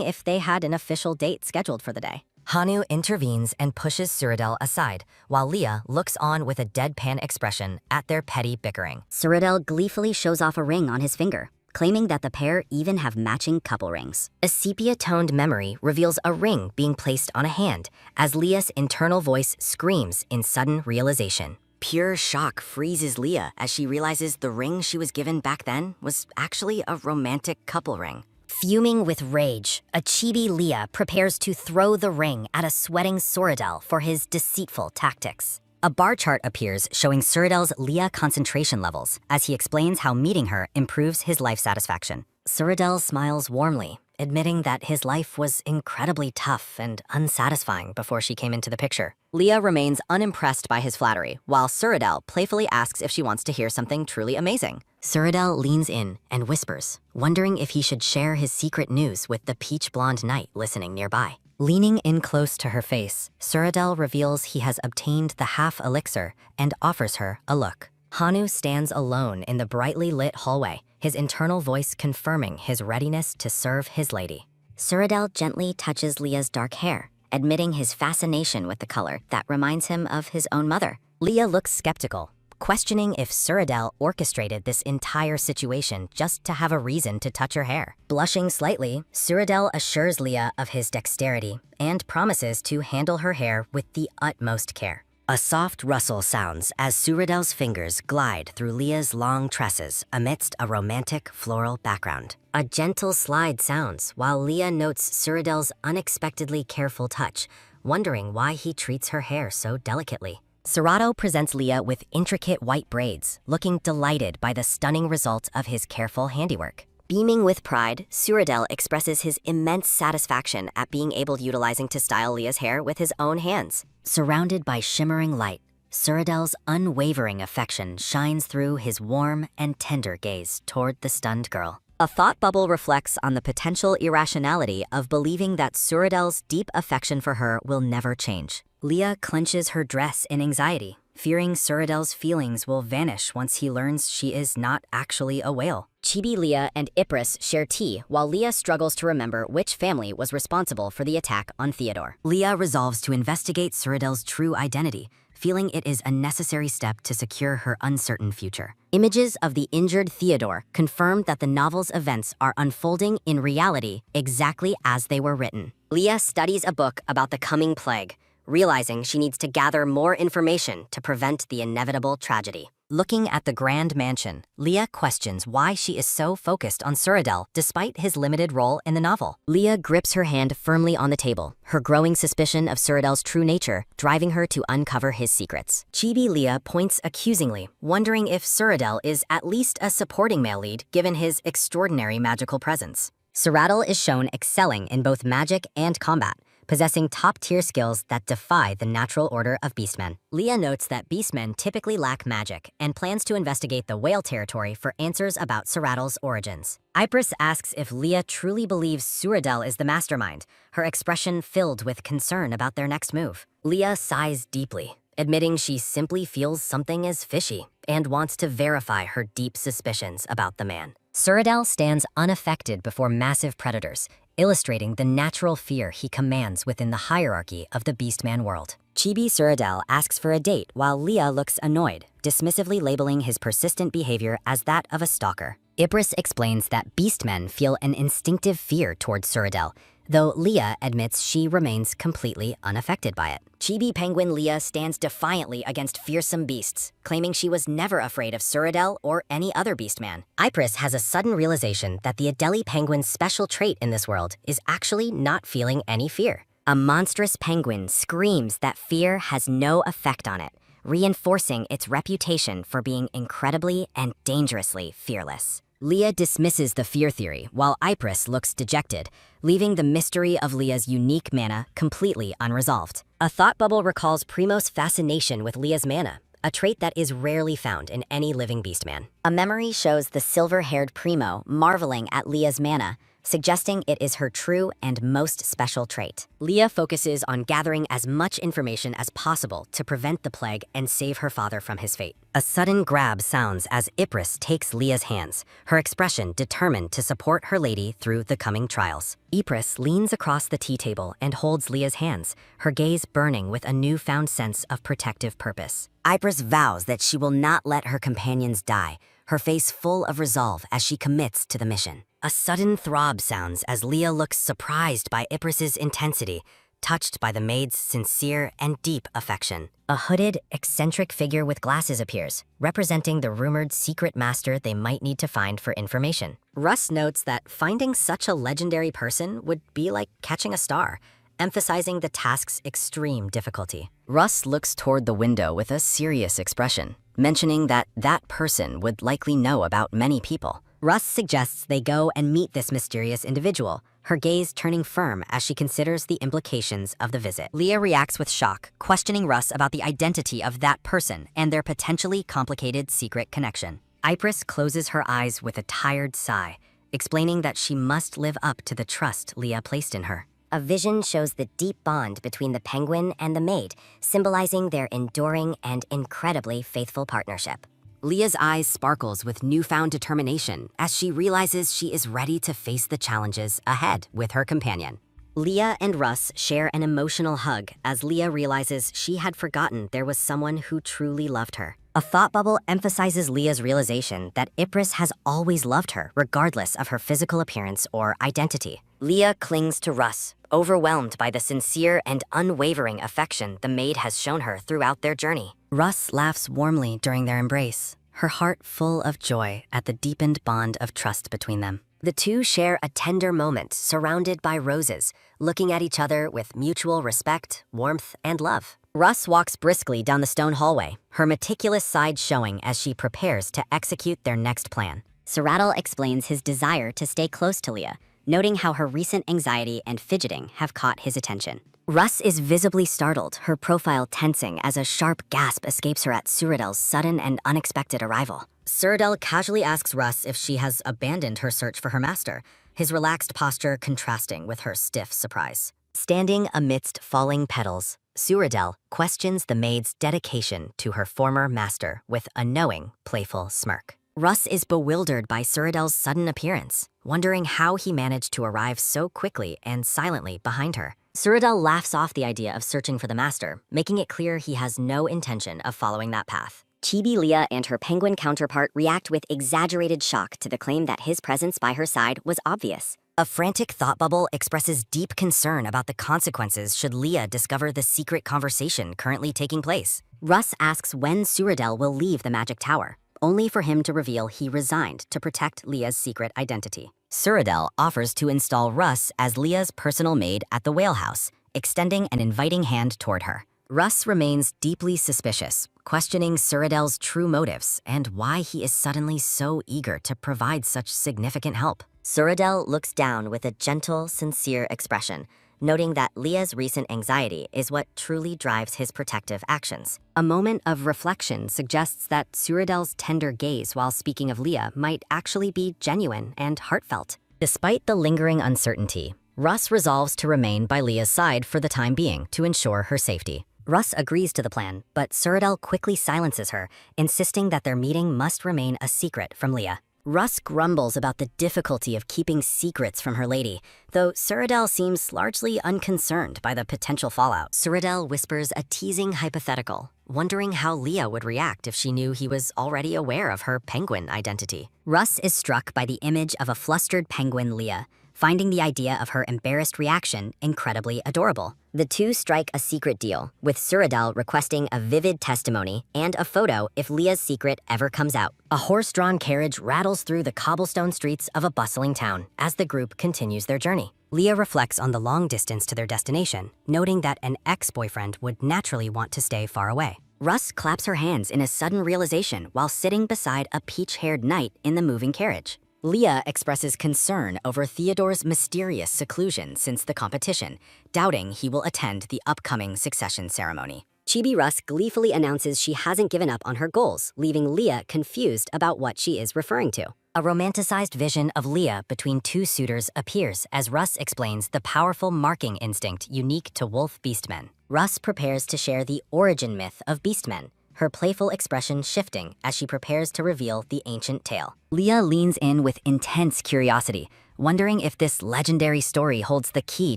if they had an official date scheduled for the day. Hanu intervenes and pushes Cyrodiil aside, while Leah looks on with a deadpan expression at their petty bickering. Cyrodiil gleefully shows off a ring on his finger, claiming that the pair even have matching couple rings. A sepia-toned memory reveals a ring being placed on a hand, as Leah's internal voice screams in sudden realization. Pure shock freezes Leah as she realizes the ring she was given back then was actually a romantic couple ring. Fuming with rage, a chibi Leah prepares to throw the ring at a sweating Cyrodiil for his deceitful tactics. A bar chart appears showing Cyrodiil's Leah concentration levels as he explains how meeting her improves his life satisfaction. Cyrodiil smiles warmly, admitting that his life was incredibly tough and unsatisfying before she came into the picture. Leah remains unimpressed by his flattery, while Cyrodiil playfully asks if she wants to hear something truly amazing. Cyrodiil leans in and whispers, wondering if he should share his secret news with the peach-blonde knight listening nearby. Leaning in close to her face, Cyrodiil reveals he has obtained the half-elixir and offers her a look. Hanu stands alone in the brightly lit hallway, his internal voice confirming his readiness to serve his lady. Cyrodiil gently touches Leah's dark hair, admitting his fascination with the color that reminds him of his own mother. Leah looks skeptical, questioning if Cyrodiil orchestrated this entire situation just to have a reason to touch her hair. Blushing slightly, Cyrodiil assures Leah of his dexterity and promises to handle her hair with the utmost care. A soft rustle sounds as Cyrodiil's fingers glide through Leah's long tresses amidst a romantic floral background. A gentle slide sounds while Leah notes Cyrodiil's unexpectedly careful touch, wondering why he treats her hair so delicately. Cyrodiil presents Leah with intricate white braids, looking delighted by the stunning result of his careful handiwork. Beaming with pride, Cyrodiil expresses his immense satisfaction at being able to style Leah's hair with his own hands. Surrounded by shimmering light, Cyrodiil's unwavering affection shines through his warm and tender gaze toward the stunned girl. A thought bubble reflects on the potential irrationality of believing that Cyrodiil's deep affection for her will never change. Leah clenches her dress in anxiety, fearing Cyrodiil's feelings will vanish once he learns she is not actually a whale. Chibi Leah and Ypres share tea while Leah struggles to remember which family was responsible for the attack on Theodore. Leah resolves to investigate Cyrodiil's true identity, feeling it is a necessary step to secure her uncertain future. Images of the injured Theodore confirm that the novel's events are unfolding in reality exactly as they were written. Leah studies a book about the coming plague, realizing she needs to gather more information to prevent the inevitable tragedy. Looking at the grand mansion, Leah questions why she is so focused on Cyrodiil despite his limited role in the novel. Leah grips her hand firmly on the table, her growing suspicion of Cyrodiil's true nature driving her to uncover his secrets. Chibi Leah points accusingly, wondering if Cyrodiil is at least a supporting male lead given his extraordinary magical presence. Cyrodiil is shown excelling in both magic and combat, possessing top-tier skills that defy the natural order of beastmen. Leah notes that beastmen typically lack magic and plans to investigate the whale territory for answers about Cyrodiil's origins. Ypres asks if Leah truly believes Cyrodiil is the mastermind, her expression filled with concern about their next move. Leah sighs deeply, admitting she simply feels something is fishy and wants to verify her deep suspicions about the man. Cyrodiil stands unaffected before massive predators, illustrating the natural fear he commands within the hierarchy of the Beastman world. Chibi Cyrodiil asks for a date while Leah looks annoyed, dismissively labeling his persistent behavior as that of a stalker. Ypres explains that beastmen feel an instinctive fear towards Cyrodiil, though Leah admits she remains completely unaffected by it. Chibi penguin Leah stands defiantly against fearsome beasts, claiming she was never afraid of Cyrodiil or any other beastman. Ypres has a sudden realization that the Adelie penguin's special trait in this world is actually not feeling any fear. A monstrous penguin screams that fear has no effect on it, reinforcing its reputation for being incredibly and dangerously fearless. Leah dismisses the fear theory, while Ypres looks dejected, leaving the mystery of Leah's unique mana completely unresolved. A thought bubble recalls Primo's fascination with Leah's mana, a trait that is rarely found in any living beastman. A memory shows the silver-haired Primo marveling at Leah's mana, suggesting it is her true and most special trait. Leah focuses on gathering as much information as possible to prevent the plague and save her father from his fate. A sudden grab sounds as Ypres takes Leah's hands, her expression determined to support her lady through the coming trials. Ypres leans across the tea table and holds Leah's hands, her gaze burning with a newfound sense of protective purpose. Ypres vows that she will not let her companions die, her face full of resolve as she commits to the mission. A sudden throb sounds as Leah looks surprised by Ypres's intensity, touched by the maid's sincere and deep affection. A hooded, eccentric figure with glasses appears, representing the rumored secret master they might need to find for information. Russ notes that finding such a legendary person would be like catching a star, emphasizing the task's extreme difficulty. Russ looks toward the window with a serious expression, mentioning that that person would likely know about many people. Russ suggests they go and meet this mysterious individual, her gaze turning firm as she considers the implications of the visit. Leah reacts with shock, questioning Russ about the identity of that person and their potentially complicated secret connection. Ypres closes her eyes with a tired sigh, explaining that she must live up to the trust Leah placed in her. A vision shows the deep bond between the penguin and the maid, symbolizing their enduring and incredibly faithful partnership. Leah's eyes sparkles with newfound determination as she realizes she is ready to face the challenges ahead with her companion. Leah and Russ share an emotional hug as Leah realizes she had forgotten there was someone who truly loved her. A thought bubble emphasizes Leah's realization that Ypres has always loved her, regardless of her physical appearance or identity. Leah clings to Russ, overwhelmed by the sincere and unwavering affection the maid has shown her throughout their journey. Russ laughs warmly during their embrace, her heart full of joy at the deepened bond of trust between them. The two share a tender moment surrounded by roses, looking at each other with mutual respect, warmth, and love. Russ walks briskly down the stone hallway, her meticulous side showing as she prepares to execute their next plan. Suradal explains his desire to stay close to Leah, noting how her recent anxiety and fidgeting have caught his attention. Russ is visibly startled, her profile tensing as a sharp gasp escapes her at Suradal's sudden and unexpected arrival. Suradal casually asks Russ if she has abandoned her search for her master, his relaxed posture contrasting with her stiff surprise. Standing amidst falling petals, Suradal questions the maid's dedication to her former master with a knowing, playful smirk. Russ is bewildered by Suradal's sudden appearance, wondering how he managed to arrive so quickly and silently behind her. Suradal laughs off the idea of searching for the master, making it clear he has no intention of following that path. Chibi Leah and her penguin counterpart react with exaggerated shock to the claim that his presence by her side was obvious. A frantic thought bubble expresses deep concern about the consequences should Leah discover the secret conversation currently taking place. Russ asks when Suradal will leave the magic tower, only for him to reveal he resigned to protect Leah's secret identity. Suradal offers to install Russ as Leah's personal maid at the whale house, extending an inviting hand toward her. Russ remains deeply suspicious, questioning Suradal's true motives and why he is suddenly so eager to provide such significant help. Suradal looks down with a gentle, sincere expression, noting that Leah's recent anxiety is what truly drives his protective actions. A moment of reflection suggests that Suradal's tender gaze while speaking of Leah might actually be genuine and heartfelt. Despite the lingering uncertainty, Russ resolves to remain by Leah's side for the time being to ensure her safety. Russ agrees to the plan, but Suradal quickly silences her, insisting that their meeting must remain a secret from Leah. Russ grumbles about the difficulty of keeping secrets from her lady, though Suradal seems largely unconcerned by the potential fallout. Suradal whispers a teasing hypothetical, wondering how Leah would react if she knew he was already aware of her penguin identity. Russ is struck by the image of a flustered penguin Leah, finding the idea of her embarrassed reaction incredibly adorable. The two strike a secret deal, with Suradal requesting a vivid testimony and a photo if Leah's secret ever comes out. A horse-drawn carriage rattles through the cobblestone streets of a bustling town as the group continues their journey. Leah reflects on the long distance to their destination, noting that an ex-boyfriend would naturally want to stay far away. Russ claps her hands in a sudden realization while sitting beside a peach-haired knight in the moving carriage. Leah expresses concern over Theodore's mysterious seclusion since the competition, doubting he will attend the upcoming succession ceremony. Chibi Russ gleefully announces she hasn't given up on her goals, leaving Leah confused about what she is referring to. A romanticized vision of Leah between two suitors appears as Russ explains the powerful marking instinct unique to wolf beastmen. Russ prepares to share the origin myth of beastmen, her playful expression shifting as she prepares to reveal the ancient tale. Leah leans in with intense curiosity, wondering if this legendary story holds the key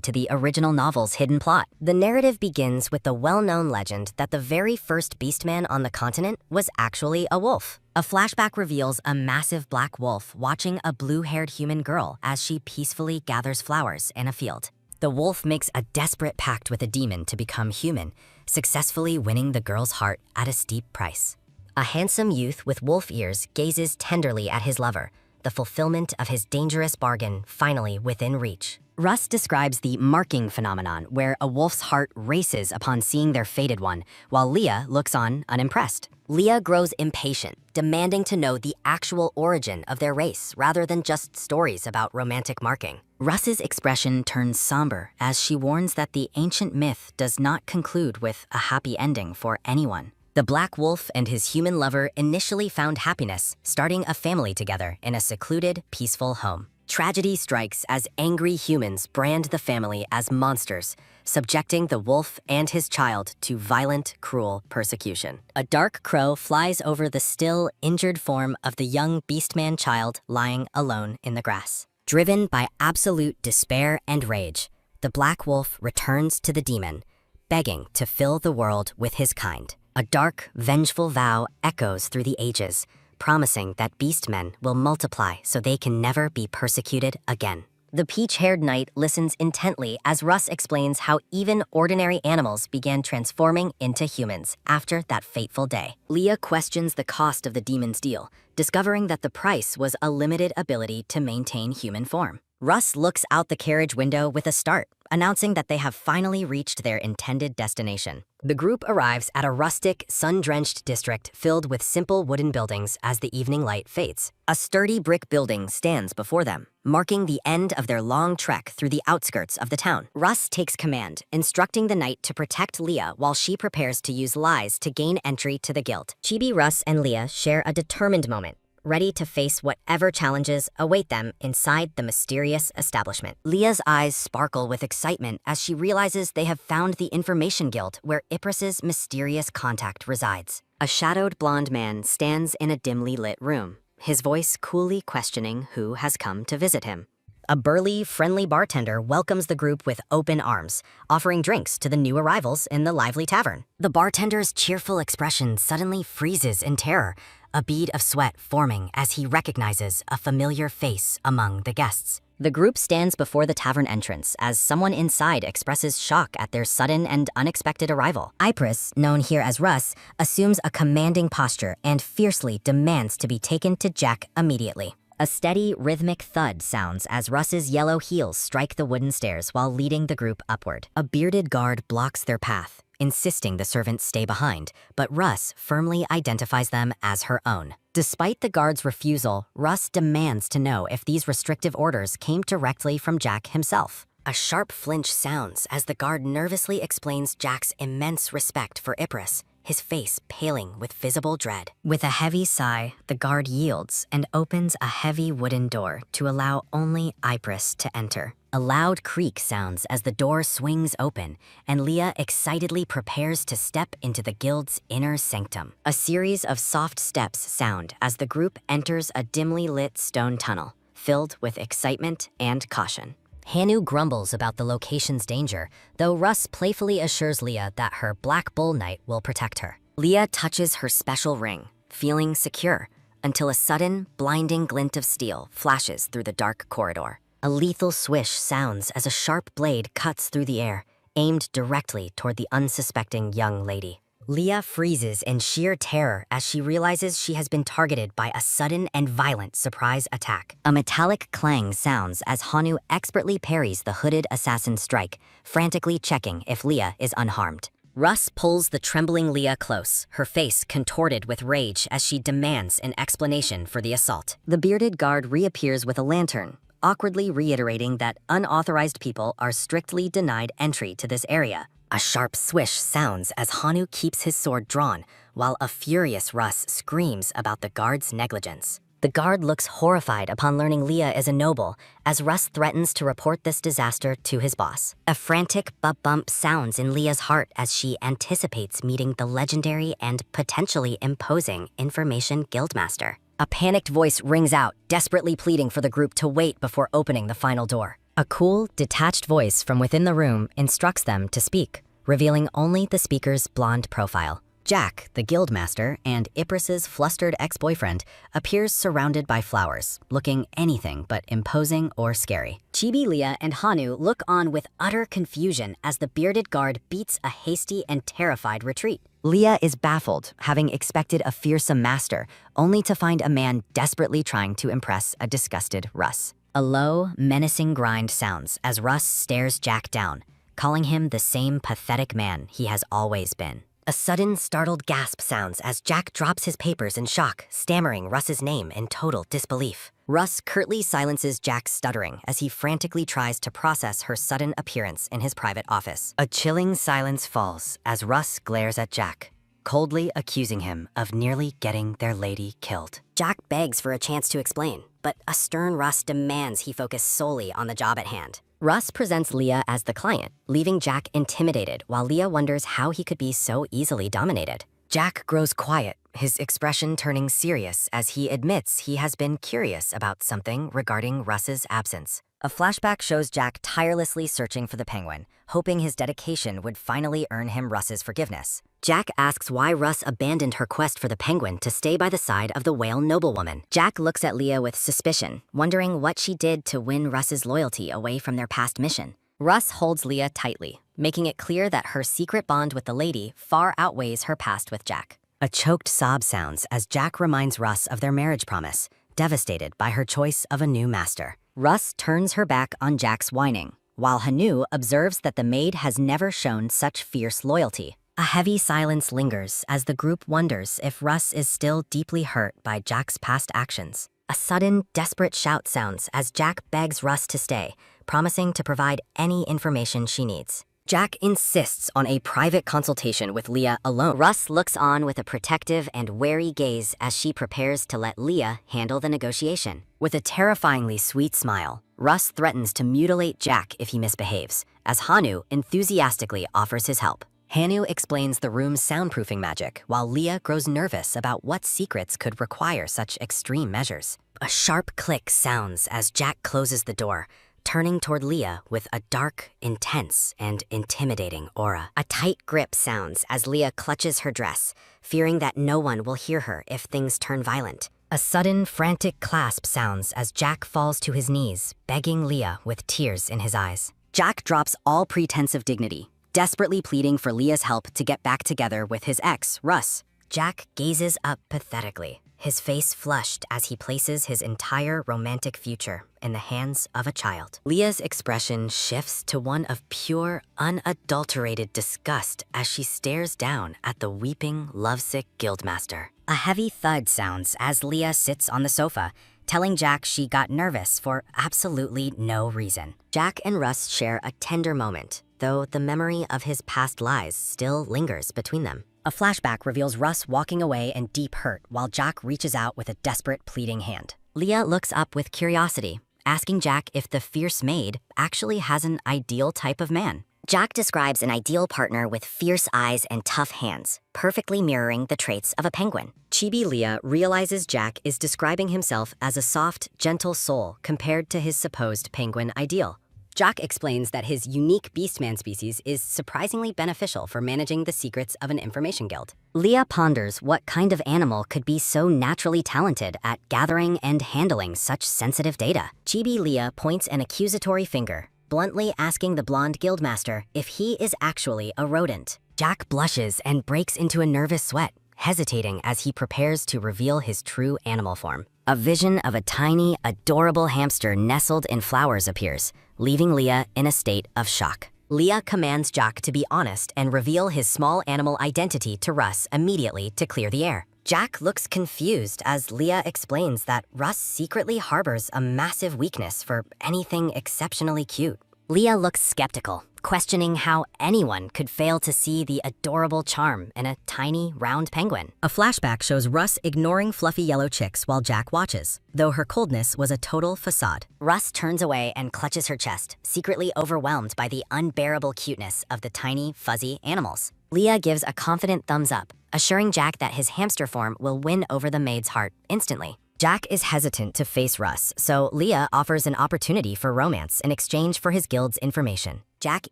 to the original novel's hidden plot. The narrative begins with the well-known legend that the very first beastman on the continent was actually a wolf. A flashback reveals a massive black wolf watching a blue-haired human girl as she peacefully gathers flowers in a field. The wolf makes a desperate pact with a demon to become human, successfully winning the girl's heart at a steep price. A handsome youth with wolf ears gazes tenderly at his lover, the fulfillment of his dangerous bargain finally within reach. Russ describes the marking phenomenon, where a wolf's heart races upon seeing their fated one, while Leah looks on unimpressed. Leah grows impatient, demanding to know the actual origin of their race rather than just stories about romantic marking. Russ's expression turns somber as she warns that the ancient myth does not conclude with a happy ending for anyone. The black wolf and his human lover initially found happiness, starting a family together in a secluded, peaceful home. Tragedy strikes as angry humans brand the family as monsters, subjecting the wolf and his child to violent, cruel persecution. A dark crow flies over the still, injured form of the young beastman child lying alone in the grass. Driven by absolute despair and rage, the black wolf returns to the demon, begging to fill the world with his kind. A dark, vengeful vow echoes through the ages, promising that beastmen will multiply so they can never be persecuted again. The peach-haired knight listens intently as Russ explains how even ordinary animals began transforming into humans after that fateful day. Leah questions the cost of the demon's deal, discovering that the price was a limited ability to maintain human form. Russ looks out the carriage window with a start, announcing that they have finally reached their intended destination. The group arrives at a rustic, sun-drenched district filled with simple wooden buildings as the evening light fades. A sturdy brick building stands before them, marking the end of their long trek through the outskirts of the town. Russ takes command, instructing the knight to protect Leah while she prepares to use lies to gain entry to the guild. Chibi, Russ, and Leah share a determined moment, ready to face whatever challenges await them inside the mysterious establishment. Leah's eyes sparkle with excitement as she realizes they have found the information guild where Ypres' mysterious contact resides. A shadowed blonde man stands in a dimly lit room, his voice coolly questioning who has come to visit him. A burly, friendly bartender welcomes the group with open arms, offering drinks to the new arrivals in the lively tavern. The bartender's cheerful expression suddenly freezes in terror, a bead of sweat forming as he recognizes a familiar face among the guests. The group stands before the tavern entrance as someone inside expresses shock at their sudden and unexpected arrival. Ypres, known here as Russ, assumes a commanding posture and fiercely demands to be taken to Jack immediately. A steady, rhythmic thud sounds as Russ's yellow heels strike the wooden stairs while leading the group upward. A bearded guard blocks their path, insisting the servants stay behind, but Russ firmly identifies them as her own. Despite the guard's refusal, Russ demands to know if these restrictive orders came directly from Jack himself. A sharp flinch sounds as the guard nervously explains Jack's immense respect for Ypres, his face paling with visible dread. With a heavy sigh, the guard yields and opens a heavy wooden door to allow only Ypres to enter. A loud creak sounds as the door swings open, and Leah excitedly prepares to step into the guild's inner sanctum. A series of soft steps sound as the group enters a dimly lit stone tunnel, filled with excitement and caution. Hanu grumbles about the location's danger, though Russ playfully assures Leah that her Black Bull Knight will protect her. Leah touches her special ring, feeling secure, until a sudden, blinding glint of steel flashes through the dark corridor. A lethal swish sounds as a sharp blade cuts through the air, aimed directly toward the unsuspecting young lady. Leah freezes in sheer terror as she realizes she has been targeted by a sudden and violent surprise attack. A metallic clang sounds as Hanu expertly parries the hooded assassin's strike, frantically checking if Leah is unharmed. Russ pulls the trembling Leah close, her face contorted with rage as she demands an explanation for the assault. The bearded guard reappears with a lantern, awkwardly reiterating that unauthorized people are strictly denied entry to this area. A sharp swish sounds as Hanu keeps his sword drawn, while a furious Russ screams about the guard's negligence. The guard looks horrified upon learning Leah is a noble, as Russ threatens to report this disaster to his boss. A frantic bump sounds in Leah's heart as she anticipates meeting the legendary and potentially imposing Information Guildmaster. A panicked voice rings out, desperately pleading for the group to wait before opening the final door. A cool, detached voice from within the room instructs them to speak, revealing only the speaker's blonde profile. Jack, the guildmaster, and Ypris's flustered ex-boyfriend, appears surrounded by flowers, looking anything but imposing or scary. Chibi, Leah, and Hanu look on with utter confusion as the bearded guard beats a hasty and terrified retreat. Leah is baffled, having expected a fearsome master, only to find a man desperately trying to impress a disgusted Russ. A low, menacing grind sounds as Russ stares Jack down, calling him the same pathetic man he has always been. A sudden, startled gasp sounds as Jack drops his papers in shock, stammering Russ's name in total disbelief. Russ curtly silences Jack's stuttering as he frantically tries to process her sudden appearance in his private office. A chilling silence falls as Russ glares at Jack, coldly accusing him of nearly getting their lady killed. Jack begs for a chance to explain, but a stern Russ demands he focus solely on the job at hand. Russ presents Leah as the client, leaving Jack intimidated while Leah wonders how he could be so easily dominated. Jack grows quiet, his expression turning serious as he admits he has been curious about something regarding Russ's absence. A flashback shows Jack tirelessly searching for the penguin, hoping his dedication would finally earn him Russ's forgiveness. Jack asks why Russ abandoned her quest for the penguin to stay by the side of the whale noblewoman. Jack looks at Leah with suspicion, wondering what she did to win Russ's loyalty away from their past mission. Russ holds Leah tightly, making it clear that her secret bond with the lady far outweighs her past with Jack. A choked sob sounds as Jack reminds Russ of their marriage promise, devastated by her choice of a new master. Russ turns her back on Jack's whining, while Hanu observes that the maid has never shown such fierce loyalty. A heavy silence lingers as the group wonders if Russ is still deeply hurt by Jack's past actions. A sudden, desperate shout sounds as Jack begs Russ to stay, promising to provide any information she needs. Jack insists on a private consultation with Leah alone. Russ looks on with a protective and wary gaze as she prepares to let Leah handle the negotiation. With a terrifyingly sweet smile, Russ threatens to mutilate Jack if he misbehaves, as Hanu enthusiastically offers his help. Hanu explains the room's soundproofing magic, while Leah grows nervous about what secrets could require such extreme measures. A sharp click sounds as Jack closes the door, turning toward Leah with a dark, intense, and intimidating aura. A tight grip sounds as Leah clutches her dress, fearing that no one will hear her if things turn violent. A sudden, frantic clasp sounds as Jack falls to his knees, begging Leah with tears in his eyes. Jack drops all pretense of dignity, desperately pleading for Leah's help to get back together with his ex, Russ. Jack gazes up pathetically, his face flushed as he places his entire romantic future in the hands of a child. Leah's expression shifts to one of pure, unadulterated disgust as she stares down at the weeping, lovesick guildmaster. A heavy thud sounds as Leah sits on the sofa, telling Jack she got nervous for absolutely no reason. Jack and Russ share a tender moment, though the memory of his past lies still lingers between them. A flashback reveals Russ walking away in deep hurt while Jack reaches out with a desperate, pleading hand. Leah looks up with curiosity, asking Jack if the fierce maid actually has an ideal type of man. Jack describes an ideal partner with fierce eyes and tough hands, perfectly mirroring the traits of a penguin. Chibi Leah realizes Jack is describing himself as a soft, gentle soul compared to his supposed penguin ideal. Jack explains that his unique beastman species is surprisingly beneficial for managing the secrets of an information guild. Leah ponders what kind of animal could be so naturally talented at gathering and handling such sensitive data. Chibi Leah points an accusatory finger, bluntly asking the blonde guildmaster if he is actually a rodent. Jack blushes and breaks into a nervous sweat, hesitating as he prepares to reveal his true animal form. A vision of a tiny, adorable hamster nestled in flowers appears, leaving Leah in a state of shock. Leah commands Jack to be honest and reveal his small animal identity to Russ immediately to clear the air. Jack looks confused as Leah explains that Russ secretly harbors a massive weakness for anything exceptionally cute. Leah looks skeptical, questioning how anyone could fail to see the adorable charm in a tiny, round penguin. A flashback shows Russ ignoring fluffy yellow chicks while Jack watches, though her coldness was a total facade. Russ turns away and clutches her chest, secretly overwhelmed by the unbearable cuteness of the tiny, fuzzy animals. Leah gives a confident thumbs up, assuring Jack that his hamster form will win over the maid's heart instantly. Jack is hesitant to face Russ, so Leah offers an opportunity for romance in exchange for his guild's information. Jack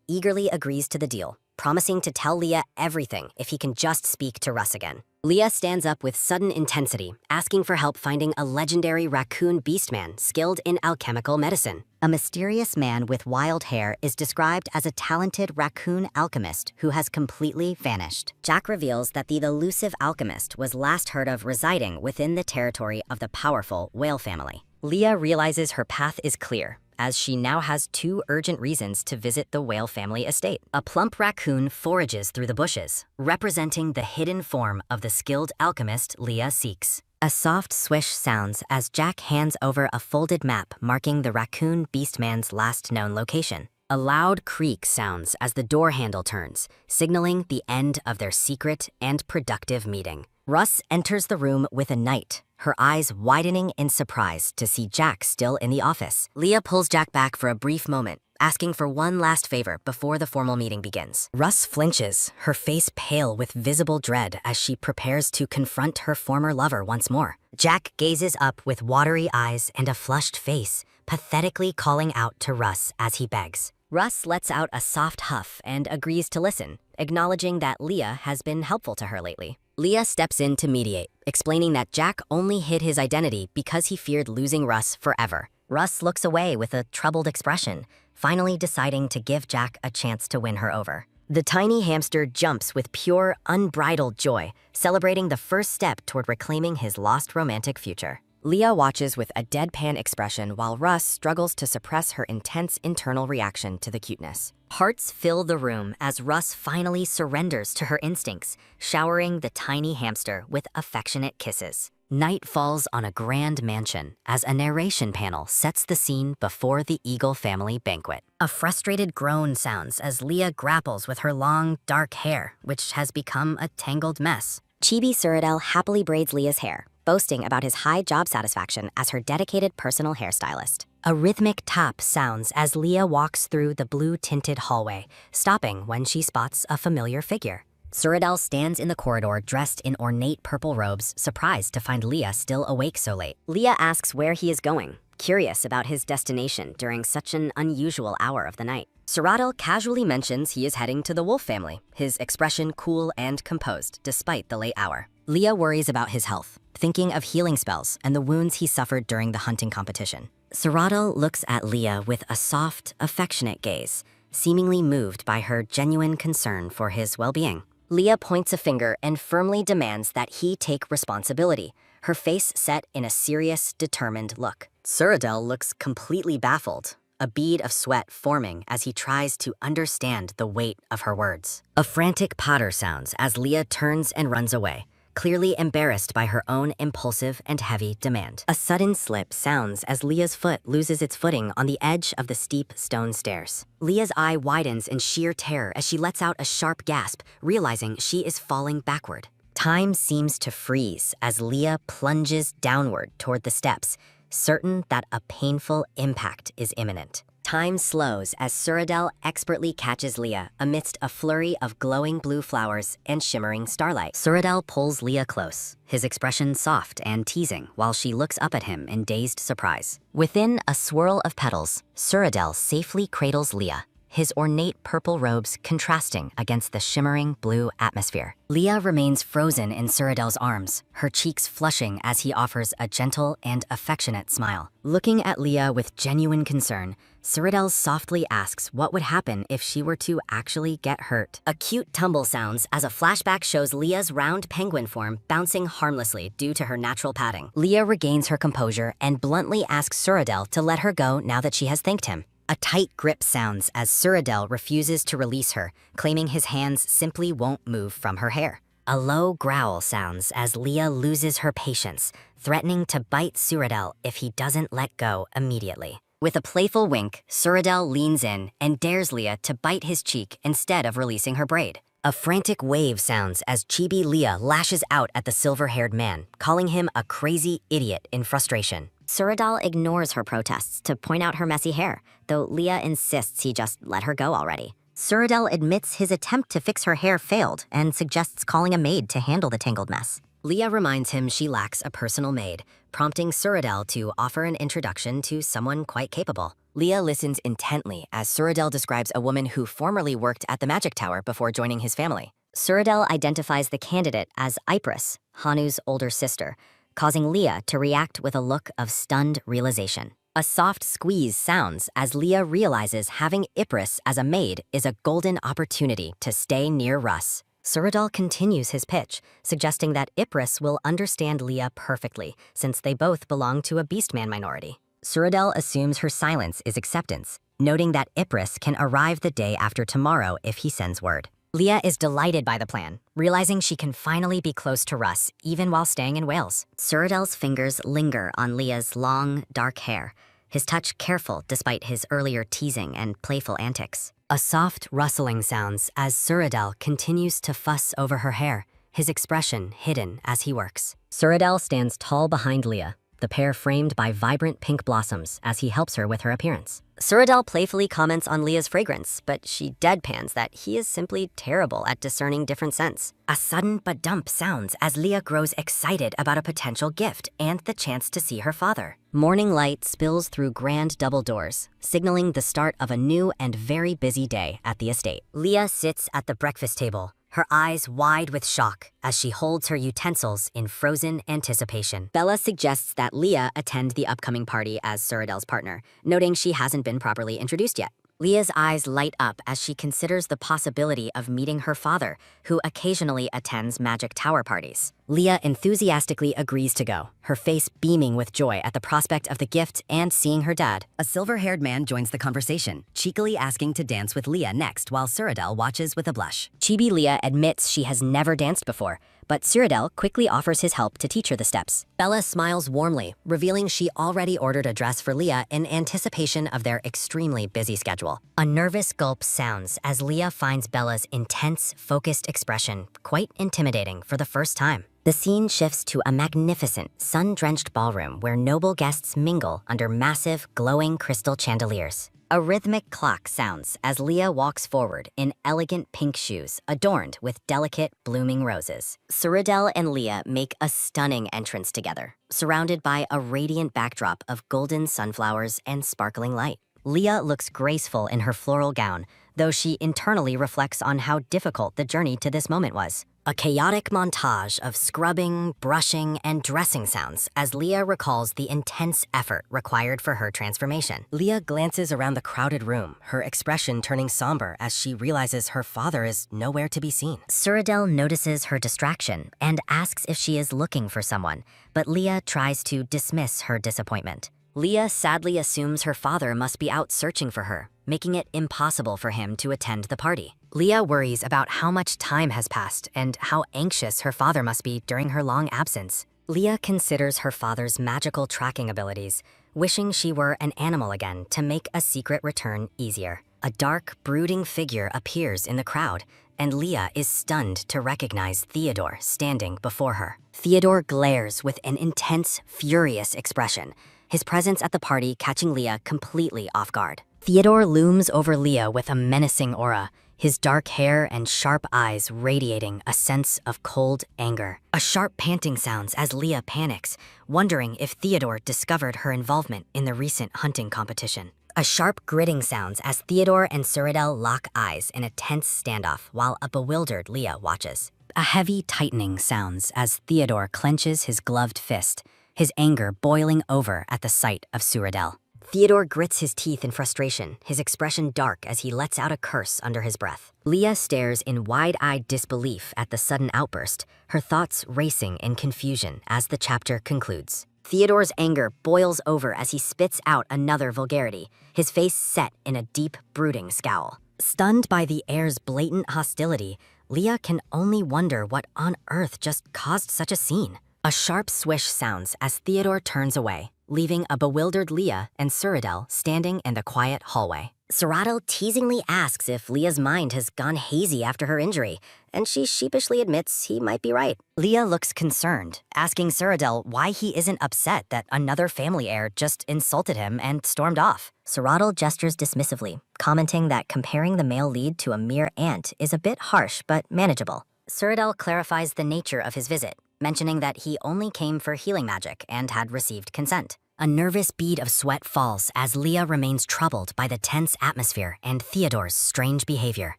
eagerly agrees to the deal, promising to tell Leah everything if he can just speak to Russ again. Leah stands up with sudden intensity, asking for help finding a legendary raccoon beastman skilled in alchemical medicine. A mysterious man with wild hair is described as a talented raccoon alchemist who has completely vanished. Jack reveals that the elusive alchemist was last heard of residing within the territory of the powerful whale family. Leah realizes her path is clear, as she now has two urgent reasons to visit the whale family estate. A plump raccoon forages through the bushes, representing the hidden form of the skilled alchemist Leah seeks. A soft swish sounds as Jack hands over a folded map marking the raccoon beastman's last known location. A loud creak sounds as the door handle turns, signaling the end of their secret and productive meeting. Russ enters the room with a knight, her eyes widening in surprise to see Jack still in the office. Leah pulls Jack back for a brief moment, asking for one last favor before the formal meeting begins. Russ flinches, her face pale with visible dread as she prepares to confront her former lover once more. Jack gazes up with watery eyes and a flushed face, pathetically calling out to Russ as he begs. Russ lets out a soft huff and agrees to listen, acknowledging that Leah has been helpful to her lately. Leah steps in to mediate, explaining that Jack only hid his identity because he feared losing Russ forever. Russ looks away with a troubled expression, finally deciding to give Jack a chance to win her over. The tiny hamster jumps with pure, unbridled joy, celebrating the first step toward reclaiming his lost romantic future. Leah watches with a deadpan expression while Russ struggles to suppress her intense internal reaction to the cuteness. Hearts fill the room as Russ finally surrenders to her instincts, showering the tiny hamster with affectionate kisses. Night falls on a grand mansion as a narration panel sets the scene before the Eagle family banquet. A frustrated groan sounds as Leah grapples with her long, dark hair, which has become a tangled mess. Chibi Suradel happily braids Leah's hair, boasting about his high job satisfaction as her dedicated personal hairstylist. A rhythmic tap sounds as Leah walks through the blue-tinted hallway, stopping when she spots a familiar figure. Suradel stands in the corridor dressed in ornate purple robes, surprised to find Leah still awake so late. Leah asks where he is going, curious about his destination during such an unusual hour of the night. Suradel casually mentions he is heading to the wolf family, his expression cool and composed despite the late hour. Leah worries about his health, thinking of healing spells and the wounds he suffered during the hunting competition. Suradel looks at Leah with a soft, affectionate gaze, seemingly moved by her genuine concern for his well-being. Leah points a finger and firmly demands that he take responsibility, her face set in a serious, determined look. Suradel looks completely baffled, a bead of sweat forming as he tries to understand the weight of her words. A frantic patter sounds as Leah turns and runs away, clearly embarrassed by her own impulsive and heavy demand. A sudden slip sounds as Leah's foot loses its footing on the edge of the steep stone stairs. Leah's eye widens in sheer terror as she lets out a sharp gasp, realizing she is falling backward. Time seems to freeze as Leah plunges downward toward the steps, certain that a painful impact is imminent. Time slows as Suradel expertly catches Leah amidst a flurry of glowing blue flowers and shimmering starlight. Suradel pulls Leah close, his expression soft and teasing while she looks up at him in dazed surprise. Within a swirl of petals, Suradel safely cradles Leah, his ornate purple robes contrasting against the shimmering blue atmosphere. Leah remains frozen in Suradel's arms, her cheeks flushing as he offers a gentle and affectionate smile. Looking at Leah with genuine concern, Suradel softly asks what would happen if she were to actually get hurt. A cute tumble sounds as a flashback shows Leah's round penguin form bouncing harmlessly due to her natural padding. Leah regains her composure and bluntly asks Suradel to let her go now that she has thanked him. A tight grip sounds as Suradel refuses to release her, claiming his hands simply won't move from her hair. A low growl sounds as Leah loses her patience, threatening to bite Suradel if he doesn't let go immediately. With a playful wink, Suradel leans in and dares Leah to bite his cheek instead of releasing her braid. A frantic wave sounds as chibi Leah lashes out at the silver-haired man, calling him a crazy idiot in frustration. Suradal ignores her protests to point out her messy hair, though Leah insists he just let her go already. Suradal admits his attempt to fix her hair failed and suggests calling a maid to handle the tangled mess. Leah reminds him she lacks a personal maid, prompting Suradel to offer an introduction to someone quite capable. Leah listens intently as Suradel describes a woman who formerly worked at the Magic Tower before joining his family. Suradel identifies the candidate as Ypres, Hanu's older sister, causing Leah to react with a look of stunned realization. A soft squeeze sounds as Leah realizes having Ypres as a maid is a golden opportunity to stay near Russ. Suradal continues his pitch, suggesting that Ypres will understand Leah perfectly, since they both belong to a Beastman minority. Suradel assumes her silence is acceptance, noting that Ypres can arrive the day after tomorrow if he sends word. Leah is delighted by the plan, realizing she can finally be close to Russ, even while staying in Wales. Suradel's fingers linger on Leah's long, dark hair, his touch careful despite his earlier teasing and playful antics. A soft rustling sounds as Suradel continues to fuss over her hair, his expression hidden as he works. Suradel stands tall behind Leah, the pair framed by vibrant pink blossoms as he helps her with her appearance. Suradel playfully comments on Leah's fragrance, but she deadpans that he is simply terrible at discerning different scents. A sudden ba-dump sounds as Leah grows excited about a potential gift and the chance to see her father. Morning light spills through grand double doors, signaling the start of a new and very busy day at the estate. Leah sits at the breakfast table, her eyes wide with shock as she holds her utensils in frozen anticipation. Bella suggests that Leah attend the upcoming party as Suradel's partner, noting she hasn't been properly introduced yet. Leah's eyes light up as she considers the possibility of meeting her father, who occasionally attends Magic Tower parties. Leah enthusiastically agrees to go, her face beaming with joy at the prospect of the gift and seeing her dad. A silver-haired man joins the conversation, cheekily asking to dance with Leah next while Suradel watches with a blush. Chibi Leah admits she has never danced before, but Suradel quickly offers his help to teach her the steps. Bella smiles warmly, revealing she already ordered a dress for Leah in anticipation of their extremely busy schedule. A nervous gulp sounds as Leah finds Bella's intense, focused expression quite intimidating for the first time. The scene shifts to a magnificent, sun-drenched ballroom where noble guests mingle under massive, glowing crystal chandeliers. A rhythmic clock sounds as Leah walks forward in elegant pink shoes adorned with delicate, blooming roses. Suradel and Leah make a stunning entrance together, surrounded by a radiant backdrop of golden sunflowers and sparkling light. Leah looks graceful in her floral gown, though she internally reflects on how difficult the journey to this moment was. A chaotic montage of scrubbing, brushing, and dressing sounds as Leah recalls the intense effort required for her transformation. Leah glances around the crowded room, her expression turning somber as she realizes her father is nowhere to be seen. Suradel notices her distraction and asks if she is looking for someone, but Leah tries to dismiss her disappointment. Leah sadly assumes her father must be out searching for her, making it impossible for him to attend the party. Leah worries about how much time has passed and how anxious her father must be during her long absence. Leah considers her father's magical tracking abilities, wishing she were an animal again to make a secret return easier. A dark, brooding figure appears in the crowd, and Leah is stunned to recognize Theodore standing before her. Theodore glares with an intense, furious expression, his presence at the party catching Leah completely off guard. Theodore looms over Leah with a menacing aura, his dark hair and sharp eyes radiating a sense of cold anger. A sharp panting sounds as Leah panics, wondering if Theodore discovered her involvement in the recent hunting competition. A sharp gritting sounds as Theodore and Suradel lock eyes in a tense standoff while a bewildered Leah watches. A heavy tightening sounds as Theodore clenches his gloved fist, his anger boiling over at the sight of Suradel. Theodore grits his teeth in frustration, his expression dark as he lets out a curse under his breath. Leah stares in wide-eyed disbelief at the sudden outburst, her thoughts racing in confusion as the chapter concludes. Theodore's anger boils over as he spits out another vulgarity, his face set in a deep, brooding scowl. Stunned by the heir's blatant hostility, Leah can only wonder what on earth just caused such a scene. A sharp swish sounds as Theodore turns away, leaving a bewildered Leah and Cyrodiil standing in the quiet hallway. Cyrodiil teasingly asks if Leah's mind has gone hazy after her injury, and she sheepishly admits he might be right. Leah looks concerned, asking Cyrodiil why he isn't upset that another family heir just insulted him and stormed off. Cyrodiil gestures dismissively, commenting that comparing the male lead to a mere ant is a bit harsh but manageable. Cyrodiil clarifies the nature of his visit, mentioning that he only came for healing magic and had received consent. A nervous bead of sweat falls as Leah remains troubled by the tense atmosphere and Theodore's strange behavior.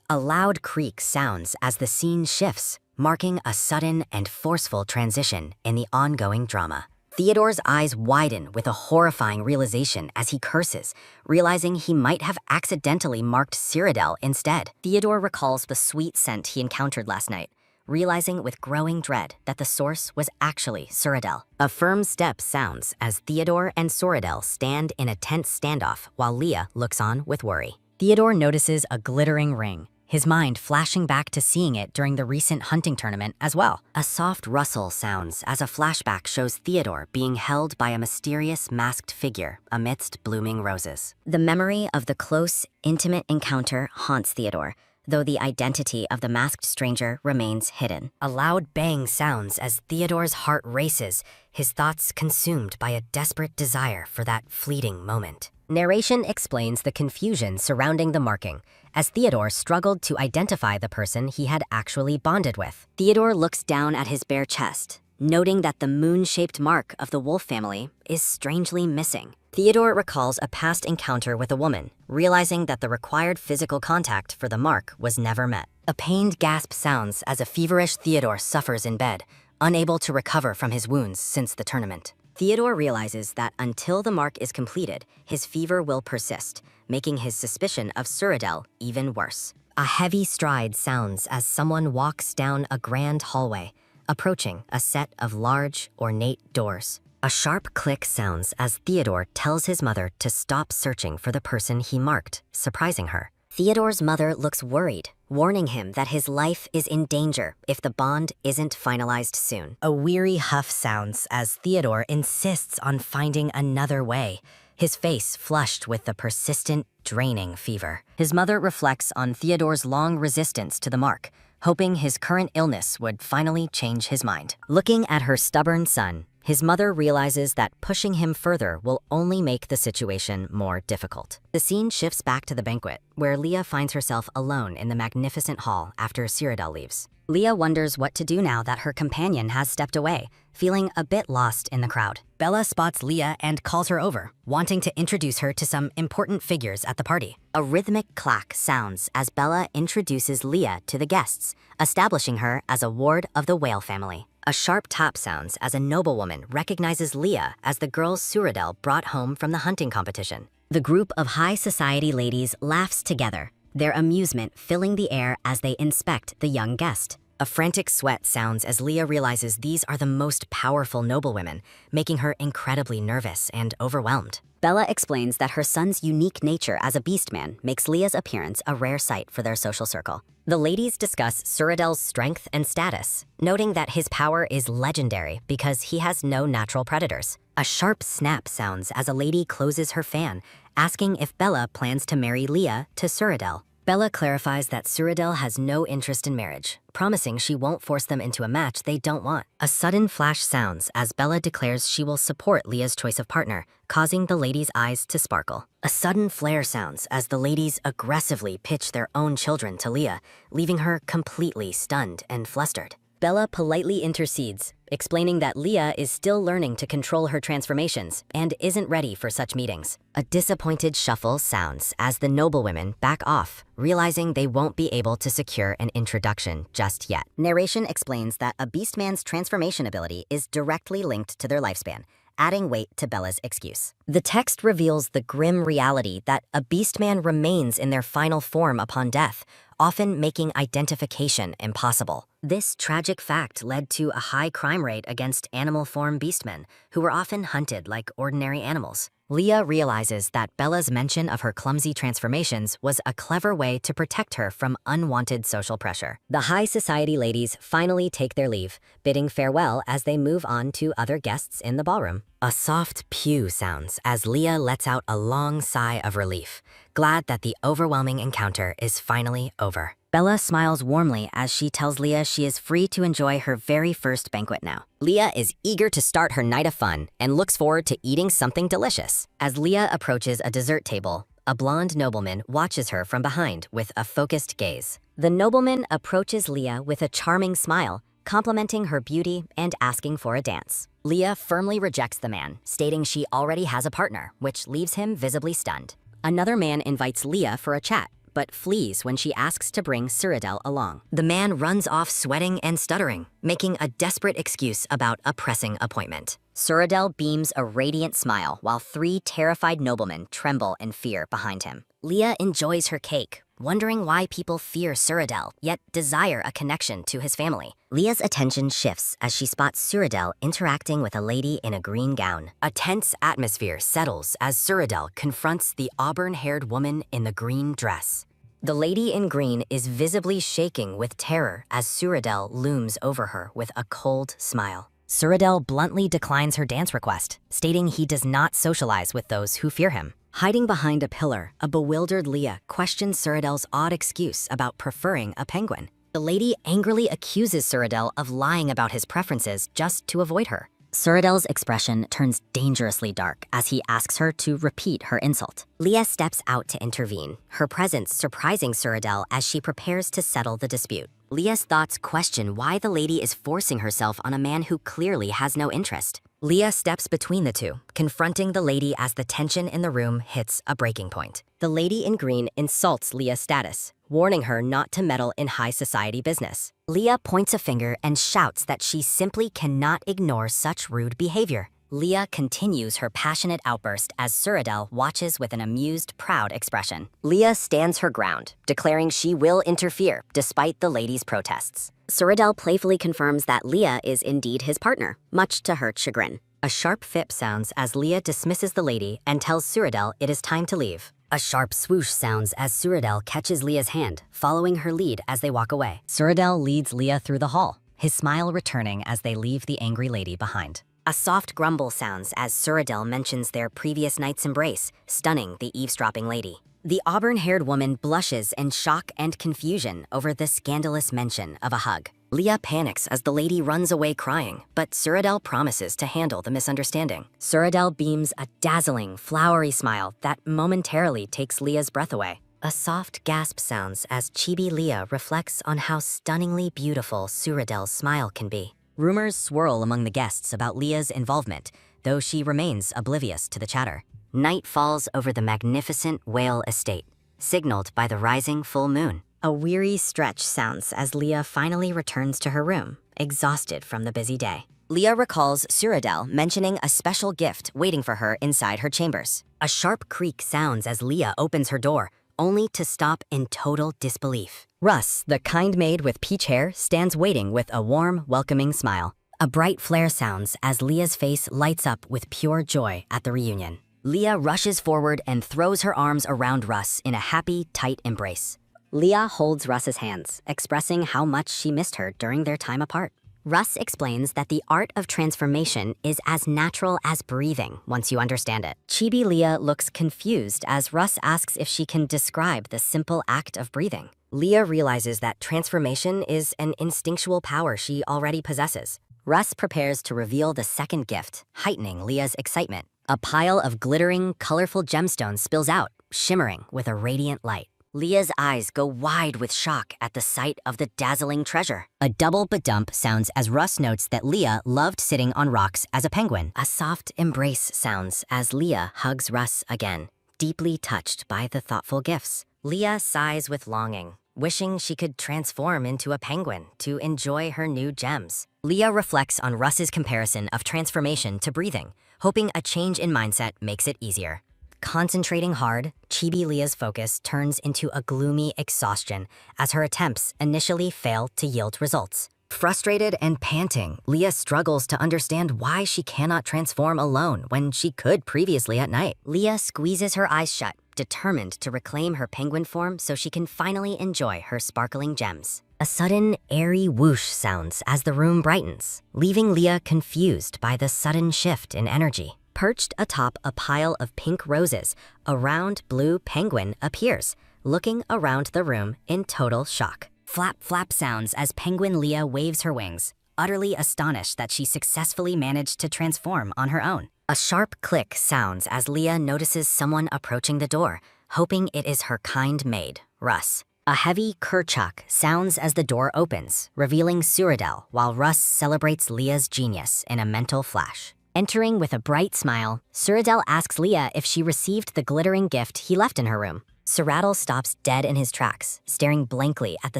A loud creak sounds as the scene shifts, marking a sudden and forceful transition in the ongoing drama. Theodore's eyes widen with a horrifying realization as he curses, realizing he might have accidentally marked Cyrodiil instead. Theodore recalls the sweet scent he encountered last night, realizing with growing dread that the source was actually Cyrodiil. A firm step sounds as Theodore and Cyrodiil stand in a tense standoff while Leah looks on with worry. Theodore notices a glittering ring, his mind flashing back to seeing it during the recent hunting tournament as well. A soft rustle sounds as a flashback shows Theodore being held by a mysterious masked figure amidst blooming roses. The memory of the close, intimate encounter haunts Theodore, though the identity of the masked stranger remains hidden. A loud bang sounds as Theodore's heart races, his thoughts consumed by a desperate desire for that fleeting moment. Narration explains the confusion surrounding the marking, as Theodore struggled to identify the person he had actually bonded with. Theodore looks down at his bare chest, noting that the moon-shaped mark of the wolf family is strangely missing. Theodore recalls a past encounter with a woman, realizing that the required physical contact for the mark was never met. A pained gasp sounds as a feverish Theodore suffers in bed, unable to recover from his wounds since the tournament. Theodore realizes that until the mark is completed, his fever will persist, making his suspicion of Cyrodiil even worse. A heavy stride sounds as someone walks down a grand hallway, approaching a set of large, ornate doors. A sharp click sounds as Theodore tells his mother to stop searching for the person he marked, surprising her. Theodore's mother looks worried, warning him that his life is in danger if the bond isn't finalized soon. A weary huff sounds as Theodore insists on finding another way, his face flushed with the persistent, draining fever. His mother reflects on Theodore's long resistance to the mark, hoping his current illness would finally change his mind. Looking at her stubborn son, his mother realizes that pushing him further will only make the situation more difficult. The scene shifts back to the banquet, where Leah finds herself alone in the magnificent hall after Cyrodiil leaves. Leah wonders what to do now that her companion has stepped away, feeling a bit lost in the crowd. Bella spots Leah and calls her over, wanting to introduce her to some important figures at the party. A rhythmic clack sounds as Bella introduces Leah to the guests, establishing her as a ward of the whale family. A sharp tap sounds as a noblewoman recognizes Leah as the girl Cyrodiil brought home from the hunting competition. The group of high society ladies laughs together, their amusement filling the air as they inspect the young guest. A frantic sweat sounds as Leah realizes these are the most powerful noblewomen, making her incredibly nervous and overwhelmed. Bella explains that her son's unique nature as a beastman makes Leah's appearance a rare sight for their social circle. The ladies discuss Cyrodiil's strength and status, noting that his power is legendary because he has no natural predators. A sharp snap sounds as a lady closes her fan, asking if Bella plans to marry Leah to Cyrodiil. Bella clarifies that Cyrodiil has no interest in marriage, promising she won't force them into a match they don't want. A sudden flash sounds as Bella declares she will support Leah's choice of partner, causing the ladies' eyes to sparkle. A sudden flare sounds as the ladies aggressively pitch their own children to Leah, leaving her completely stunned and flustered. Bella politely intercedes, explaining that Leah is still learning to control her transformations and isn't ready for such meetings. A disappointed shuffle sounds as the noblewomen back off, realizing they won't be able to secure an introduction just yet. Narration explains that a beastman's transformation ability is directly linked to their lifespan, adding weight to Bella's excuse. The text reveals the grim reality that a beastman remains in their final form upon death, often making identification impossible. This tragic fact led to a high crime rate against animal form beastmen, who were often hunted like ordinary animals. Leah realizes that Bella's mention of her clumsy transformations was a clever way to protect her from unwanted social pressure. The high society ladies finally take their leave, bidding farewell as they move on to other guests in the ballroom. A soft pew sounds as Leah lets out a long sigh of relief, glad that the overwhelming encounter is finally over. Bella smiles warmly as she tells Leah she is free to enjoy her very first banquet now. Leah is eager to start her night of fun and looks forward to eating something delicious. As Leah approaches a dessert table, a blonde nobleman watches her from behind with a focused gaze. The nobleman approaches Leah with a charming smile, complimenting her beauty and asking for a dance. Leah firmly rejects the man, stating she already has a partner, which leaves him visibly stunned. Another man invites Leah for a chat, but flees when she asks to bring Cyrodiil along. The man runs off sweating and stuttering, making a desperate excuse about a pressing appointment. Cyrodiil beams a radiant smile while 3 terrified noblemen tremble in fear behind him. Leah enjoys her cake, wondering why people fear Cyrodiil, yet desire a connection to his family. Leah's attention shifts as she spots Cyrodiil interacting with a lady in a green gown. A tense atmosphere settles as Cyrodiil confronts the auburn-haired woman in the green dress. The lady in green is visibly shaking with terror as Cyrodiil looms over her with a cold smile. Cyrodiil bluntly declines her dance request, stating he does not socialize with those who fear him. Hiding behind a pillar, a bewildered Leah questions Cyrodiil's odd excuse about preferring a penguin. The lady angrily accuses Cyrodiil of lying about his preferences just to avoid her. Cyrodiil's expression turns dangerously dark as he asks her to repeat her insult. Leah steps out to intervene, her presence surprising Cyrodiil as she prepares to settle the dispute. Leah's thoughts question why the lady is forcing herself on a man who clearly has no interest. Leah steps between the two, confronting the lady as the tension in the room hits a breaking point. The lady in green insults Leah's status, warning her not to meddle in high society business. Leah points a finger and shouts that she simply cannot ignore such rude behavior. Leah continues her passionate outburst as Cyrodiil watches with an amused, proud expression. Leah stands her ground, declaring she will interfere despite the lady's protests. Cyrodiil playfully confirms that Leah is indeed his partner, much to her chagrin. A sharp fip sounds as Leah dismisses the lady and tells Cyrodiil it is time to leave. A sharp swoosh sounds as Cyrodiil catches Leah's hand, following her lead as they walk away. Cyrodiil leads Leah through the hall, his smile returning as they leave the angry lady behind. A soft grumble sounds as Cyrodiil mentions their previous night's embrace, stunning the eavesdropping lady. The auburn-haired woman blushes in shock and confusion over the scandalous mention of a hug. Leah panics as the lady runs away crying, but Cyrodiil promises to handle the misunderstanding. Cyrodiil beams a dazzling, flowery smile that momentarily takes Leah's breath away. A soft gasp sounds as chibi Leah reflects on how stunningly beautiful Cyrodiil's smile can be. Rumors swirl among the guests about Leah's involvement, though she remains oblivious to the chatter. Night falls over the magnificent whale estate, signaled by the rising full moon. A weary stretch sounds as Leah finally returns to her room, exhausted from the busy day. Leah recalls Cyrodiil mentioning a special gift waiting for her inside her chambers. A sharp creak sounds as Leah opens her door, only to stop in total disbelief. Russ, the kind maid with peach hair, stands waiting with a warm, welcoming smile. A bright flare sounds as Leah's face lights up with pure joy at the reunion. Leah rushes forward and throws her arms around Russ in a happy, tight embrace. Leah holds Russ's hands, expressing how much she missed her during their time apart. Russ explains that the art of transformation is as natural as breathing once you understand it. Chibi Leah looks confused as Russ asks if she can describe the simple act of breathing. Leah realizes that transformation is an instinctual power she already possesses. Russ prepares to reveal the second gift, heightening Leah's excitement. A pile of glittering, colorful gemstones spills out, shimmering with a radiant light. Leah's eyes go wide with shock at the sight of the dazzling treasure. A double ba-dump sounds as Russ notes that Leah loved sitting on rocks as a penguin. A soft embrace sounds as Leah hugs Russ again, deeply touched by the thoughtful gifts. Leah sighs with longing, wishing she could transform into a penguin to enjoy her new gems. Leah reflects on Russ's comparison of transformation to breathing, hoping a change in mindset makes it easier. Concentrating hard, Chibi Leah's focus turns into a gloomy exhaustion as her attempts initially fail to yield results. Frustrated and panting, Leah struggles to understand why she cannot transform alone when she could previously at night. Leah squeezes her eyes shut, determined to reclaim her penguin form so she can finally enjoy her sparkling gems. A sudden, airy whoosh sounds as the room brightens, leaving Leah confused by the sudden shift in energy. Perched atop a pile of pink roses, a round blue penguin appears, looking around the room in total shock. Flap flap sounds as Penguin Leah waves her wings, utterly astonished that she successfully managed to transform on her own. A sharp click sounds as Leah notices someone approaching the door, hoping it is her kind maid, Russ. A heavy kerchuk sounds as the door opens, revealing Cyrodiil, while Russ celebrates Leah's genius in a mental flash. Entering with a bright smile, Cyrodiil asks Leah if she received the glittering gift he left in her room. Cyrodiil stops dead in his tracks, staring blankly at the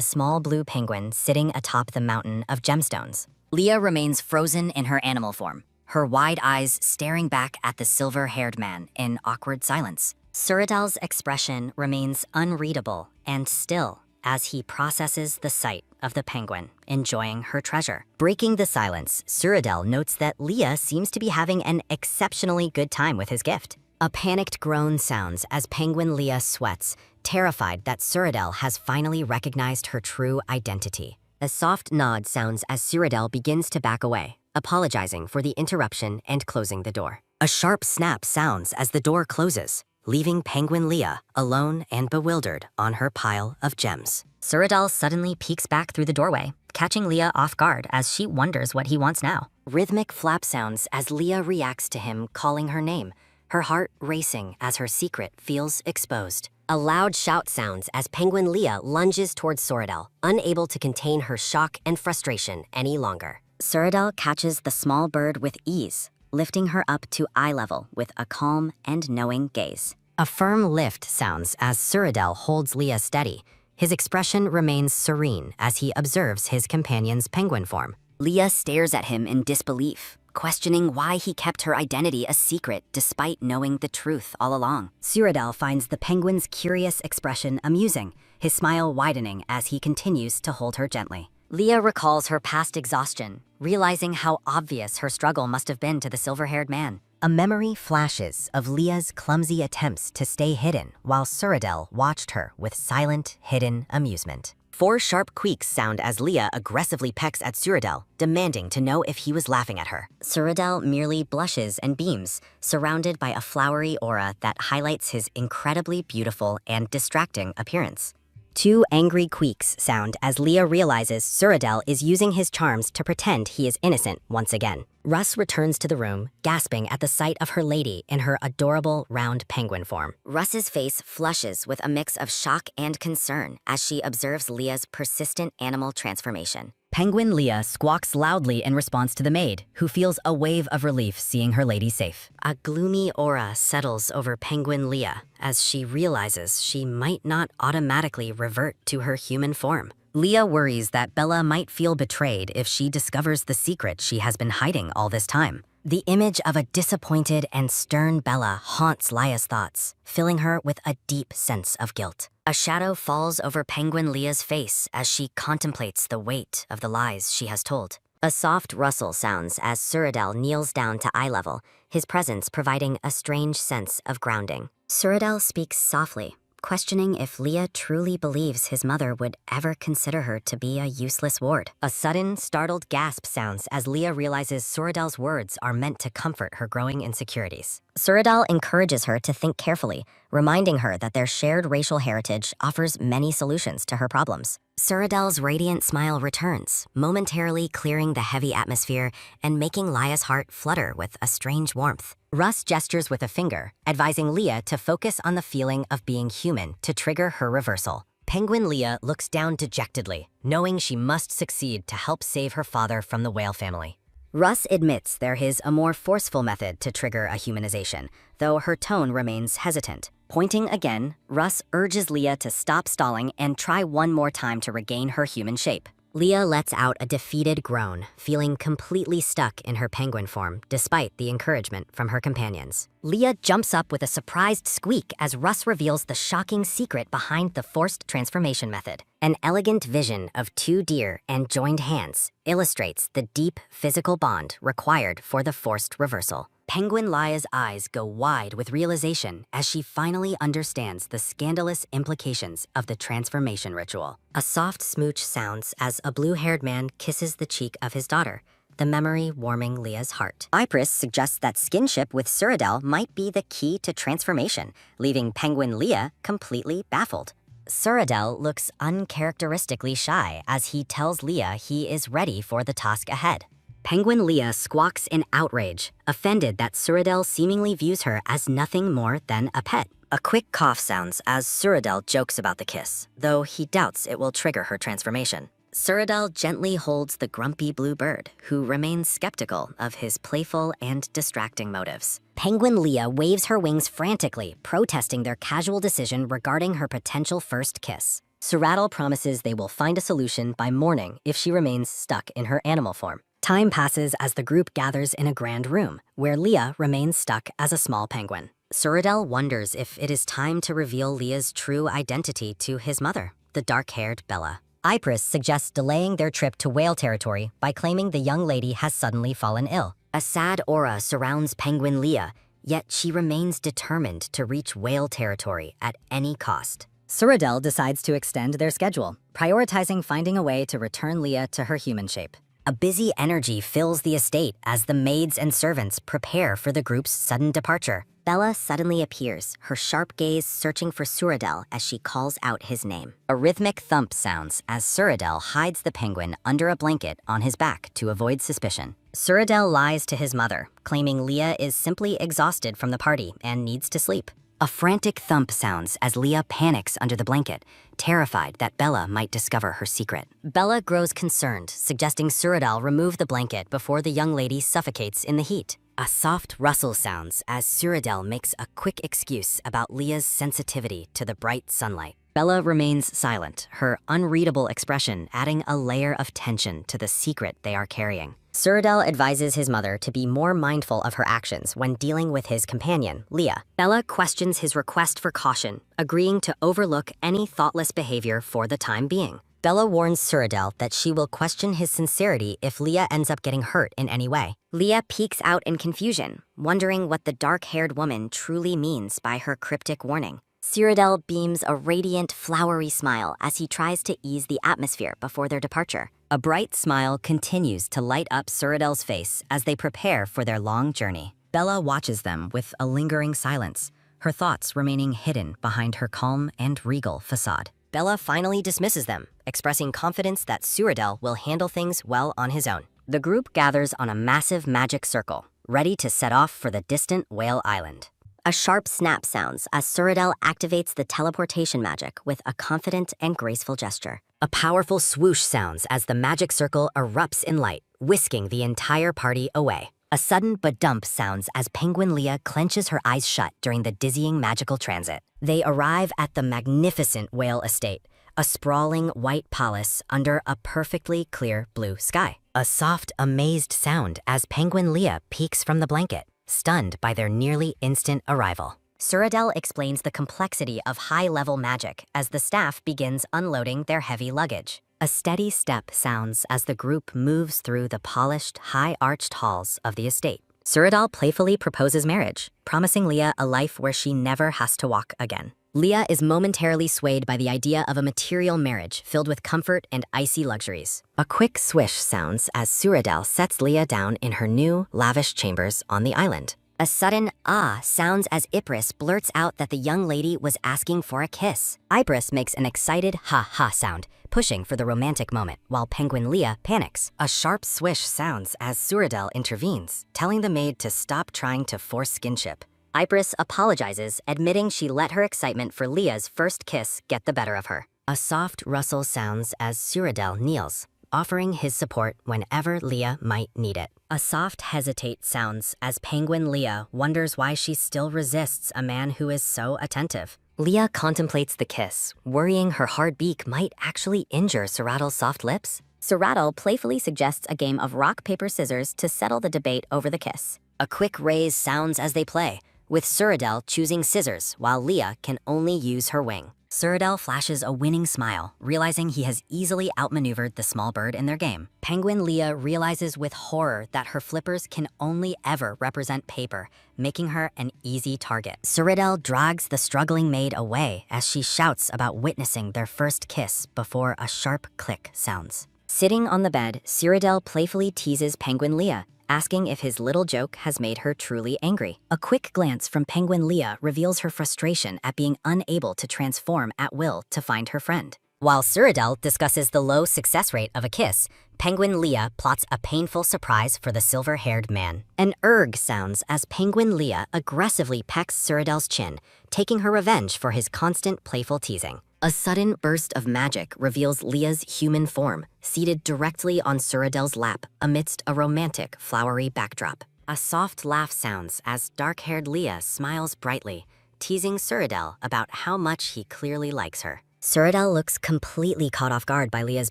small blue penguin sitting atop the mountain of gemstones. Leah remains frozen in her animal form, her wide eyes staring back at the silver-haired man in awkward silence. Cyrodiil's expression remains unreadable and still as he processes the sight of the penguin, enjoying her treasure. Breaking the silence, Cyrodiil notes that Leah seems to be having an exceptionally good time with his gift. A panicked groan sounds as Penguin Leah sweats, terrified that Cyrodiil has finally recognized her true identity. A soft nod sounds as Cyrodiil begins to back away, apologizing for the interruption and closing the door. A sharp snap sounds as the door closes, leaving Penguin Leah alone and bewildered on her pile of gems. Cyrodiil suddenly peeks back through the doorway, catching Leah off guard as she wonders what he wants now. Rhythmic flap sounds as Leah reacts to him calling her name, her heart racing as her secret feels exposed. A loud shout sounds as Penguin Leah lunges towards Cyrodiil, unable to contain her shock and frustration any longer. Cyrodiil catches the small bird with ease, lifting her up to eye level with a calm and knowing gaze. A firm lift sounds as Cyrodiil holds Leah steady. His expression remains serene as he observes his companion's penguin form. Leah stares at him in disbelief, questioning why he kept her identity a secret despite knowing the truth all along. Cyrodiil finds the penguin's curious expression amusing, his smile widening as he continues to hold her gently. Leah recalls her past exhaustion, realizing how obvious her struggle must have been to the silver-haired man. A memory flashes of Leah's clumsy attempts to stay hidden while Cyrodiil watched her with silent, hidden amusement. 4 sharp squeaks sound as Leah aggressively pecks at Cyrodiil, demanding to know if he was laughing at her. Cyrodiil merely blushes and beams, surrounded by a flowery aura that highlights his incredibly beautiful and distracting appearance. 2 angry squeaks sound as Leah realizes Cyrodiil is using his charms to pretend he is innocent once again. Russ returns to the room, gasping at the sight of her lady in her adorable round penguin form. Russ's face flushes with a mix of shock and concern as she observes Leah's persistent animal transformation. Penguin Leah squawks loudly in response to the maid, who feels a wave of relief seeing her lady safe. A gloomy aura settles over Penguin Leah as she realizes she might not automatically revert to her human form. Leah worries that Bella might feel betrayed if she discovers the secret she has been hiding all this time. The image of a disappointed and stern Bella haunts Leah's thoughts, filling her with a deep sense of guilt. A shadow falls over Penguin Leah's face as she contemplates the weight of the lies she has told. A soft rustle sounds as Cyrodiil kneels down to eye level, his presence providing a strange sense of grounding. Cyrodiil speaks softly, questioning if Leah truly believes his mother would ever consider her to be a useless ward. A sudden, startled gasp sounds as Leah realizes Cyrodiil's words are meant to comfort her growing insecurities. Cyrodiil encourages her to think carefully, reminding her that their shared racial heritage offers many solutions to her problems. Cyrodiil's radiant smile returns, momentarily clearing the heavy atmosphere and making Leah's heart flutter with a strange warmth. Russ gestures with a finger, advising Leah to focus on the feeling of being human to trigger her reversal. Penguin Leah looks down dejectedly, knowing she must succeed to help save her father from the whale family. Russ admits there is a more forceful method to trigger a humanization, though her tone remains hesitant. Pointing again, Russ urges Leah to stop stalling and try one more time to regain her human shape. Leah lets out a defeated groan, feeling completely stuck in her penguin form despite the encouragement from her companions. Leah jumps up with a surprised squeak as Russ reveals the shocking secret behind the forced transformation method. An elegant vision of two deer and joined hands illustrates the deep physical bond required for the forced reversal. Penguin Lia's eyes go wide with realization as she finally understands the scandalous implications of the transformation ritual. A soft smooch sounds as a blue-haired man kisses the cheek of his daughter, the memory warming Leah's heart. Ypres suggests that skinship with Cyrodiil might be the key to transformation, leaving Penguin Leah completely baffled. Cyrodiil looks uncharacteristically shy as he tells Leah he is ready for the task ahead. Penguin Leah squawks in outrage, offended that Cyrodiil seemingly views her as nothing more than a pet. A quick cough sounds as Cyrodiil jokes about the kiss, though he doubts it will trigger her transformation. Cyrodiil gently holds the grumpy blue bird, who remains skeptical of his playful and distracting motives. Penguin Leah waves her wings frantically, protesting their casual decision regarding her potential first kiss. Cyrodiil promises they will find a solution by morning if she remains stuck in her animal form. Time passes as the group gathers in a grand room, where Leah remains stuck as a small penguin. Cyrodiil wonders if it is time to reveal Leah's true identity to his mother, the dark-haired Bella. Ypres suggests delaying their trip to whale territory by claiming the young lady has suddenly fallen ill. A sad aura surrounds Penguin Leah, yet she remains determined to reach whale territory at any cost. Cyrodiil decides to extend their schedule, prioritizing finding a way to return Leah to her human shape. A busy energy fills the estate as the maids and servants prepare for the group's sudden departure. Bella suddenly appears, her sharp gaze searching for Cyrodiil as she calls out his name. A rhythmic thump sounds as Cyrodiil hides the penguin under a blanket on his back to avoid suspicion. Cyrodiil lies to his mother, claiming Leah is simply exhausted from the party and needs to sleep. A frantic thump sounds as Leah panics under the blanket, terrified that Bella might discover her secret. Bella grows concerned, suggesting Cyrodiil remove the blanket before the young lady suffocates in the heat. A soft rustle sounds as Cyrodiil makes a quick excuse about Leah's sensitivity to the bright sunlight. Bella remains silent, her unreadable expression adding a layer of tension to the secret they are carrying. Cyrodiil advises his mother to be more mindful of her actions when dealing with his companion, Leah. Bella questions his request for caution, agreeing to overlook any thoughtless behavior for the time being. Bella warns Cyrodiil that she will question his sincerity if Leah ends up getting hurt in any way. Leah peeks out in confusion, wondering what the dark-haired woman truly means by her cryptic warning. Cyrodiil beams a radiant, flowery smile as he tries to ease the atmosphere before their departure. A bright smile continues to light up Cyrodiil's face as they prepare for their long journey. Bella watches them with a lingering silence, her thoughts remaining hidden behind her calm and regal facade. Bella finally dismisses them, expressing confidence that Cyrodiil will handle things well on his own. The group gathers on a massive magic circle, ready to set off for the distant Whale Island. A sharp snap sounds as Cyrodiil activates the teleportation magic with a confident and graceful gesture. A powerful swoosh sounds as the magic circle erupts in light, whisking the entire party away. A sudden ba-dump sounds as Penguin Leah clenches her eyes shut during the dizzying magical transit. They arrive at the magnificent whale estate, a sprawling white palace under a perfectly clear blue sky. A soft, amazed sound as Penguin Leah peeks from the blanket, stunned by their nearly instant arrival. Cyrodiil explains the complexity of high-level magic as the staff begins unloading their heavy luggage. A steady step sounds as the group moves through the polished, high-arched halls of the estate. Cyrodiil playfully proposes marriage, promising Leah a life where she never has to walk again. Leah is momentarily swayed by the idea of a material marriage filled with comfort and icy luxuries. A quick swish sounds as Cyrodiil sets Leah down in her new, lavish chambers on the island. A sudden ah sounds as Ypres blurts out that the young lady was asking for a kiss. Ypres makes an excited ha-ha sound, pushing for the romantic moment, while Penguin Leah panics. A sharp swish sounds as Cyrodiil intervenes, telling the maid to stop trying to force skinship. Ypres apologizes, admitting she let her excitement for Leah's first kiss get the better of her. A soft rustle sounds as Cyrodiil kneels, offering his support whenever Leah might need it. A soft hesitate sounds as Penguin Leah wonders why she still resists a man who is so attentive. Leah contemplates the kiss, worrying her hard beak might actually injure Cyrodiil's soft lips. Cyrodiil playfully suggests a game of rock, paper, scissors to settle the debate over the kiss. A quick raise sounds as they play, with Cyrodiil choosing scissors while Leah can only use her wing. Cyrodiil flashes a winning smile, realizing he has easily outmaneuvered the small bird in their game. Penguin Leah realizes with horror that her flippers can only ever represent paper, making her an easy target. Cyrodiil drags the struggling maid away as she shouts about witnessing their first kiss before a sharp click sounds. Sitting on the bed, Cyrodiil playfully teases Penguin Leah, asking if his little joke has made her truly angry. A quick glance from Penguin Leah reveals her frustration at being unable to transform at will to find her friend. While Cyrodiil discusses the low success rate of a kiss, Penguin Leah plots a painful surprise for the silver-haired man. An erg sounds as Penguin Leah aggressively pecks Cyrodiil's chin, taking her revenge for his constant playful teasing. A sudden burst of magic reveals Leah's human form, seated directly on Cyrodiil's lap amidst a romantic, flowery backdrop. A soft laugh sounds as dark-haired Leah smiles brightly, teasing Cyrodiil about how much he clearly likes her. Cyrodiil looks completely caught off guard by Leah's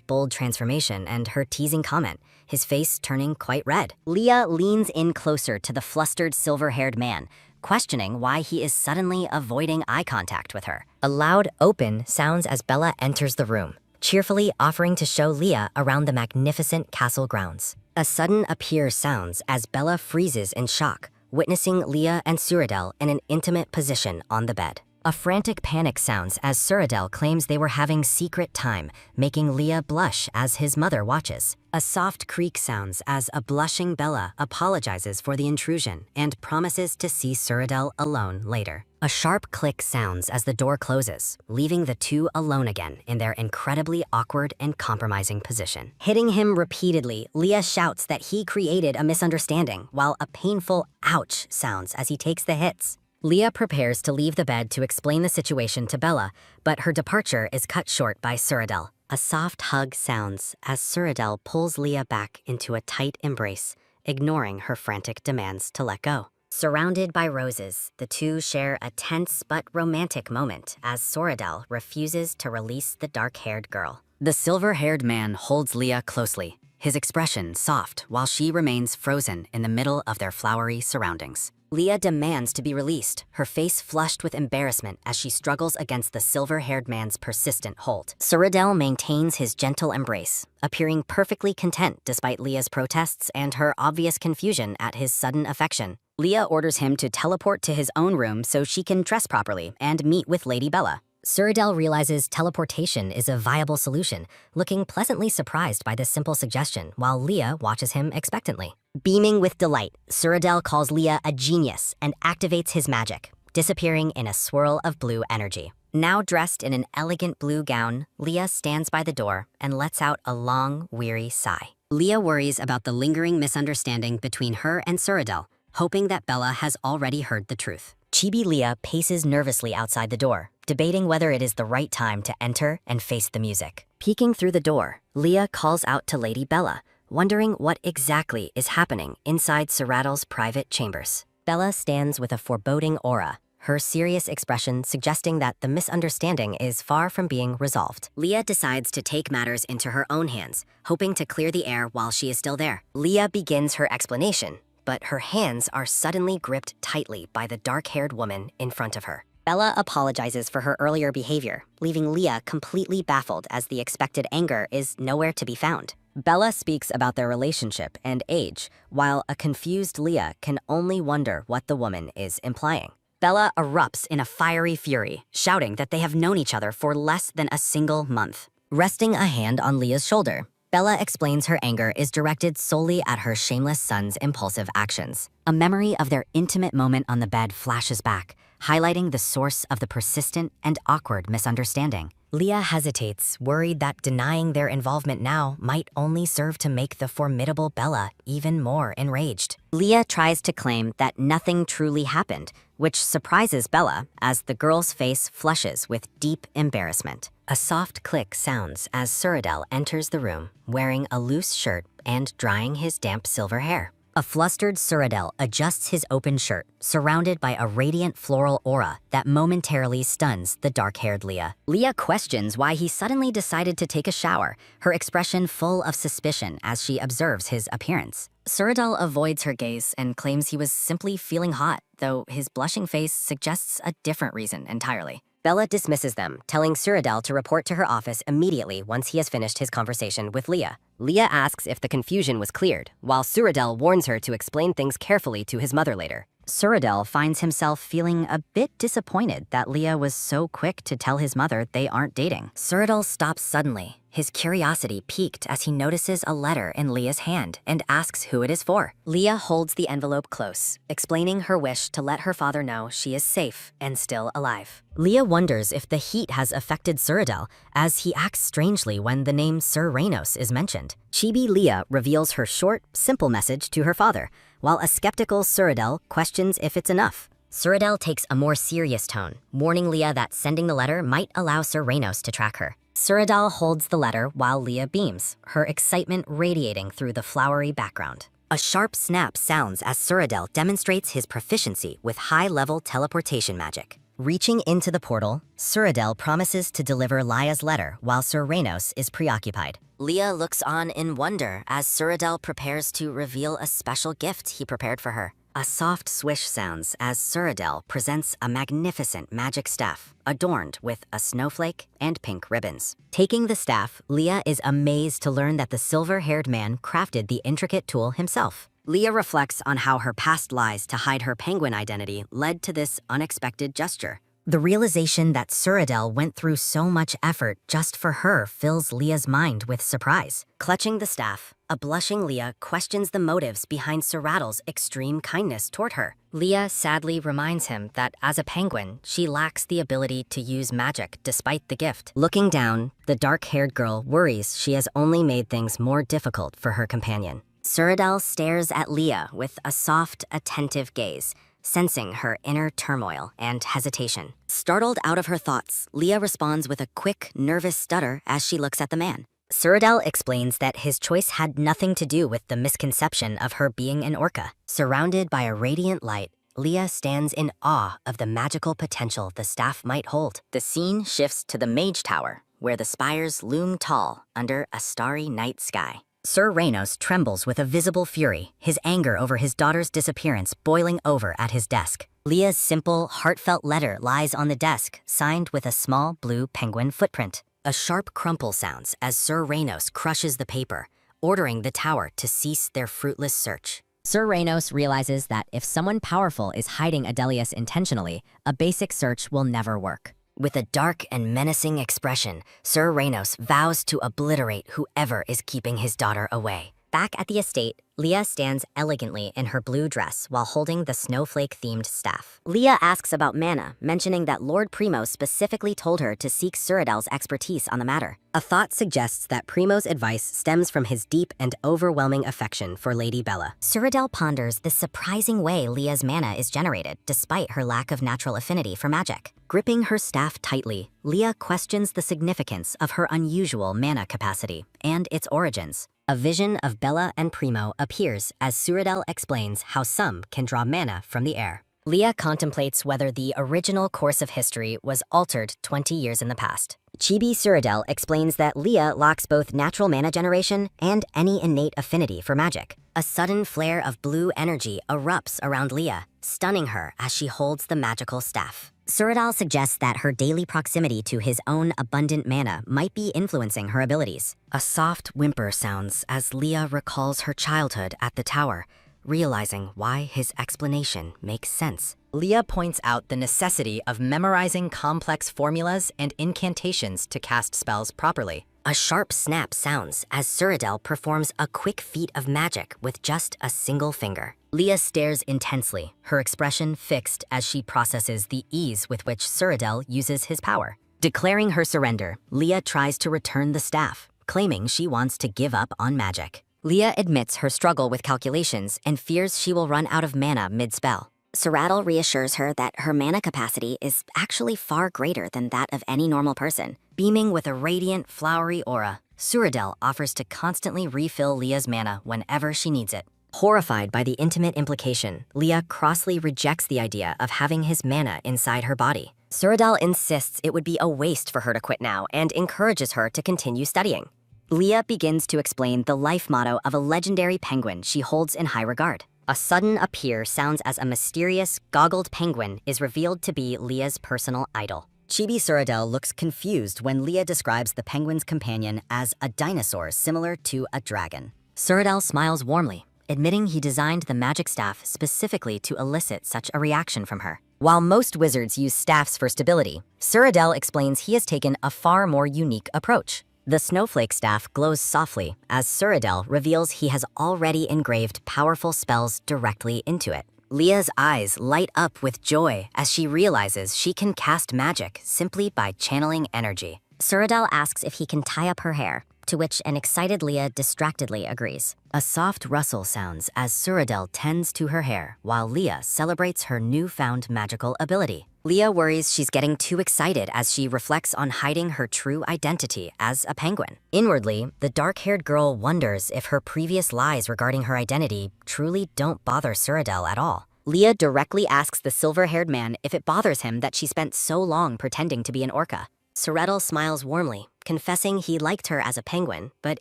bold transformation and her teasing comment, his face turning quite red. Leah leans in closer to the flustered silver-haired man, questioning why he is suddenly avoiding eye contact with her. A loud open sounds as Bella enters the room, cheerfully offering to show Leah around the magnificent castle grounds. A sudden appear sounds as Bella freezes in shock, witnessing Leah and Cyrodiil in an intimate position on the bed. A frantic panic sounds as Cyrodiil claims they were having secret time, making Leah blush as his mother watches. A soft creak sounds as a blushing Bella apologizes for the intrusion and promises to see Cyrodiil alone later. A sharp click sounds as the door closes, leaving the two alone again in their incredibly awkward and compromising position. Hitting him repeatedly, Leah shouts that he created a misunderstanding, while a painful ouch sounds as he takes the hits. Leah prepares to leave the bed to explain the situation to Bella, but her departure is cut short by Cyrodiil. A soft hug sounds as Cyrodiil pulls Leah back into a tight embrace, ignoring her frantic demands to let go. Surrounded by roses, the two share a tense but romantic moment as Cyrodiil refuses to release the dark-haired girl. The silver-haired man holds Leah closely, his expression soft while she remains frozen in the middle of their flowery surroundings. Leah demands to be released, her face flushed with embarrassment as she struggles against the silver-haired man's persistent hold. Cyrodiil maintains his gentle embrace, appearing perfectly content despite Leah's protests and her obvious confusion at his sudden affection. Leah orders him to teleport to his own room so she can dress properly and meet with Lady Bella. Cyrodiil realizes teleportation is a viable solution, looking pleasantly surprised by this simple suggestion while Leah watches him expectantly. Beaming with delight, Cyrodiil calls Leah a genius and activates his magic, disappearing in a swirl of blue energy. Now dressed in an elegant blue gown, Leah stands by the door and lets out a long, weary sigh. Leah worries about the lingering misunderstanding between her and Cyrodiil, hoping that Bella has already heard the truth. Chibi Leah paces nervously outside the door, debating whether it is the right time to enter and face the music. Peeking through the door, Leah calls out to Lady Bella, wondering what exactly is happening inside Cyrodiil's private chambers. Bella stands with a foreboding aura, her serious expression suggesting that the misunderstanding is far from being resolved. Leah decides to take matters into her own hands, hoping to clear the air while she is still there. Leah begins her explanation, but her hands are suddenly gripped tightly by the dark-haired woman in front of her. Bella apologizes for her earlier behavior, leaving Leah completely baffled as the expected anger is nowhere to be found. Bella speaks about their relationship and age, while a confused Leah can only wonder what the woman is implying. Bella erupts in a fiery fury, shouting that they have known each other for less than a single month. Resting a hand on Leah's shoulder, Bella explains her anger is directed solely at her shameless son's impulsive actions. A memory of their intimate moment on the bed flashes back, highlighting the source of the persistent and awkward misunderstanding. Leah hesitates, worried that denying their involvement now might only serve to make the formidable Bella even more enraged. Leah tries to claim that nothing truly happened, which surprises Bella as the girl's face flushes with deep embarrassment. A soft click sounds as Cyrodiil enters the room, wearing a loose shirt and drying his damp silver hair. A flustered Cyrodiil adjusts his open shirt, surrounded by a radiant floral aura that momentarily stuns the dark-haired Leah. Leah questions why he suddenly decided to take a shower, her expression full of suspicion as she observes his appearance. Cyrodiil avoids her gaze and claims he was simply feeling hot, though his blushing face suggests a different reason entirely. Bella dismisses them, telling Cyrodiil to report to her office immediately once he has finished his conversation with Leah. Leah asks if the confusion was cleared, while Cyrodiil warns her to explain things carefully to his mother later. Cyrodiil finds himself feeling a bit disappointed that Leah was so quick to tell his mother they aren't dating. Cyrodiil stops suddenly, his curiosity piqued as he notices a letter in Leah's hand and asks who it is for. Leah holds the envelope close, explaining her wish to let her father know she is safe and still alive. Leah wonders if the heat has affected Cyrodiil, as he acts strangely when the name Sir Reynos is mentioned. Chibi Leah reveals her short, simple message to her father, while a skeptical Cyrodiil questions if it's enough. Cyrodiil takes a more serious tone, warning Leah that sending the letter might allow Sir Reynos to track her. Cyrodiil holds the letter while Leah beams, her excitement radiating through the flowery background. A sharp snap sounds as Cyrodiil demonstrates his proficiency with high-level teleportation magic. Reaching into the portal, Cyrodiil promises to deliver Leah's letter while Sir Reynos is preoccupied. Leah looks on in wonder as Cyrodiil prepares to reveal a special gift he prepared for her. A soft swish sounds as Cyrodiil presents a magnificent magic staff, adorned with a snowflake and pink ribbons. Taking the staff, Leah is amazed to learn that the silver-haired man crafted the intricate tool himself. Leah reflects on how her past lies to hide her penguin identity led to this unexpected gesture. The realization that Cyrodiil went through so much effort just for her fills Leah's mind with surprise. Clutching the staff, a blushing Leah questions the motives behind Cyrodiil's extreme kindness toward her. Leah sadly reminds him that as a penguin, she lacks the ability to use magic despite the gift. Looking down, the dark-haired girl worries she has only made things more difficult for her companion. Cyrodiil stares at Leah with a soft, attentive gaze, sensing her inner turmoil and hesitation. Startled out of her thoughts, Leah responds with a quick, nervous stutter as she looks at the man. Cyrodiil explains that his choice had nothing to do with the misconception of her being an orca. Surrounded by a radiant light, Leah stands in awe of the magical potential the staff might hold. The scene shifts to the Mage Tower, where the spires loom tall under a starry night sky. Sir Reynos trembles with a visible fury, his anger over his daughter's disappearance boiling over at his desk. Leah's simple, heartfelt letter lies on the desk, signed with a small blue penguin footprint. A sharp crumple sounds as Sir Reynos crushes the paper, ordering the tower to cease their fruitless search. Sir Reynos realizes that if someone powerful is hiding Adelius intentionally, a basic search will never work. With a dark and menacing expression, Sir Reynos vows to obliterate whoever is keeping his daughter away. Back at the estate, Leah stands elegantly in her blue dress while holding the snowflake-themed staff. Leah asks about mana, mentioning that Lord Primo specifically told her to seek Cyrodiil's expertise on the matter. A thought suggests that Primo's advice stems from his deep and overwhelming affection for Lady Bella. Cyrodiil ponders the surprising way Leah's mana is generated, despite her lack of natural affinity for magic. Gripping her staff tightly, Leah questions the significance of her unusual mana capacity and its origins. A vision of Bella and Primo appears as Cyrodiil explains how some can draw mana from the air. Leah contemplates whether the original course of history was altered 20 years in the past. Chibi Cyrodiil explains that Leah lacks both natural mana generation and any innate affinity for magic. A sudden flare of blue energy erupts around Leah, stunning her as she holds the magical staff. Cyrodiil suggests that her daily proximity to his own abundant mana might be influencing her abilities. A soft whimper sounds as Leah recalls her childhood at the tower, realizing why his explanation makes sense. Leah points out the necessity of memorizing complex formulas and incantations to cast spells properly. A sharp snap sounds as Cyrodiil performs a quick feat of magic with just a single finger. Leah stares intensely, her expression fixed as she processes the ease with which Cyrodiil uses his power. Declaring her surrender, Leah tries to return the staff, claiming she wants to give up on magic. Leah admits her struggle with calculations and fears she will run out of mana mid-spell. Cyrodiil reassures her that her mana capacity is actually far greater than that of any normal person. Beaming with a radiant, flowery aura, Cyrodiil offers to constantly refill Leah's mana whenever she needs it. Horrified by the intimate implication, Leah crossly rejects the idea of having his mana inside her body. Suradal insists it would be a waste for her to quit now and encourages her to continue studying. Leah begins to explain the life motto of a legendary penguin she holds in high regard. A sudden appear sounds as a mysterious, goggled penguin is revealed to be Leah's personal idol. Chibi Suradel looks confused when Leah describes the penguin's companion as a dinosaur similar to a dragon. Suradel smiles warmly, admitting he designed the magic staff specifically to elicit such a reaction from her. While most wizards use staffs for stability, Suradel explains he has taken a far more unique approach. The snowflake staff glows softly as Suradel reveals he has already engraved powerful spells directly into it. Leah's eyes light up with joy as she realizes she can cast magic simply by channeling energy. Suradel asks if he can tie up her hair, to which an excited Leah distractedly agrees. A soft rustle sounds as Suradel tends to her hair while Leah celebrates her newfound magical ability. Leah worries she's getting too excited as she reflects on hiding her true identity as a penguin. Inwardly, the dark-haired girl wonders if her previous lies regarding her identity truly don't bother Suradel at all. Leah directly asks the silver-haired man if it bothers him that she spent so long pretending to be an orca. Suradel smiles warmly, confessing he liked her as a penguin, but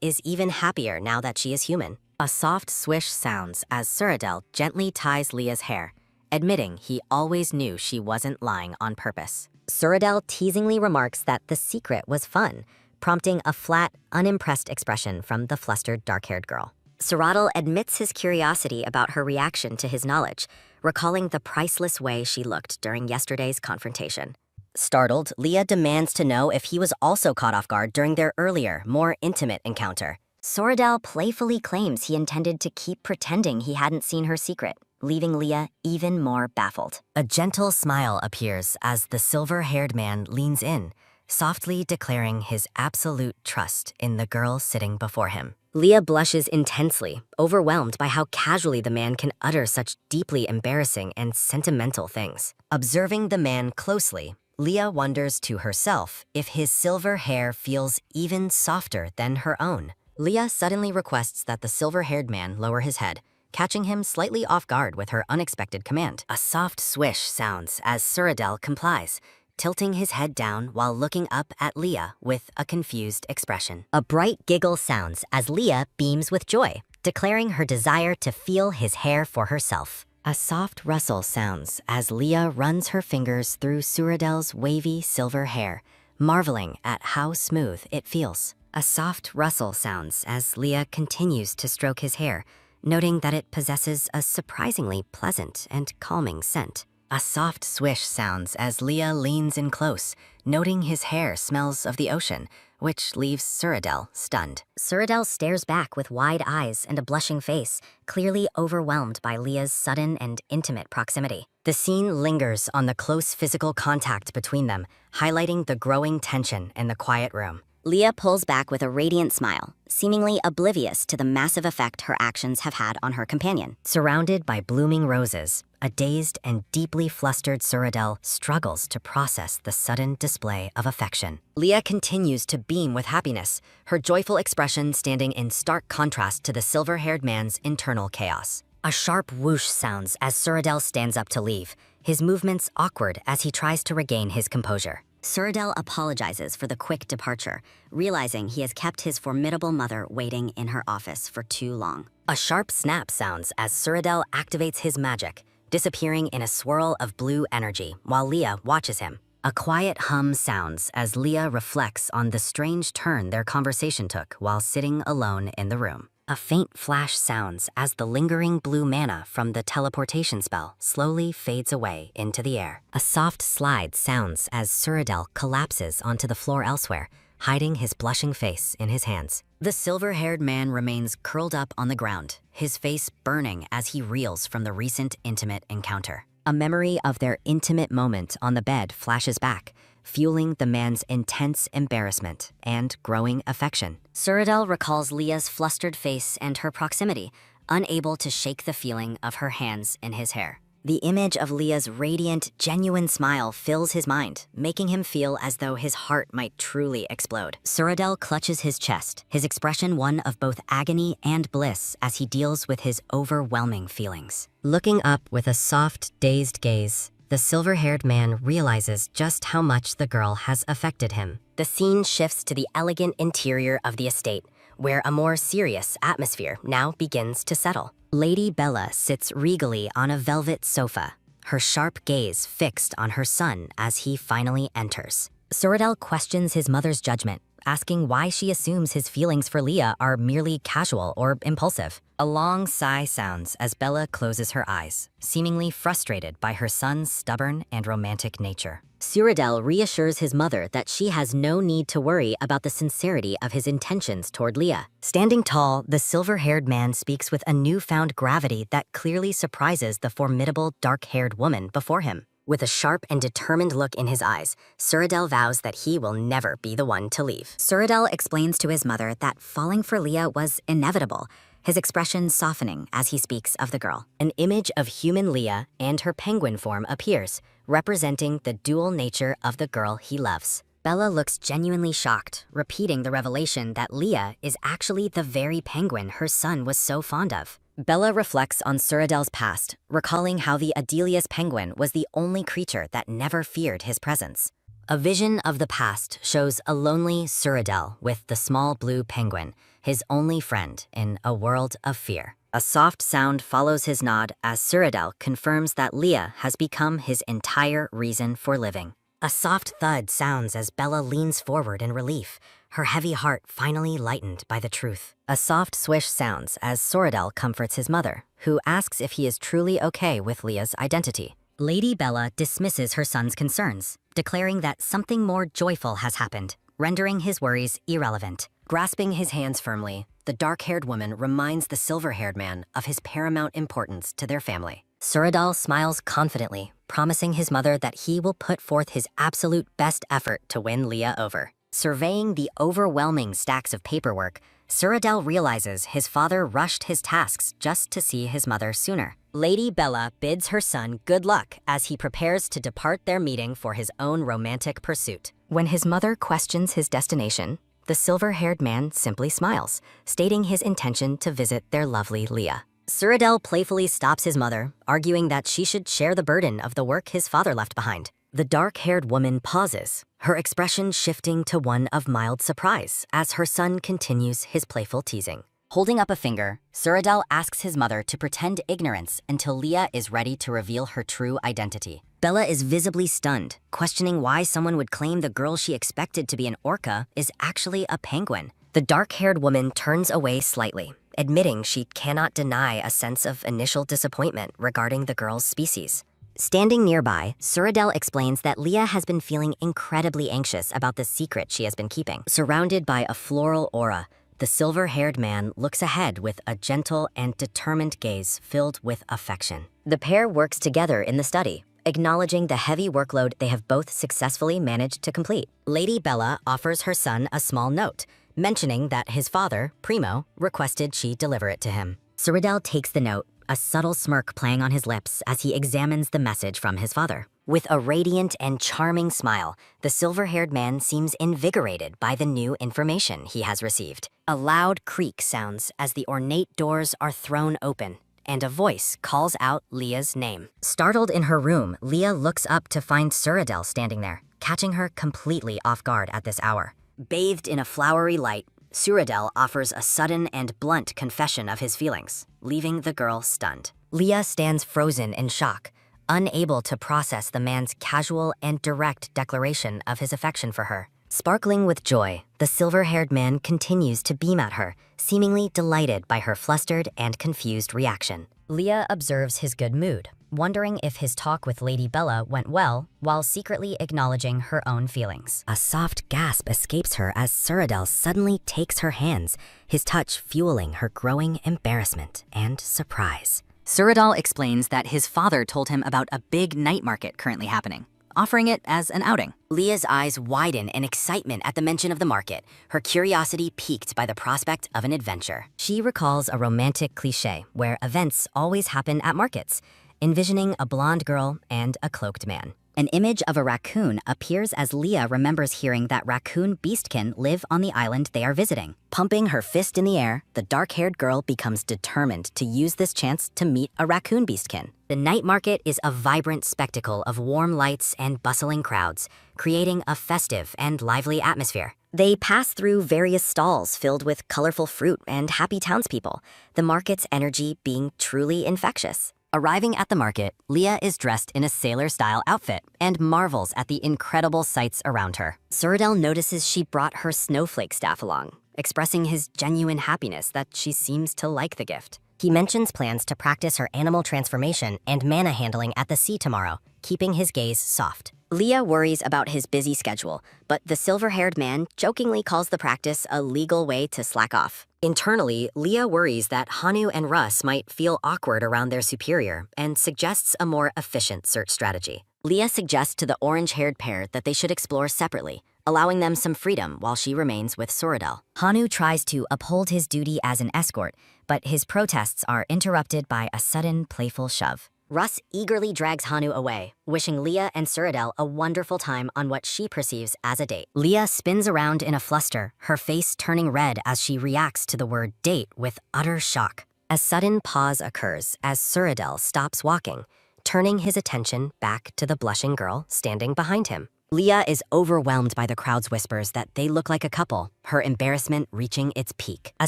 is even happier now that she is human. A soft swish sounds as Suradel gently ties Leah's hair, admitting he always knew she wasn't lying on purpose. Suradel teasingly remarks that the secret was fun, prompting a flat, unimpressed expression from the flustered dark-haired girl. Suradel admits his curiosity about her reaction to his knowledge, recalling the priceless way she looked during yesterday's confrontation. Startled, Leah demands to know if he was also caught off guard during their earlier, more intimate encounter. Suradel playfully claims he intended to keep pretending he hadn't seen her secret, leaving Leah even more baffled. A gentle smile appears as the silver-haired man leans in, softly declaring his absolute trust in the girl sitting before him. Leah blushes intensely, overwhelmed by how casually the man can utter such deeply embarrassing and sentimental things. Observing the man closely, Leah wonders to herself if his silver hair feels even softer than her own. Leah suddenly requests that the silver-haired man lower his head, catching him slightly off guard with her unexpected command. A soft swish sounds as Suradel complies, tilting his head down while looking up at Leah with a confused expression. A bright giggle sounds as Leah beams with joy, declaring her desire to feel his hair for herself. A soft rustle sounds as Leah runs her fingers through Suradel's wavy silver hair, marveling at how smooth it feels. A soft rustle sounds as Leah continues to stroke his hair, noting that it possesses a surprisingly pleasant and calming scent. A soft swish sounds as Leah leans in close, noting his hair smells of the ocean, which leaves Suradel stunned. Suradel stares back with wide eyes and a blushing face, clearly overwhelmed by Leah's sudden and intimate proximity. The scene lingers on the close physical contact between them, highlighting the growing tension in the quiet room. Leah pulls back with a radiant smile, seemingly oblivious to the massive effect her actions have had on her companion. Surrounded by blooming roses, a dazed and deeply flustered Suradel struggles to process the sudden display of affection. Leah continues to beam with happiness, her joyful expression standing in stark contrast to the silver-haired man's internal chaos. A sharp whoosh sounds as Suradel stands up to leave, his movements awkward as he tries to regain his composure. Suradel apologizes for the quick departure, realizing he has kept his formidable mother waiting in her office for too long. A sharp snap sounds as Suradel activates his magic, disappearing in a swirl of blue energy while Leah watches him. A quiet hum sounds as Leah reflects on the strange turn their conversation took while sitting alone in the room. A faint flash sounds as the lingering blue mana from the teleportation spell slowly fades away into the air. A soft slide sounds as Suradel collapses onto the floor elsewhere, hiding his blushing face in his hands. The silver-haired man remains curled up on the ground, his face burning as he reels from the recent intimate encounter. A memory of their intimate moment on the bed flashes back, fueling the man's intense embarrassment and growing affection. Suradel recalls Leah's flustered face and her proximity, unable to shake the feeling of her hands in his hair. The image of Leah's radiant, genuine smile fills his mind, making him feel as though his heart might truly explode. Suradel clutches his chest, his expression one of both agony and bliss as he deals with his overwhelming feelings. Looking up with a soft, dazed gaze, the silver-haired man realizes just how much the girl has affected him. The scene shifts to the elegant interior of the estate, where a more serious atmosphere now begins to settle. Lady Bella sits regally on a velvet sofa, her sharp gaze fixed on her son as he finally enters. Suradel questions his mother's judgment, asking why she assumes his feelings for Leah are merely casual or impulsive. A long sigh sounds as Bella closes her eyes, seemingly frustrated by her son's stubborn and romantic nature. Suradel reassures his mother that she has no need to worry about the sincerity of his intentions toward Leah. Standing tall, the silver-haired man speaks with a newfound gravity that clearly surprises the formidable dark-haired woman before him. With a sharp and determined look in his eyes, Suradel vows that he will never be the one to leave. Suradel explains to his mother that falling for Leah was inevitable, his expression softening as he speaks of the girl. An image of human Leah and her penguin form appears, representing the dual nature of the girl he loves. Bella looks genuinely shocked, repeating the revelation that Leah is actually the very penguin her son was so fond of. Bella reflects on Suradel's past, recalling how the Adelia's penguin was the only creature that never feared his presence. A vision of the past shows a lonely Suradel with the small blue penguin, his only friend in a world of fear. A soft sound follows his nod as Suradel confirms that Leah has become his entire reason for living. A soft thud sounds as Bella leans forward in relief, her heavy heart finally lightened by the truth. A soft swish sounds as Suradel comforts his mother, who asks if he is truly okay with Leah's identity. Lady Bella dismisses her son's concerns, declaring that something more joyful has happened, rendering his worries irrelevant. Grasping his hands firmly, the dark-haired woman reminds the silver-haired man of his paramount importance to their family. Suradel smiles confidently, promising his mother that he will put forth his absolute best effort to win Leah over. Surveying the overwhelming stacks of paperwork, Suradel realizes his father rushed his tasks just to see his mother sooner. Lady Bella bids her son good luck as he prepares to depart their meeting for his own romantic pursuit. When his mother questions his destination, the silver-haired man simply smiles, stating his intention to visit their lovely Leah. Suradel playfully stops his mother, arguing that she should share the burden of the work his father left behind. The dark-haired woman pauses, her expression shifting to one of mild surprise as her son continues his playful teasing. Holding up a finger, Suradel asks his mother to pretend ignorance until Leah is ready to reveal her true identity. Bella is visibly stunned, questioning why someone would claim the girl she expected to be an orca is actually a penguin. The dark-haired woman turns away slightly, admitting she cannot deny a sense of initial disappointment regarding the girl's species. Standing nearby, Suradel explains that Leah has been feeling incredibly anxious about the secret she has been keeping. Surrounded by a floral aura, the silver-haired man looks ahead with a gentle and determined gaze filled with affection. The pair works together in the study, acknowledging the heavy workload they have both successfully managed to complete. Lady Bella offers her son a small note, mentioning that his father, Primo, requested she deliver it to him. Suradel takes the note, a subtle smirk playing on his lips as he examines the message from his father. With a radiant and charming smile, the silver-haired man seems invigorated by the new information he has received. A loud creak sounds as the ornate doors are thrown open, and a voice calls out Leah's name. Startled in her room, Leah looks up to find Suradel standing there, catching her completely off guard at this hour. Bathed in a flowery light, Suradel offers a sudden and blunt confession of his feelings, leaving the girl stunned. Leah stands frozen in shock, unable to process the man's casual and direct declaration of his affection for her. Sparkling with joy, the silver-haired man continues to beam at her, seemingly delighted by her flustered and confused reaction. Leah observes his good mood, wondering if his talk with Lady Bella went well, while secretly acknowledging her own feelings. A soft gasp escapes her as Suradel suddenly takes her hands, his touch fueling her growing embarrassment and surprise. Suradel explains that his father told him about a big night market currently happening, offering it as an outing. Leah's eyes widen in excitement at the mention of the market, her curiosity piqued by the prospect of an adventure. She recalls a romantic cliché where events always happen at markets, envisioning a blonde girl and a cloaked man. An image of a raccoon appears as Leah remembers hearing that raccoon beastkin live on the island they are visiting. Pumping her fist in the air, the dark-haired girl becomes determined to use this chance to meet a raccoon beastkin. The night market is a vibrant spectacle of warm lights and bustling crowds, creating a festive and lively atmosphere. They pass through various stalls filled with colorful fruit and happy townspeople, the market's energy being truly infectious. Arriving at the market, Leah is dressed in a sailor-style outfit and marvels at the incredible sights around her. Cyrodiil notices she brought her snowflake staff along, expressing his genuine happiness that she seems to like the gift. He mentions plans to practice her animal transformation and mana handling at the sea tomorrow, keeping his gaze soft. Leah worries about his busy schedule, but the silver-haired man jokingly calls the practice a legal way to slack off. Internally, Leah worries that Hanu and Russ might feel awkward around their superior and suggests a more efficient search strategy. Leah suggests to the orange-haired pair that they should explore separately, allowing them some freedom while she remains with Cyrodiil. Hanu tries to uphold his duty as an escort, but his protests are interrupted by a sudden playful shove. Russ eagerly drags Hanu away, wishing Leah and Cyrodiil a wonderful time on what she perceives as a date. Leah spins around in a fluster, her face turning red as she reacts to the word date with utter shock. A sudden pause occurs as Cyrodiil stops walking, turning his attention back to the blushing girl standing behind him. Leah is overwhelmed by the crowd's whispers that they look like a couple, her embarrassment reaching its peak. A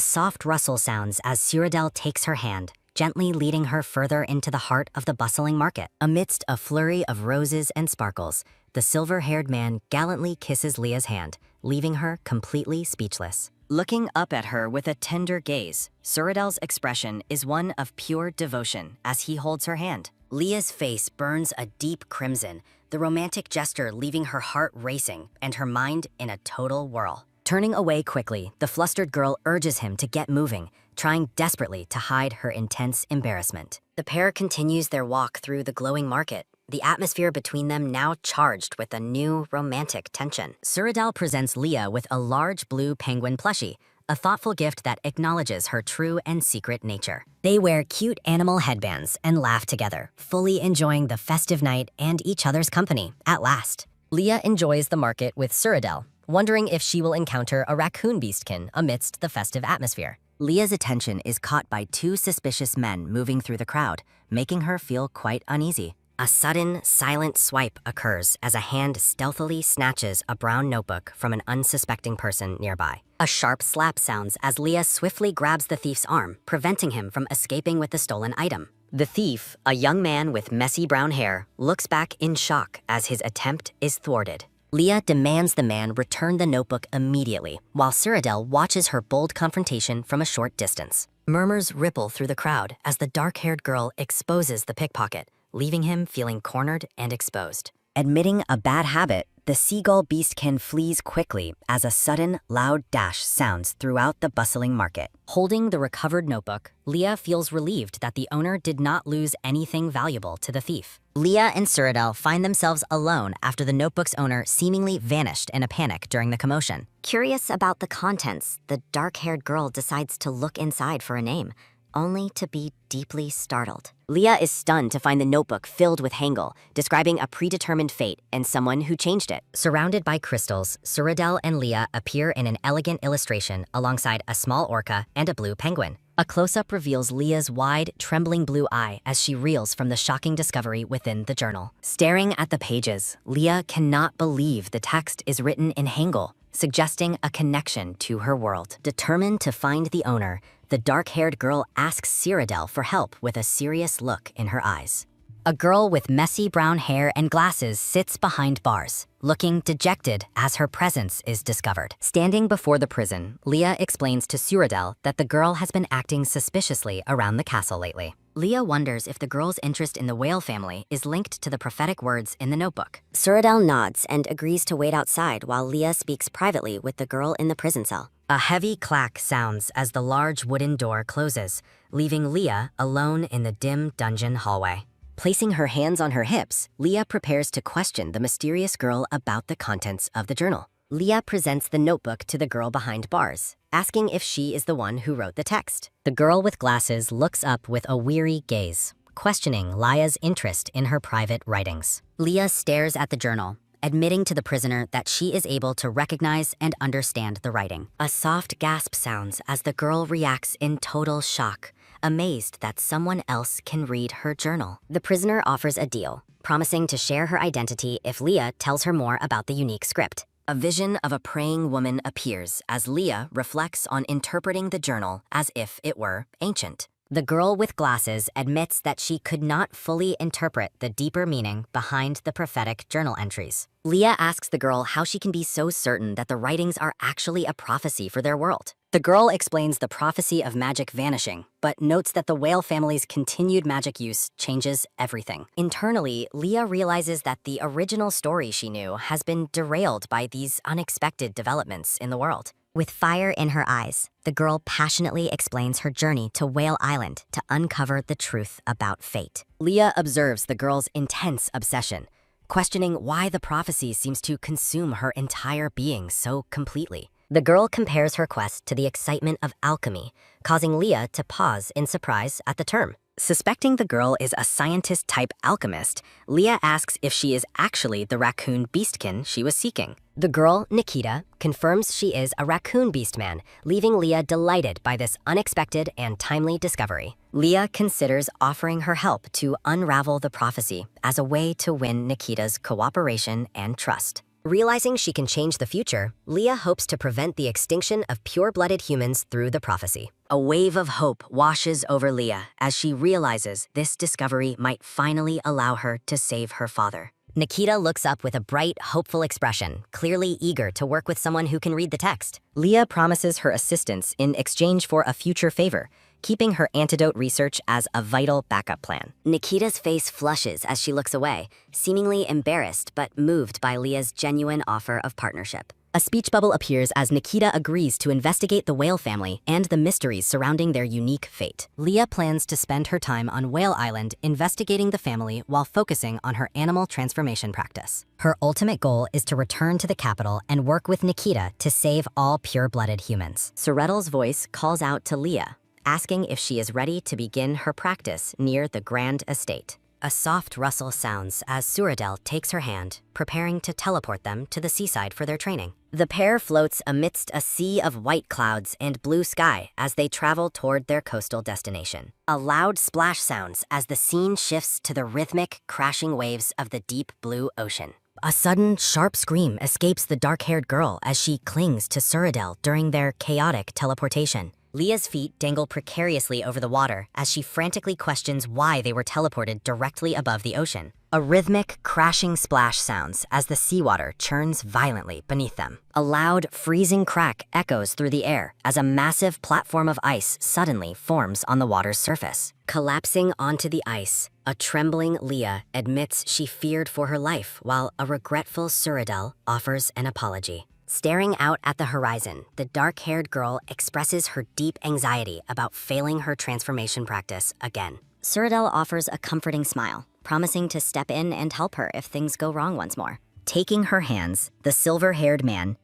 soft rustle sounds as Cyrodiil takes her hand, gently leading her further into the heart of the bustling market. Amidst a flurry of roses and sparkles, the silver-haired man gallantly kisses Leah's hand, leaving her completely speechless. Looking up at her with a tender gaze, Cyrodiil's expression is one of pure devotion as he holds her hand. Leah's face burns a deep crimson, the romantic gesture leaving her heart racing and her mind in a total whirl. Turning away quickly, the flustered girl urges him to get moving, trying desperately to hide her intense embarrassment. The pair continues their walk through the glowing market, the atmosphere between them now charged with a new romantic tension. Cyrodiil presents Leah with a large blue penguin plushie, a thoughtful gift that acknowledges her true and secret nature. They wear cute animal headbands and laugh together, fully enjoying the festive night and each other's company at last. Leah enjoys the market with Cyrodiil, wondering if she will encounter a raccoon beastkin amidst the festive atmosphere. Leah's attention is caught by two suspicious men moving through the crowd, making her feel quite uneasy. A sudden, silent swipe occurs as a hand stealthily snatches a brown notebook from an unsuspecting person nearby. A sharp slap sounds as Leah swiftly grabs the thief's arm, preventing him from escaping with the stolen item. The thief, a young man with messy brown hair, looks back in shock as his attempt is thwarted. Leah demands the man return the notebook immediately, while Cyrodiil watches her bold confrontation from a short distance. Murmurs ripple through the crowd as the dark-haired girl exposes the pickpocket, leaving him feeling cornered and exposed. Admitting a bad habit, the seagull beastkin flees quickly as a sudden, loud dash sounds throughout the bustling market. Holding the recovered notebook, Leah feels relieved that the owner did not lose anything valuable to the thief. Leah and Cyrodiil find themselves alone after the notebook's owner seemingly vanished in a panic during the commotion. Curious about the contents, the dark-haired girl decides to look inside for a name, only to be deeply startled. Leah is stunned to find the notebook filled with hangul, describing a predetermined fate and someone who changed it. Surrounded by crystals, Cyrodiil and Leah appear in an elegant illustration alongside a small orca and a blue penguin. A close-up reveals Leah's wide, trembling blue eye as she reels from the shocking discovery within the journal. Staring at the pages, Leah cannot believe the text is written in hangul, suggesting a connection to her world. Determined to find the owner, the dark-haired girl asks Cyrodiil for help with a serious look in her eyes. A girl with messy brown hair and glasses sits behind bars, looking dejected as her presence is discovered. Standing before the prison, Leah explains to Cyrodiil that the girl has been acting suspiciously around the castle lately. Leah wonders if the girl's interest in the whale family is linked to the prophetic words in the notebook. Cyrodiil nods and agrees to wait outside while Leah speaks privately with the girl in the prison cell. A heavy clack sounds as the large wooden door closes, leaving Leah alone in the dim dungeon hallway. Placing her hands on her hips, Leah prepares to question the mysterious girl about the contents of the journal. Leah presents the notebook to the girl behind bars, asking if she is the one who wrote the text. The girl with glasses looks up with a weary gaze, questioning Lia's interest in her private writings. Lia stares at the journal, admitting to the prisoner that she is able to recognize and understand the writing. A soft gasp sounds as the girl reacts in total shock, amazed that someone else can read her journal. The prisoner offers a deal, promising to share her identity if Lia tells her more about the unique script. A vision of a praying woman appears as Lia reflects on interpreting the journal as if it were ancient. The girl with glasses admits that she could not fully interpret the deeper meaning behind the prophetic journal entries. Lia asks the girl how she can be so certain that the writings are actually a prophecy for their world. The girl explains the prophecy of magic vanishing, but notes that the whale family's continued magic use changes everything. Internally, Lia realizes that the original story she knew has been derailed by these unexpected developments in the world. With fire in her eyes, the girl passionately explains her journey to Whale Island to uncover the truth about fate. Lia observes the girl's intense obsession, questioning why the prophecy seems to consume her entire being so completely. The girl compares her quest to the excitement of alchemy, causing Lia to pause in surprise at the term. Suspecting the girl is a scientist-type alchemist, Lia asks if she is actually the raccoon beastkin she was seeking. The girl, Nikita, confirms she is a raccoon beastman, leaving Lia delighted by this unexpected and timely discovery. Lia considers offering her help to unravel the prophecy as a way to win Nikita's cooperation and trust. Realizing she can change the future, Lia hopes to prevent the extinction of pure-blooded humans through the prophecy. A wave of hope washes over Lia as she realizes this discovery might finally allow her to save her father. Nikita looks up with a bright, hopeful expression, clearly eager to work with someone who can read the text. Lia promises her assistance in exchange for a future favor, keeping her antidote research as a vital backup plan. Nikita's face flushes as she looks away, seemingly embarrassed but moved by Lia's genuine offer of partnership. A speech bubble appears as Nikita agrees to investigate the whale family and the mysteries surrounding their unique fate. Lia plans to spend her time on Whale Island investigating the family while focusing on her animal transformation practice. Her ultimate goal is to return to the capital and work with Nikita to save all pure-blooded humans. Suretel's voice calls out to Lia, asking if she is ready to begin her practice near the Grand Estate. A soft rustle sounds as Suretel takes her hand, preparing to teleport them to the seaside for their training. The pair floats amidst a sea of white clouds and blue sky as they travel toward their coastal destination. A loud splash sounds as the scene shifts to the rhythmic, crashing waves of the deep blue ocean. A sudden, sharp scream escapes the dark-haired girl as she clings to Suretel during their chaotic teleportation. Lia's feet dangle precariously over the water as she frantically questions why they were teleported directly above the ocean. A rhythmic, crashing splash sounds as the seawater churns violently beneath them. A loud, freezing crack echoes through the air as a massive platform of ice suddenly forms on the water's surface. Collapsing onto the ice, a trembling Lia admits she feared for her life while a regretful Suretel offers an apology. Staring out at the horizon, the dark-haired girl expresses her deep anxiety about failing her transformation practice again. Suretel offers a comforting smile, promising to step in and help her if things go wrong once more. Taking her hands, the silver-haired man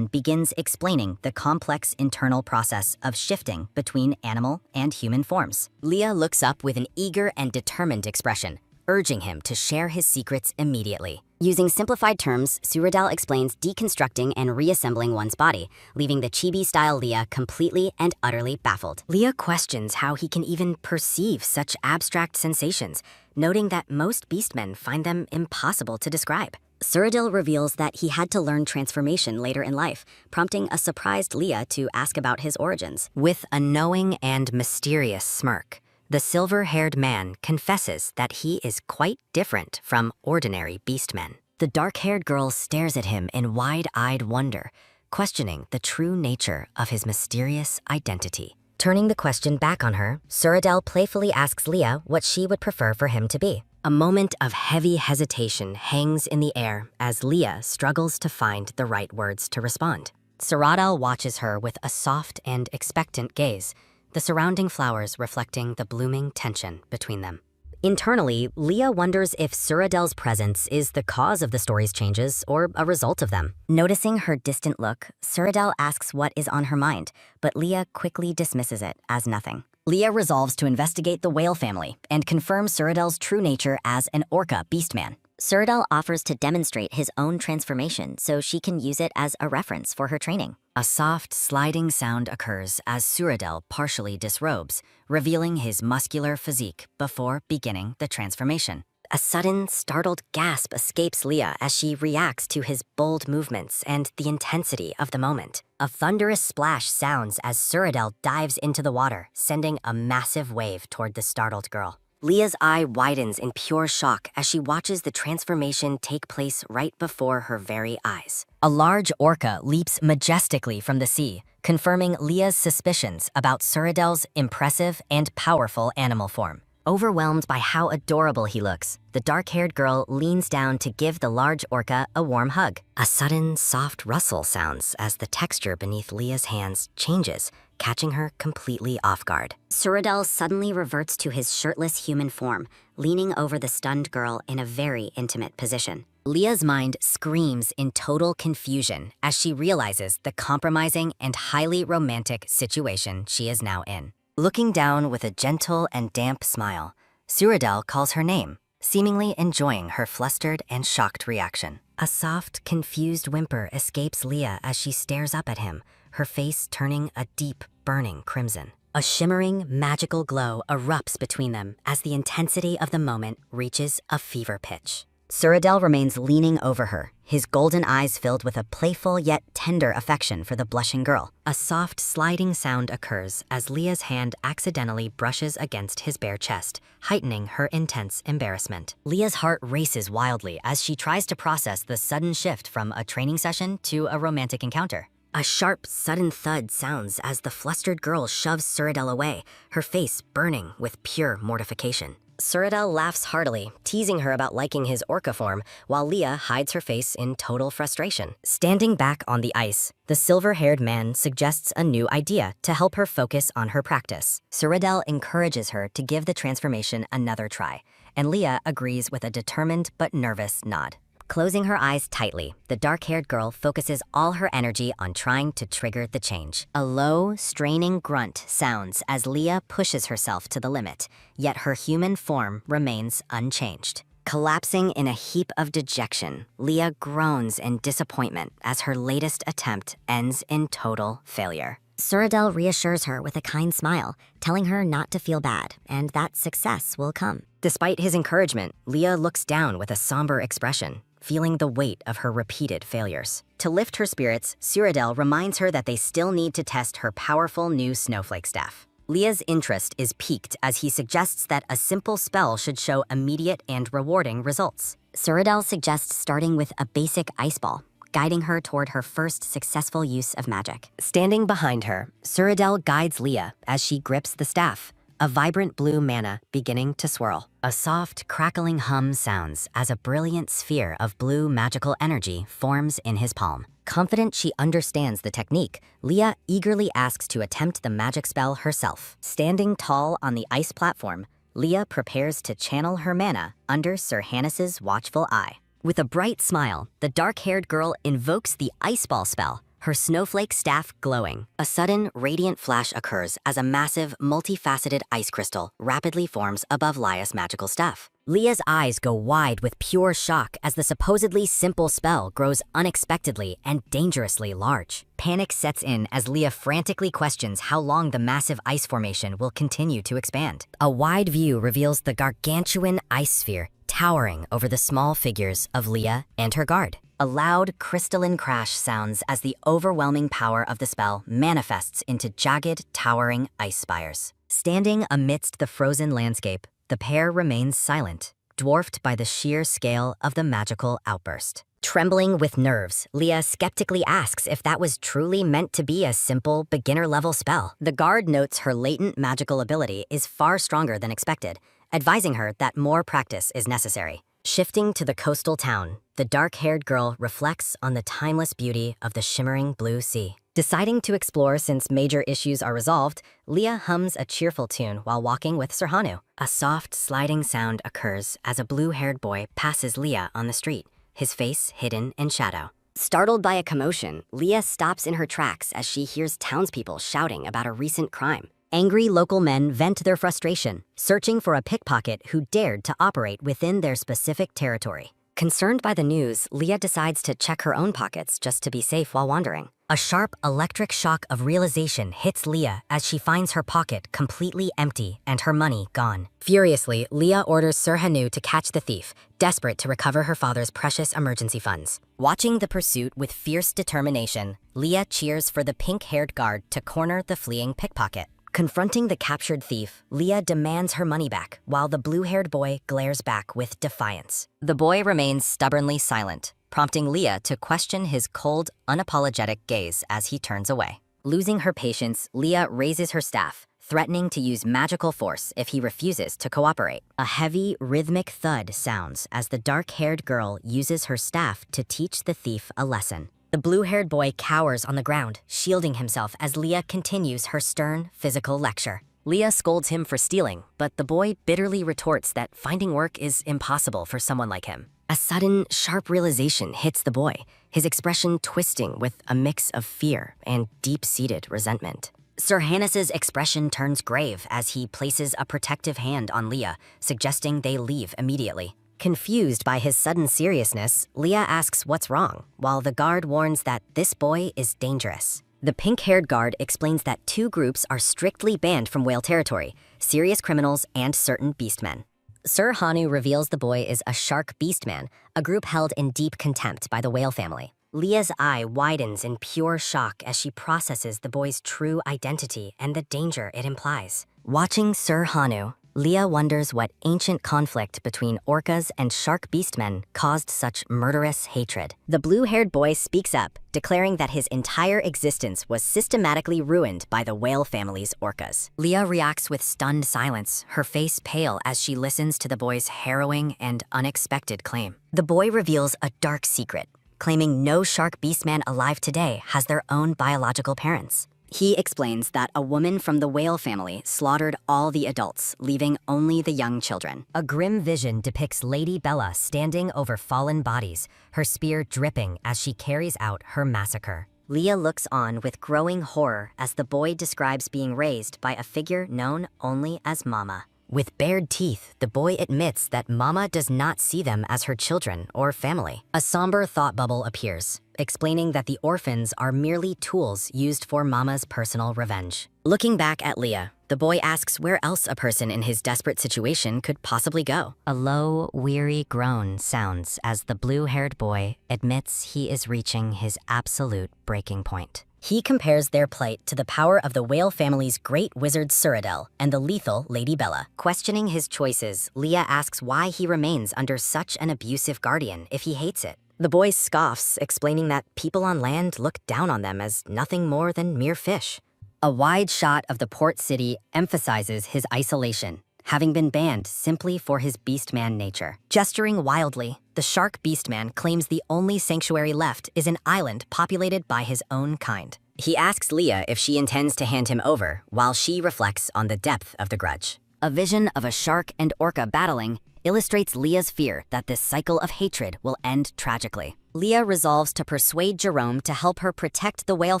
begins explaining the complex internal process of shifting between animal and human forms. Lia looks up with an eager and determined expression, urging him to share his secrets immediately. Using simplified terms, Suretel explains deconstructing and reassembling one's body, leaving the chibi-style Lia completely and utterly baffled. Lia questions how he can even perceive such abstract sensations, noting that most beastmen find them impossible to describe. Suretel reveals that he had to learn transformation later in life, prompting a surprised Lia to ask about his origins. With a knowing and mysterious smirk, the silver-haired man confesses that he is quite different from ordinary beastmen. The dark-haired girl stares at him in wide-eyed wonder, questioning the true nature of his mysterious identity. Turning the question back on her, Suretel playfully asks Lia what she would prefer for him to be. A moment of heavy hesitation hangs in the air as Lia struggles to find the right words to respond. Suretel watches her with a soft and expectant gaze, the surrounding flowers reflecting the blooming tension between them. Internally, Lia wonders if Suretel's presence is the cause of the story's changes or a result of them. Noticing her distant look, Suretel asks what is on her mind, but Lia quickly dismisses it as nothing. Leah resolves to investigate the whale family and confirm Ceradel's true nature as an orca beastman. Cerdal offers to demonstrate his own transformation so she can use it as a reference for her training. A soft, sliding sound occurs as Ceradel partially disrobes, revealing his muscular physique before beginning the transformation. A sudden, startled gasp escapes Leah as she reacts to his bold movements and the intensity of the moment. A thunderous splash sounds as Ceradel dives into the water, sending a massive wave toward the startled girl. Leah's eye widens in pure shock as she watches the transformation take place right before her very eyes. A large orca leaps majestically from the sea, confirming Leah's suspicions about Ceradel's impressive and powerful animal form. Overwhelmed by how adorable he looks, the dark-haired girl leans down to give the large orca a warm hug. A sudden, soft rustle sounds as the texture beneath Leah's hands changes, catching her completely off guard. Ceradel suddenly reverts to his shirtless human form, leaning over the stunned girl in a very intimate position. Leah's mind screams in total confusion as she realizes the compromising and highly romantic situation she is now in. Looking down with a gentle and damp smile, Ceradel calls her name, seemingly enjoying her flustered and shocked reaction. A soft, confused whimper escapes Leah as she stares up at him, her face turning a deep, burning crimson. A shimmering, magical glow erupts between them as the intensity of the moment reaches a fever pitch. Ceradel remains leaning over her, his golden eyes filled with a playful yet tender affection for the blushing girl. A soft, sliding sound occurs as Leah's hand accidentally brushes against his bare chest, heightening her intense embarrassment. Leah's heart races wildly as she tries to process the sudden shift from a training session to a romantic encounter. A sharp, sudden thud sounds as the flustered girl shoves Ceradel away, her face burning with pure mortification. Ceradel laughs heartily, teasing her about liking his orca form, while Leah hides her face in total frustration. Standing back on the ice, the silver-haired man suggests a new idea to help her focus on her practice. Ceradel encourages her to give the transformation another try, and Leah agrees with a determined but nervous nod. Closing her eyes tightly, the dark-haired girl focuses all her energy on trying to trigger the change. A low, straining grunt sounds as Leah pushes herself to the limit, yet her human form remains unchanged. Collapsing in a heap of dejection, Leah groans in disappointment as her latest attempt ends in total failure. Ceradel reassures her with a kind smile, telling her not to feel bad and that success will come. Despite his encouragement, Leah looks down with a somber expression, feeling the weight of her repeated failures. To lift her spirits, Ceradel reminds her that they still need to test her powerful new snowflake staff. Leah's interest is piqued as he suggests that a simple spell should show immediate and rewarding results. Ceradel suggests starting with a basic ice ball, guiding her toward her first successful use of magic. Standing behind her, Ceradel guides Leah as she grips the staff, a vibrant blue mana beginning to swirl. A soft, crackling hum sounds as a brilliant sphere of blue magical energy forms in his palm. Confident she understands the technique, Leah eagerly asks to attempt the magic spell herself. Standing tall on the ice platform, Leah prepares to channel her mana under Sir Hannes's watchful eye. With a bright smile, the dark-haired girl invokes the ice ball spell, her snowflake staff glowing. A sudden, radiant flash occurs as a massive, multifaceted ice crystal rapidly forms above Leah's magical staff. Leah's eyes go wide with pure shock as the supposedly simple spell grows unexpectedly and dangerously large. Panic sets in as Leah frantically questions how long the massive ice formation will continue to expand. A wide view reveals the gargantuan ice sphere towering over the small figures of Leah and her guard. A loud, crystalline crash sounds as the overwhelming power of the spell manifests into jagged, towering ice spires. Standing amidst the frozen landscape, the pair remains silent, dwarfed by the sheer scale of the magical outburst. Trembling with nerves, Leah skeptically asks if that was truly meant to be a simple, beginner-level spell. The guard notes her latent magical ability is far stronger than expected, advising her that more practice is necessary. Shifting to the coastal town, the dark-haired girl reflects on the timeless beauty of the shimmering blue sea. Deciding to explore since major issues are resolved, Leah hums a cheerful tune while walking with Sir Hanu. A soft, sliding sound occurs as a blue-haired boy passes Leah on the street, his face hidden in shadow. Startled by a commotion, Leah stops in her tracks as she hears townspeople shouting about a recent crime. Angry local men vent their frustration, searching for a pickpocket who dared to operate within their specific territory. Concerned by the news, Leah decides to check her own pockets just to be safe while wandering. A sharp electric shock of realization hits Leah as she finds her pocket completely empty and her money gone. Furiously, Leah orders Sir Hanu to catch the thief, desperate to recover her father's precious emergency funds. Watching the pursuit with fierce determination, Leah cheers for the pink-haired guard to corner the fleeing pickpocket. Confronting the captured thief, Leah demands her money back, while the blue-haired boy glares back with defiance. The boy remains stubbornly silent, prompting Leah to question his cold, unapologetic gaze as he turns away. Losing her patience, Leah raises her staff, threatening to use magical force if he refuses to cooperate. A heavy, rhythmic thud sounds as the dark-haired girl uses her staff to teach the thief a lesson. The blue-haired boy cowers on the ground, shielding himself as Leah continues her stern, physical lecture. Leah scolds him for stealing, but the boy bitterly retorts that finding work is impossible for someone like him. A sudden, sharp realization hits the boy, his expression twisting with a mix of fear and deep-seated resentment. Sir Hannes's expression turns grave as he places a protective hand on Leah, suggesting they leave immediately. Confused by his sudden seriousness, Leah asks what's wrong, while the guard warns that this boy is dangerous. The pink-haired guard explains that two groups are strictly banned from whale territory: serious criminals and certain beastmen. Sir Hanu reveals the boy is a shark beastman, a group held in deep contempt by the whale family. Leah's eye widens in pure shock as she processes the boy's true identity and the danger it implies. Watching Sir Hanu, Leah wonders what ancient conflict between orcas and shark beastmen caused such murderous hatred. The blue-haired boy speaks up, declaring that his entire existence was systematically ruined by the whale family's orcas. Leah reacts with stunned silence, her face pale as she listens to the boy's harrowing and unexpected claim. The boy reveals a dark secret, claiming no shark beastman alive today has their own biological parents. He explains that a woman from the whale family slaughtered all the adults, leaving only the young children. A grim vision depicts Lady Bella standing over fallen bodies, her spear dripping as she carries out her massacre. Leah looks on with growing horror as the boy describes being raised by a figure known only as Mama. With bared teeth, the boy admits that Mama does not see them as her children or family. A somber thought bubble appears, explaining that the orphans are merely tools used for Mama's personal revenge. Looking back at Leah, the boy asks where else a person in his desperate situation could possibly go. A low, weary groan sounds as the blue-haired boy admits he is reaching his absolute breaking point. He compares their plight to the power of the whale family's great wizard Cyrodiil and the lethal Lady Bella. Questioning his choices, Leah asks why he remains under such an abusive guardian if he hates it. The boy scoffs, explaining that people on land look down on them as nothing more than mere fish. A wide shot of the port city emphasizes his isolation, having been banned simply for his beastman nature. Gesturing wildly, the shark beastman claims the only sanctuary left is an island populated by his own kind. He asks Leah if she intends to hand him over, while she reflects on the depth of the grudge. A vision of a shark and orca battling illustrates Leah's fear that this cycle of hatred will end tragically. Leah resolves to persuade Jerome to help her protect the whale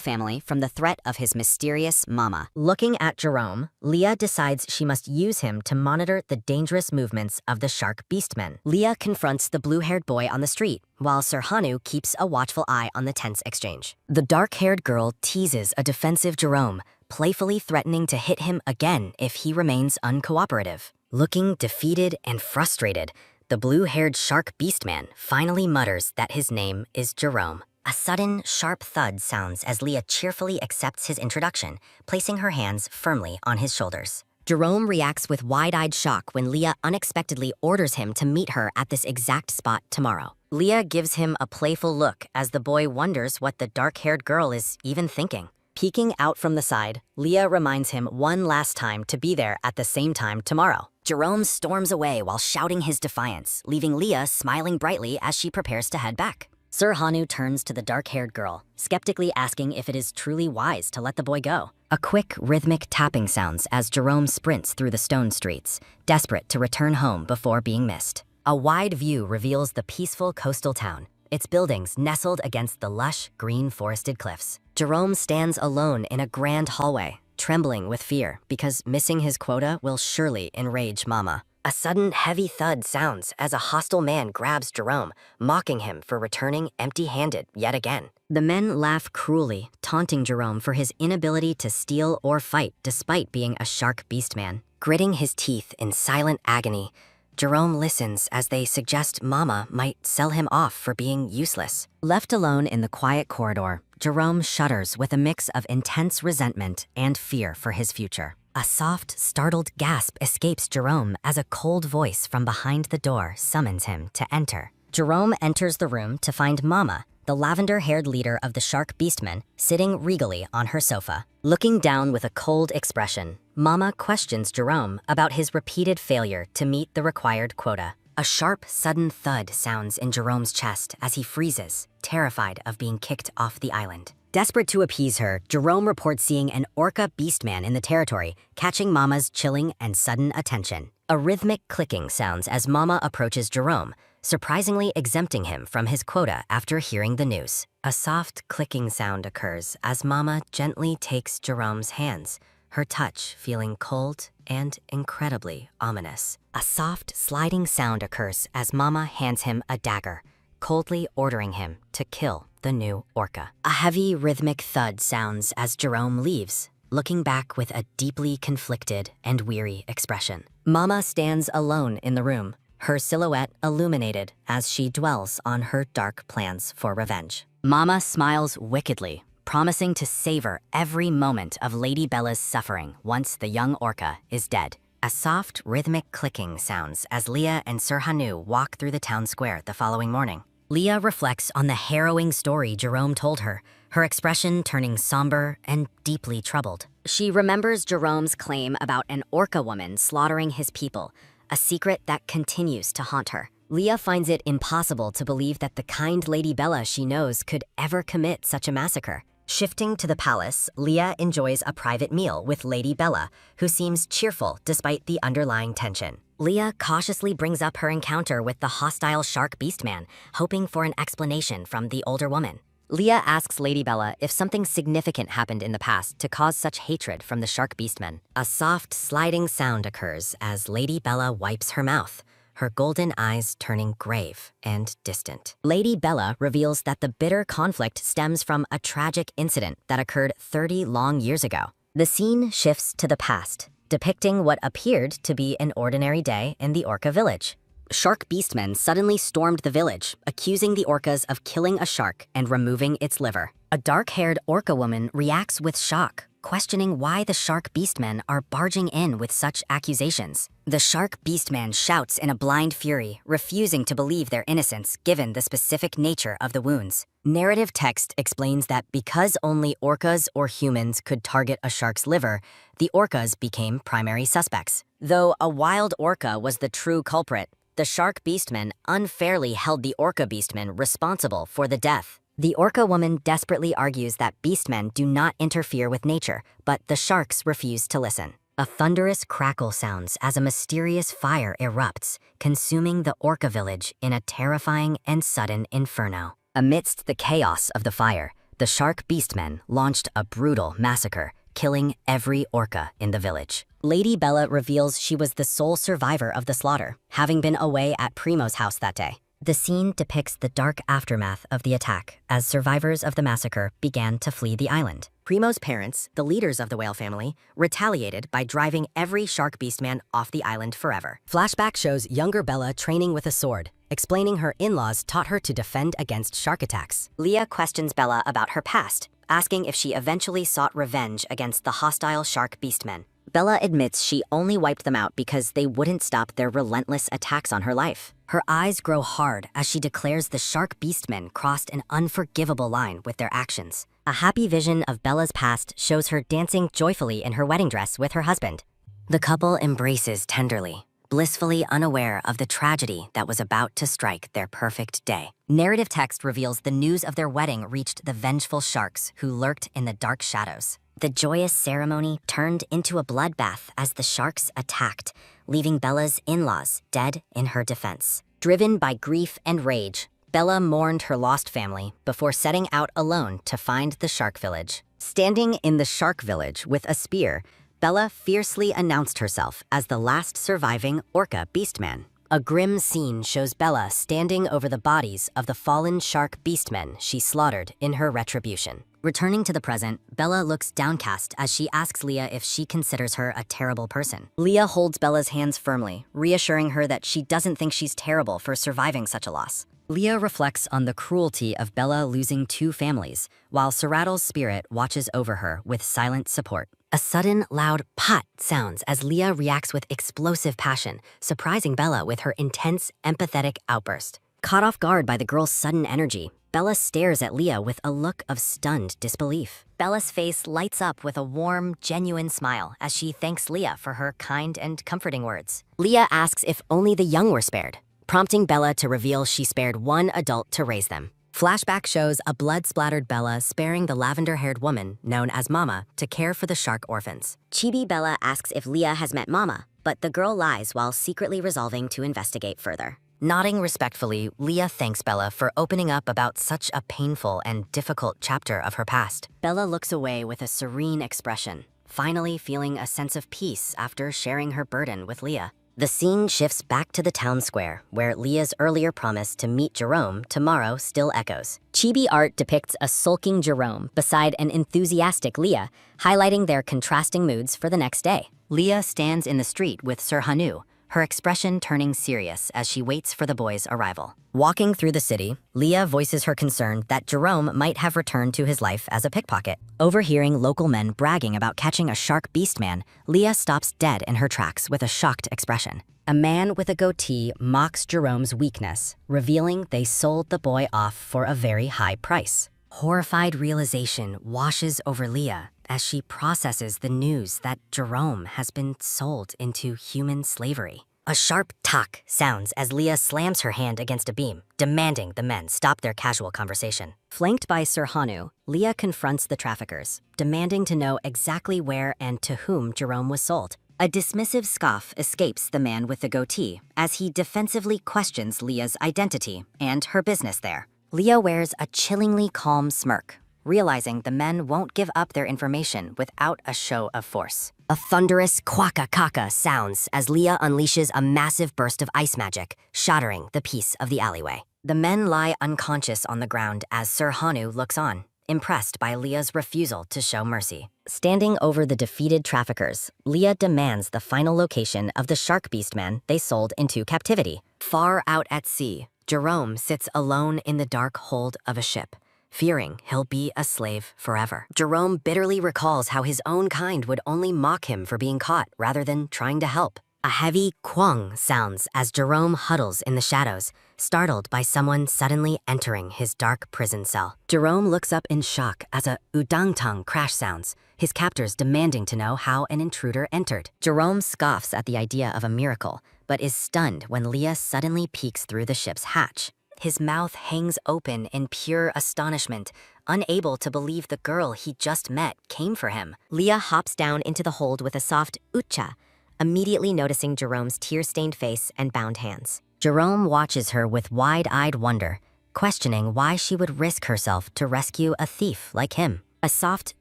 family from the threat of his mysterious Mama. Looking at Jerome, Leah decides she must use him to monitor the dangerous movements of the shark beastmen. Leah confronts the blue-haired boy on the street, while Sir Hanu keeps a watchful eye on the tense exchange. The dark-haired girl teases a defensive Jerome, playfully threatening to hit him again if he remains uncooperative. Looking defeated and frustrated, the blue-haired shark beastman finally mutters that his name is Jerome. A sudden, sharp thud sounds as Leah cheerfully accepts his introduction, placing her hands firmly on his shoulders. Jerome reacts with wide-eyed shock when Leah unexpectedly orders him to meet her at this exact spot tomorrow. Leah gives him a playful look as the boy wonders what the dark-haired girl is even thinking. Peeking out from the side, Leah reminds him one last time to be there at the same time tomorrow. Jerome storms away while shouting his defiance, leaving Leah smiling brightly as she prepares to head back. Sir Hanu turns to the dark-haired girl, skeptically asking if it is truly wise to let the boy go. A quick, rhythmic tapping sounds as Jerome sprints through the stone streets, desperate to return home before being missed. A wide view reveals the peaceful coastal town, its buildings nestled against the lush, green forested cliffs. Jerome stands alone in a grand hallway, trembling with fear because missing his quota will surely enrage Mama. A sudden heavy thud sounds as a hostile man grabs Jerome, mocking him for returning empty-handed yet again. The men laugh cruelly, taunting Jerome for his inability to steal or fight despite being a shark beastman. Gritting his teeth in silent agony, Jerome listens as they suggest Mama might sell him off for being useless. Left alone in the quiet corridor, Jerome shudders with a mix of intense resentment and fear for his future. A soft, startled gasp escapes Jerome as a cold voice from behind the door summons him to enter. Jerome enters the room to find Mama, the lavender-haired leader of the Shark Beastmen, sitting regally on her sofa. Looking down with a cold expression, Mama questions Jerome about his repeated failure to meet the required quota. A sharp, sudden thud sounds in Jerome's chest as he freezes, terrified of being kicked off the island. Desperate to appease her, Jerome reports seeing an orca beastman in the territory, catching Mama's chilling and sudden attention. A rhythmic clicking sounds as Mama approaches Jerome, surprisingly exempting him from his quota after hearing the news. A soft clicking sound occurs as Mama gently takes Jerome's hands, her touch feeling cold and incredibly ominous. A soft sliding sound occurs as Mama hands him a dagger, coldly ordering him to kill the new orca. A heavy rhythmic thud sounds as Jerome leaves, looking back with a deeply conflicted and weary expression. Mama stands alone in the room, her silhouette illuminated as she dwells on her dark plans for revenge. Mama smiles wickedly, promising to savor every moment of Lady Bella's suffering once the young orca is dead. A soft, rhythmic clicking sounds as Leah and Sir Hanu walk through the town square the following morning. Leah reflects on the harrowing story Jerome told her, her expression turning somber and deeply troubled. She remembers Jerome's claim about an orca woman slaughtering his people, a secret that continues to haunt her. Leah finds it impossible to believe that the kind Lady Bella she knows could ever commit such a massacre. Shifting to the palace, Leah enjoys a private meal with Lady Bella, who seems cheerful despite the underlying tension. Leah cautiously brings up her encounter with the hostile shark beastman, hoping for an explanation from the older woman. Leah asks Lady Bella if something significant happened in the past to cause such hatred from the shark beastmen. A soft, sliding sound occurs as Lady Bella wipes her mouth, her golden eyes turning grave and distant. Lady Bella reveals that the bitter conflict stems from a tragic incident that occurred 30 long years ago. The scene shifts to the past, depicting what appeared to be an ordinary day in the orca village. Shark beastmen suddenly stormed the village, accusing the orcas of killing a shark and removing its liver. A dark-haired orca woman reacts with shock, questioning why the shark beastmen are barging in with such accusations. The shark beastman shouts in a blind fury, refusing to believe their innocence given the specific nature of the wounds. Narrative text explains that because only orcas or humans could target a shark's liver, the orcas became primary suspects. Though a wild orca was the true culprit, the shark beastmen unfairly held the orca beastmen responsible for the death. The orca woman desperately argues that beastmen do not interfere with nature, but the sharks refuse to listen. A thunderous crackle sounds as a mysterious fire erupts, consuming the orca village in a terrifying and sudden inferno. Amidst the chaos of the fire, the shark beastmen launched a brutal massacre, killing every orca in the village. Lady Bella reveals she was the sole survivor of the slaughter, having been away at Primo's house that day. The scene depicts the dark aftermath of the attack as survivors of the massacre began to flee the island. Primo's parents, the leaders of the whale family, retaliated by driving every shark beastman off the island forever. Flashback shows younger Bella training with a sword, explaining her in-laws taught her to defend against shark attacks. Leah questions Bella about her past, asking if she eventually sought revenge against the hostile shark beastmen. Bella admits she only wiped them out because they wouldn't stop their relentless attacks on her life. Her eyes grow hard as she declares the shark beastmen crossed an unforgivable line with their actions. A happy vision of Bella's past shows her dancing joyfully in her wedding dress with her husband. The couple embraces tenderly, blissfully unaware of the tragedy that was about to strike their perfect day. Narrative text reveals the news of their wedding reached the vengeful sharks who lurked in the dark shadows. The joyous ceremony turned into a bloodbath as the sharks attacked, leaving Bella's in-laws dead in her defense. Driven by grief and rage, Bella mourned her lost family before setting out alone to find the shark village. Standing in the shark village with a spear, Bella fiercely announced herself as the last surviving orca beastman. A grim scene shows Bella standing over the bodies of the fallen shark beastmen she slaughtered in her retribution. Returning to the present, Bella looks downcast as she asks Leah if she considers her a terrible person. Leah holds Bella's hands firmly, reassuring her that she doesn't think she's terrible for surviving such a loss. Leah reflects on the cruelty of Bella losing 2 families, while Seradel's spirit watches over her with silent support. A sudden, loud pot sounds as Leah reacts with explosive passion, surprising Bella with her intense, empathetic outburst. Caught off guard by the girl's sudden energy, Bella stares at Leah with a look of stunned disbelief. Bella's face lights up with a warm, genuine smile as she thanks Leah for her kind and comforting words. Leah asks if only the young were spared, prompting Bella to reveal she spared 1 adult to raise them. Flashback shows a blood-splattered Bella sparing the lavender-haired woman, known as Mama, to care for the shark orphans. Chibi Bella asks if Leah has met Mama, but the girl lies while secretly resolving to investigate further. Nodding respectfully, Leah thanks Bella for opening up about such a painful and difficult chapter of her past. Bella looks away with a serene expression, finally feeling a sense of peace after sharing her burden with Leah. The scene shifts back to the town square, where Leah's earlier promise to meet Jerome tomorrow still echoes. Chibi art depicts a sulking Jerome beside an enthusiastic Leah, highlighting their contrasting moods for the next day. Leah stands in the street with Sir Hanu, her expression turning serious as she waits for the boy's arrival. Walking through the city, Leah voices her concern that Jerome might have returned to his life as a pickpocket. Overhearing local men bragging about catching a shark beastman, Leah stops dead in her tracks with a shocked expression. A man with a goatee mocks Jerome's weakness, revealing they sold the boy off for a very high price. Horrified realization washes over Leah as she processes the news that Jerome has been sold into human slavery. A sharp "tak" sounds as Leah slams her hand against a beam, demanding the men stop their casual conversation. Flanked by Sir Hanu, Leah confronts the traffickers, demanding to know exactly where and to whom Jerome was sold. A dismissive scoff escapes the man with the goatee as he defensively questions Leah's identity and her business there. Leah wears a chillingly calm smirk, realizing the men won't give up their information without a show of force. A thunderous quacka-kaka sounds as Leah unleashes a massive burst of ice magic, shattering the peace of the alleyway. The men lie unconscious on the ground as Sir Hanu looks on, impressed by Leah's refusal to show mercy. Standing over the defeated traffickers, Leah demands the final location of the shark beastman they sold into captivity. Far out at sea, Jerome sits alone in the dark hold of a ship, fearing he'll be a slave forever. Jerome bitterly recalls how his own kind would only mock him for being caught rather than trying to help. A heavy quang sounds as Jerome huddles in the shadows, startled by someone suddenly entering his dark prison cell. Jerome looks up in shock as a udangtang crash sounds, his captors demanding to know how an intruder entered. Jerome scoffs at the idea of a miracle, but is stunned when Leah suddenly peeks through the ship's hatch. His mouth hangs open in pure astonishment, unable to believe the girl he just met came for him. Leah hops down into the hold with a soft "ucha," immediately noticing Jerome's tear-stained face and bound hands. Jerome watches her with wide-eyed wonder, questioning why she would risk herself to rescue a thief like him. A soft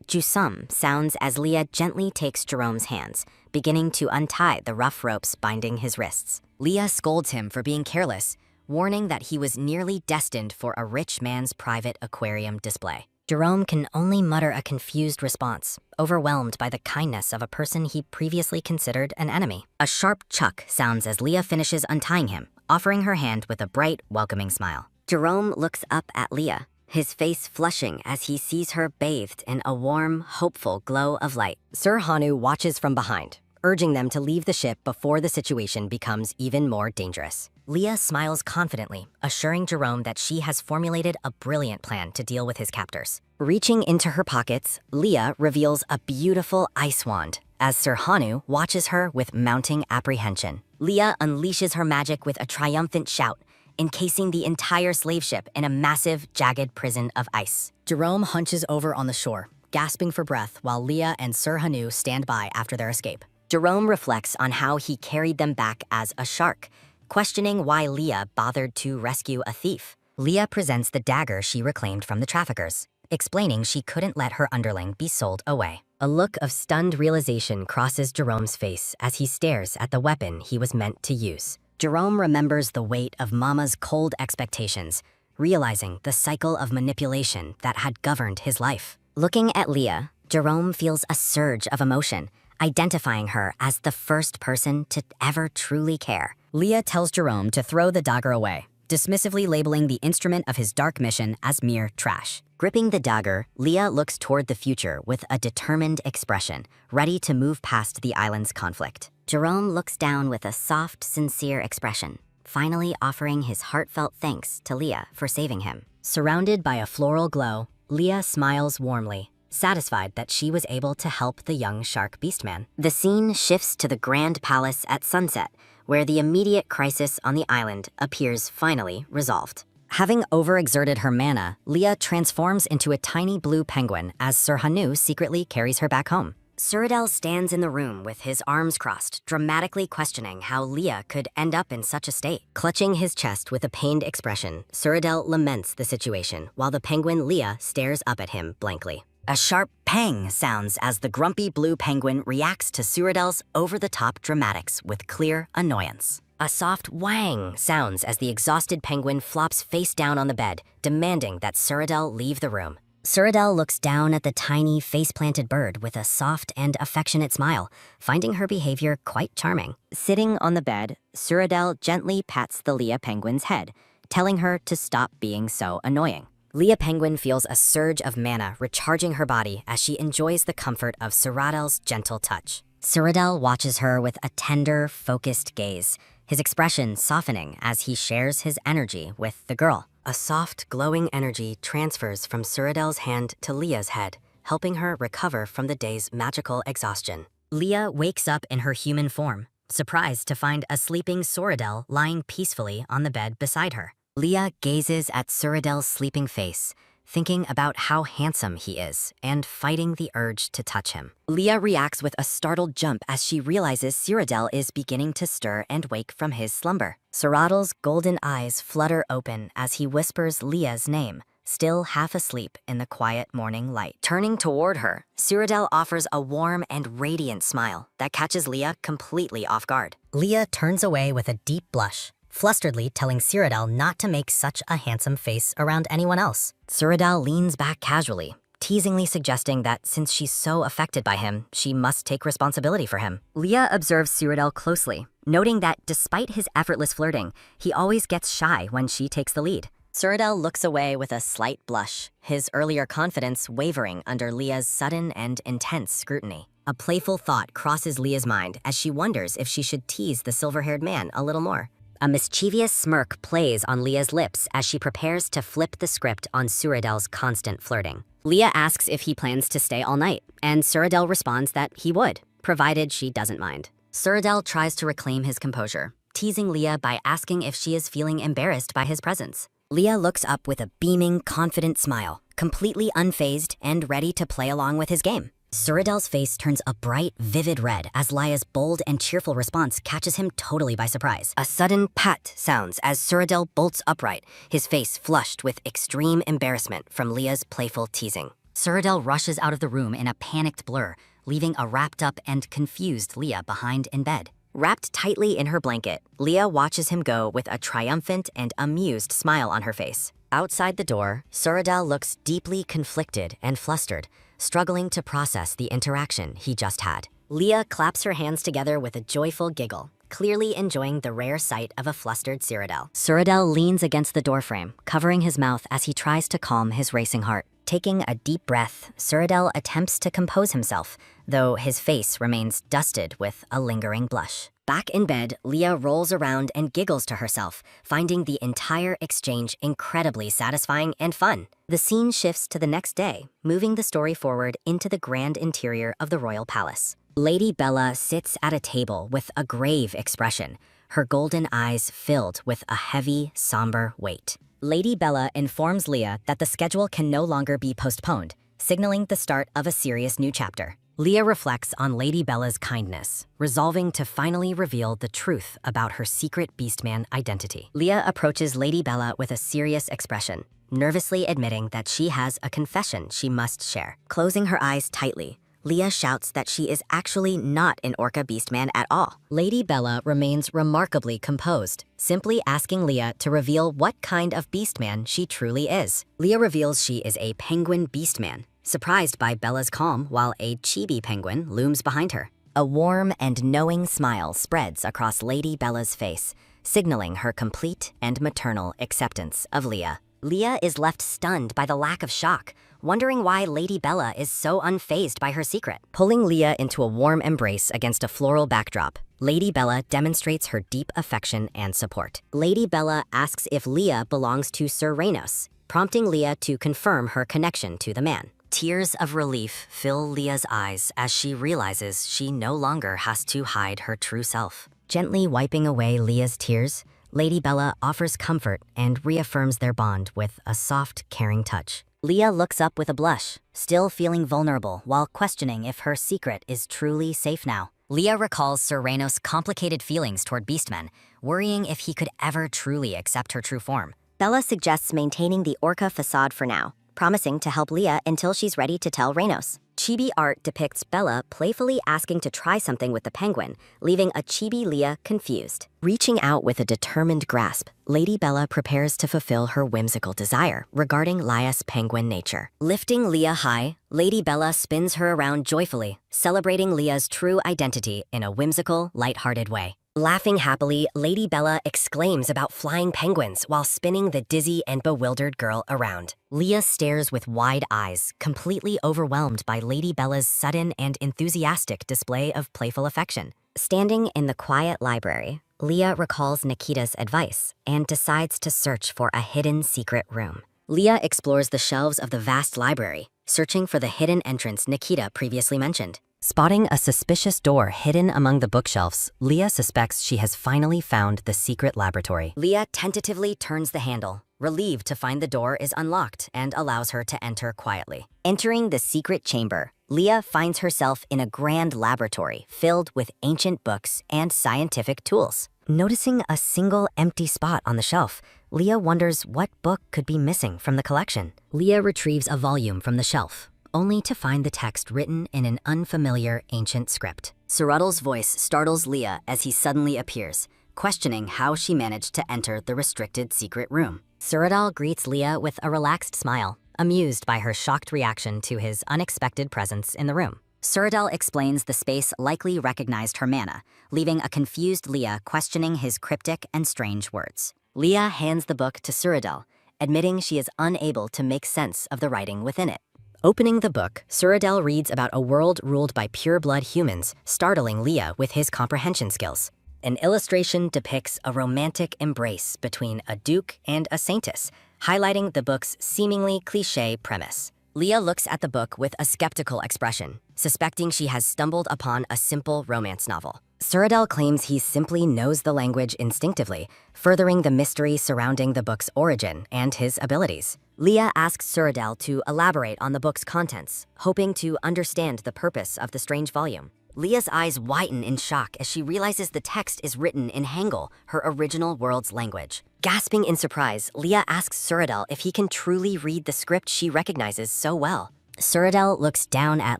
"jusum" sounds as Leah gently takes Jerome's hands, beginning to untie the rough ropes binding his wrists. Leah scolds him for being careless, warning that he was nearly destined for a rich man's private aquarium display. Jerome can only mutter a confused response, overwhelmed by the kindness of a person he previously considered an enemy. A sharp chuck sounds as Leah finishes untying him, offering her hand with a bright, welcoming smile. Jerome looks up at Leah, his face flushing as he sees her bathed in a warm, hopeful glow of light. Sir Hanu watches from behind, urging them to leave the ship before the situation becomes even more dangerous. Leah smiles confidently, assuring Jerome that she has formulated a brilliant plan to deal with his captors. Reaching into her pockets, Leah reveals a beautiful ice wand, as Sir Hanu watches her with mounting apprehension. Leah unleashes her magic with a triumphant shout, encasing the entire slave ship in a massive, jagged prison of ice. Jerome hunches over on the shore, gasping for breath while Leah and Sir Hanu stand by after their escape. Jerome reflects on how he carried them back as a shark, questioning why Leah bothered to rescue a thief. Leah presents the dagger she reclaimed from the traffickers, explaining she couldn't let her underling be sold away. A look of stunned realization crosses Jerome's face as he stares at the weapon he was meant to use. Jerome remembers the weight of Mama's cold expectations, realizing the cycle of manipulation that had governed his life. Looking at Leah, Jerome feels a surge of emotion, identifying her as the first person to ever truly care. Leah tells Jerome to throw the dagger away, dismissively labeling the instrument of his dark mission as mere trash. Gripping the dagger, Leah looks toward the future with a determined expression, ready to move past the island's conflict. Jerome looks down with a soft, sincere expression, finally offering his heartfelt thanks to Leah for saving him. Surrounded by a floral glow, Leah smiles warmly, satisfied that she was able to help the young shark beastman. The scene shifts to the Grand Palace at sunset, where the immediate crisis on the island appears finally resolved. Having overexerted her mana, Leah transforms into a tiny blue penguin as Sir Hanu secretly carries her back home. Cyrodiil stands in the room with his arms crossed, dramatically questioning how Leah could end up in such a state. Clutching his chest with a pained expression, Cyrodiil laments the situation while the penguin Leah stares up at him blankly. A sharp pang sounds as the grumpy blue penguin reacts to Cyrodiil's over-the-top dramatics with clear annoyance. A soft wang sounds as the exhausted penguin flops face down on the bed, demanding that Cyrodiil leave the room. Cyrodiil looks down at the tiny, face-planted bird with a soft and affectionate smile, finding her behavior quite charming. Sitting on the bed, Cyrodiil gently pats the Leah penguin's head, telling her to stop being so annoying. Leah penguin feels a surge of mana recharging her body as she enjoys the comfort of Cyrodiil's gentle touch. Cyrodiil watches her with a tender, focused gaze, his expression softening as he shares his energy with the girl. A soft, glowing energy transfers from Cyrodiil's hand to Leah's head, helping her recover from the day's magical exhaustion. Leah wakes up in her human form, surprised to find a sleeping Cyrodiil lying peacefully on the bed beside her. Leah gazes at Cyrodiil's sleeping face, thinking about how handsome he is and fighting the urge to touch him. Leah reacts with a startled jump as she realizes Cyrodiil is beginning to stir and wake from his slumber. Cyrodiil's golden eyes flutter open as he whispers Leah's name, still half asleep in the quiet morning light. Turning toward her, Cyrodiil offers a warm and radiant smile that catches Leah completely off guard. Leah turns away with a deep blush, flusteredly telling Cyrodiil not to make such a handsome face around anyone else. Cyrodiil leans back casually, teasingly suggesting that since she's so affected by him, she must take responsibility for him. Leah observes Cyrodiil closely, noting that despite his effortless flirting, he always gets shy when she takes the lead. Cyrodiil looks away with a slight blush, his earlier confidence wavering under Leah's sudden and intense scrutiny. A playful thought crosses Leah's mind as she wonders if she should tease the silver-haired man a little more. A mischievous smirk plays on Leah's lips as she prepares to flip the script on Cyrodiil's constant flirting. Leah asks if he plans to stay all night, and Cyrodiil responds that he would, provided she doesn't mind. Cyrodiil tries to reclaim his composure, teasing Leah by asking if she is feeling embarrassed by his presence. Leah looks up with a beaming, confident smile, completely unfazed and ready to play along with his game. Cyrodiil's face turns a bright, vivid red as Leah's bold and cheerful response catches him totally by surprise. A sudden pat sounds as Cyrodiil bolts upright, his face flushed with extreme embarrassment from Leah's playful teasing. Cyrodiil rushes out of the room in a panicked blur, leaving a wrapped-up and confused Leah behind in bed. Wrapped tightly in her blanket, Leah watches him go with a triumphant and amused smile on her face. Outside the door, Cyrodiil looks deeply conflicted and flustered, struggling to process the interaction he just had. Leah claps her hands together with a joyful giggle, clearly enjoying the rare sight of a flustered Cyrodiil. Cyrodiil leans against the doorframe, covering his mouth as he tries to calm his racing heart. Taking a deep breath, Cyrodiil attempts to compose himself, though his face remains dusted with a lingering blush. Back in bed, Leah rolls around and giggles to herself, finding the entire exchange incredibly satisfying and fun. The scene shifts to the next day, moving the story forward into the grand interior of the royal palace. Lady Bella sits at a table with a grave expression, her golden eyes filled with a heavy, somber weight. Lady Bella informs Leah that the schedule can no longer be postponed, signaling the start of a serious new chapter. Leah reflects on Lady Bella's kindness, resolving to finally reveal the truth about her secret Beastman identity. Leah approaches Lady Bella with a serious expression, nervously admitting that she has a confession she must share. Closing her eyes tightly, Leah shouts that she is actually not an orca beastman at all. Lady Bella remains remarkably composed, simply asking Leah to reveal what kind of beastman she truly is. Leah reveals she is a penguin beastman, surprised by Bella's calm while a chibi penguin looms behind her. A warm and knowing smile spreads across Lady Bella's face, signaling her complete and maternal acceptance of Leah. Leah is left stunned by the lack of shock, wondering why Lady Bella is so unfazed by her secret. Pulling Leah into a warm embrace against a floral backdrop, Lady Bella demonstrates her deep affection and support. Lady Bella asks if Leah belongs to Sir Reynos, prompting Leah to confirm her connection to the man. Tears of relief fill Leah's eyes as she realizes she no longer has to hide her true self. Gently wiping away Leah's tears, Lady Bella offers comfort and reaffirms their bond with a soft, caring touch. Leah looks up with a blush, still feeling vulnerable while questioning if her secret is truly safe now. Leah recalls Sir Reynos' complicated feelings toward beastmen, worrying if he could ever truly accept her true form. Bella suggests maintaining the orca facade for now, promising to help Leah until she's ready to tell Reynos. Chibi art depicts Bella playfully asking to try something with the penguin, leaving a chibi Leah confused. Reaching out with a determined grasp, Lady Bella prepares to fulfill her whimsical desire regarding Lia's penguin nature. Lifting Leah high, Lady Bella spins her around joyfully, celebrating Leah's true identity in a whimsical, lighthearted way. Laughing happily, Lady Bella exclaims about flying penguins while spinning the dizzy and bewildered girl around. Leah stares with wide eyes, completely overwhelmed by Lady Bella's sudden and enthusiastic display of playful affection. Standing in the quiet library, Leah recalls Nikita's advice and decides to search for a hidden secret room. Leah explores the shelves of the vast library, searching for the hidden entrance Nikita previously mentioned. Spotting a suspicious door hidden among the bookshelves, Leah suspects she has finally found the secret laboratory. Leah tentatively turns the handle, relieved to find the door is unlocked and allows her to enter quietly. Entering the secret chamber, Leah finds herself in a grand laboratory filled with ancient books and scientific tools. Noticing a single empty spot on the shelf, Leah wonders what book could be missing from the collection. Leah retrieves a volume from the shelf, only to find the text written in an unfamiliar ancient script. Cyrudal's voice startles Leah as he suddenly appears, questioning how she managed to enter the restricted secret room. Cyrudal greets Leah with a relaxed smile, amused by her shocked reaction to his unexpected presence in the room. Cyrudal explains the space likely recognized her mana, leaving a confused Leah questioning his cryptic and strange words. Leah hands the book to Cyrudal, admitting she is unable to make sense of the writing within it. Opening the book, Cyrudal reads about a world ruled by pure-blood humans, startling Leah with his comprehension skills. An illustration depicts a romantic embrace between a duke and a saintess, highlighting the book's seemingly cliché premise. Leah looks at the book with a skeptical expression, suspecting she has stumbled upon a simple romance novel. Cyrudal claims he simply knows the language instinctively, furthering the mystery surrounding the book's origin and his abilities. Leah asks Cyrudal to elaborate on the book's contents, hoping to understand the purpose of the strange volume. Leah's eyes widen in shock as she realizes the text is written in Hangul, her original world's language. Gasping in surprise, Leah asks Cyrudal if he can truly read the script she recognizes so well. Cyrudal looks down at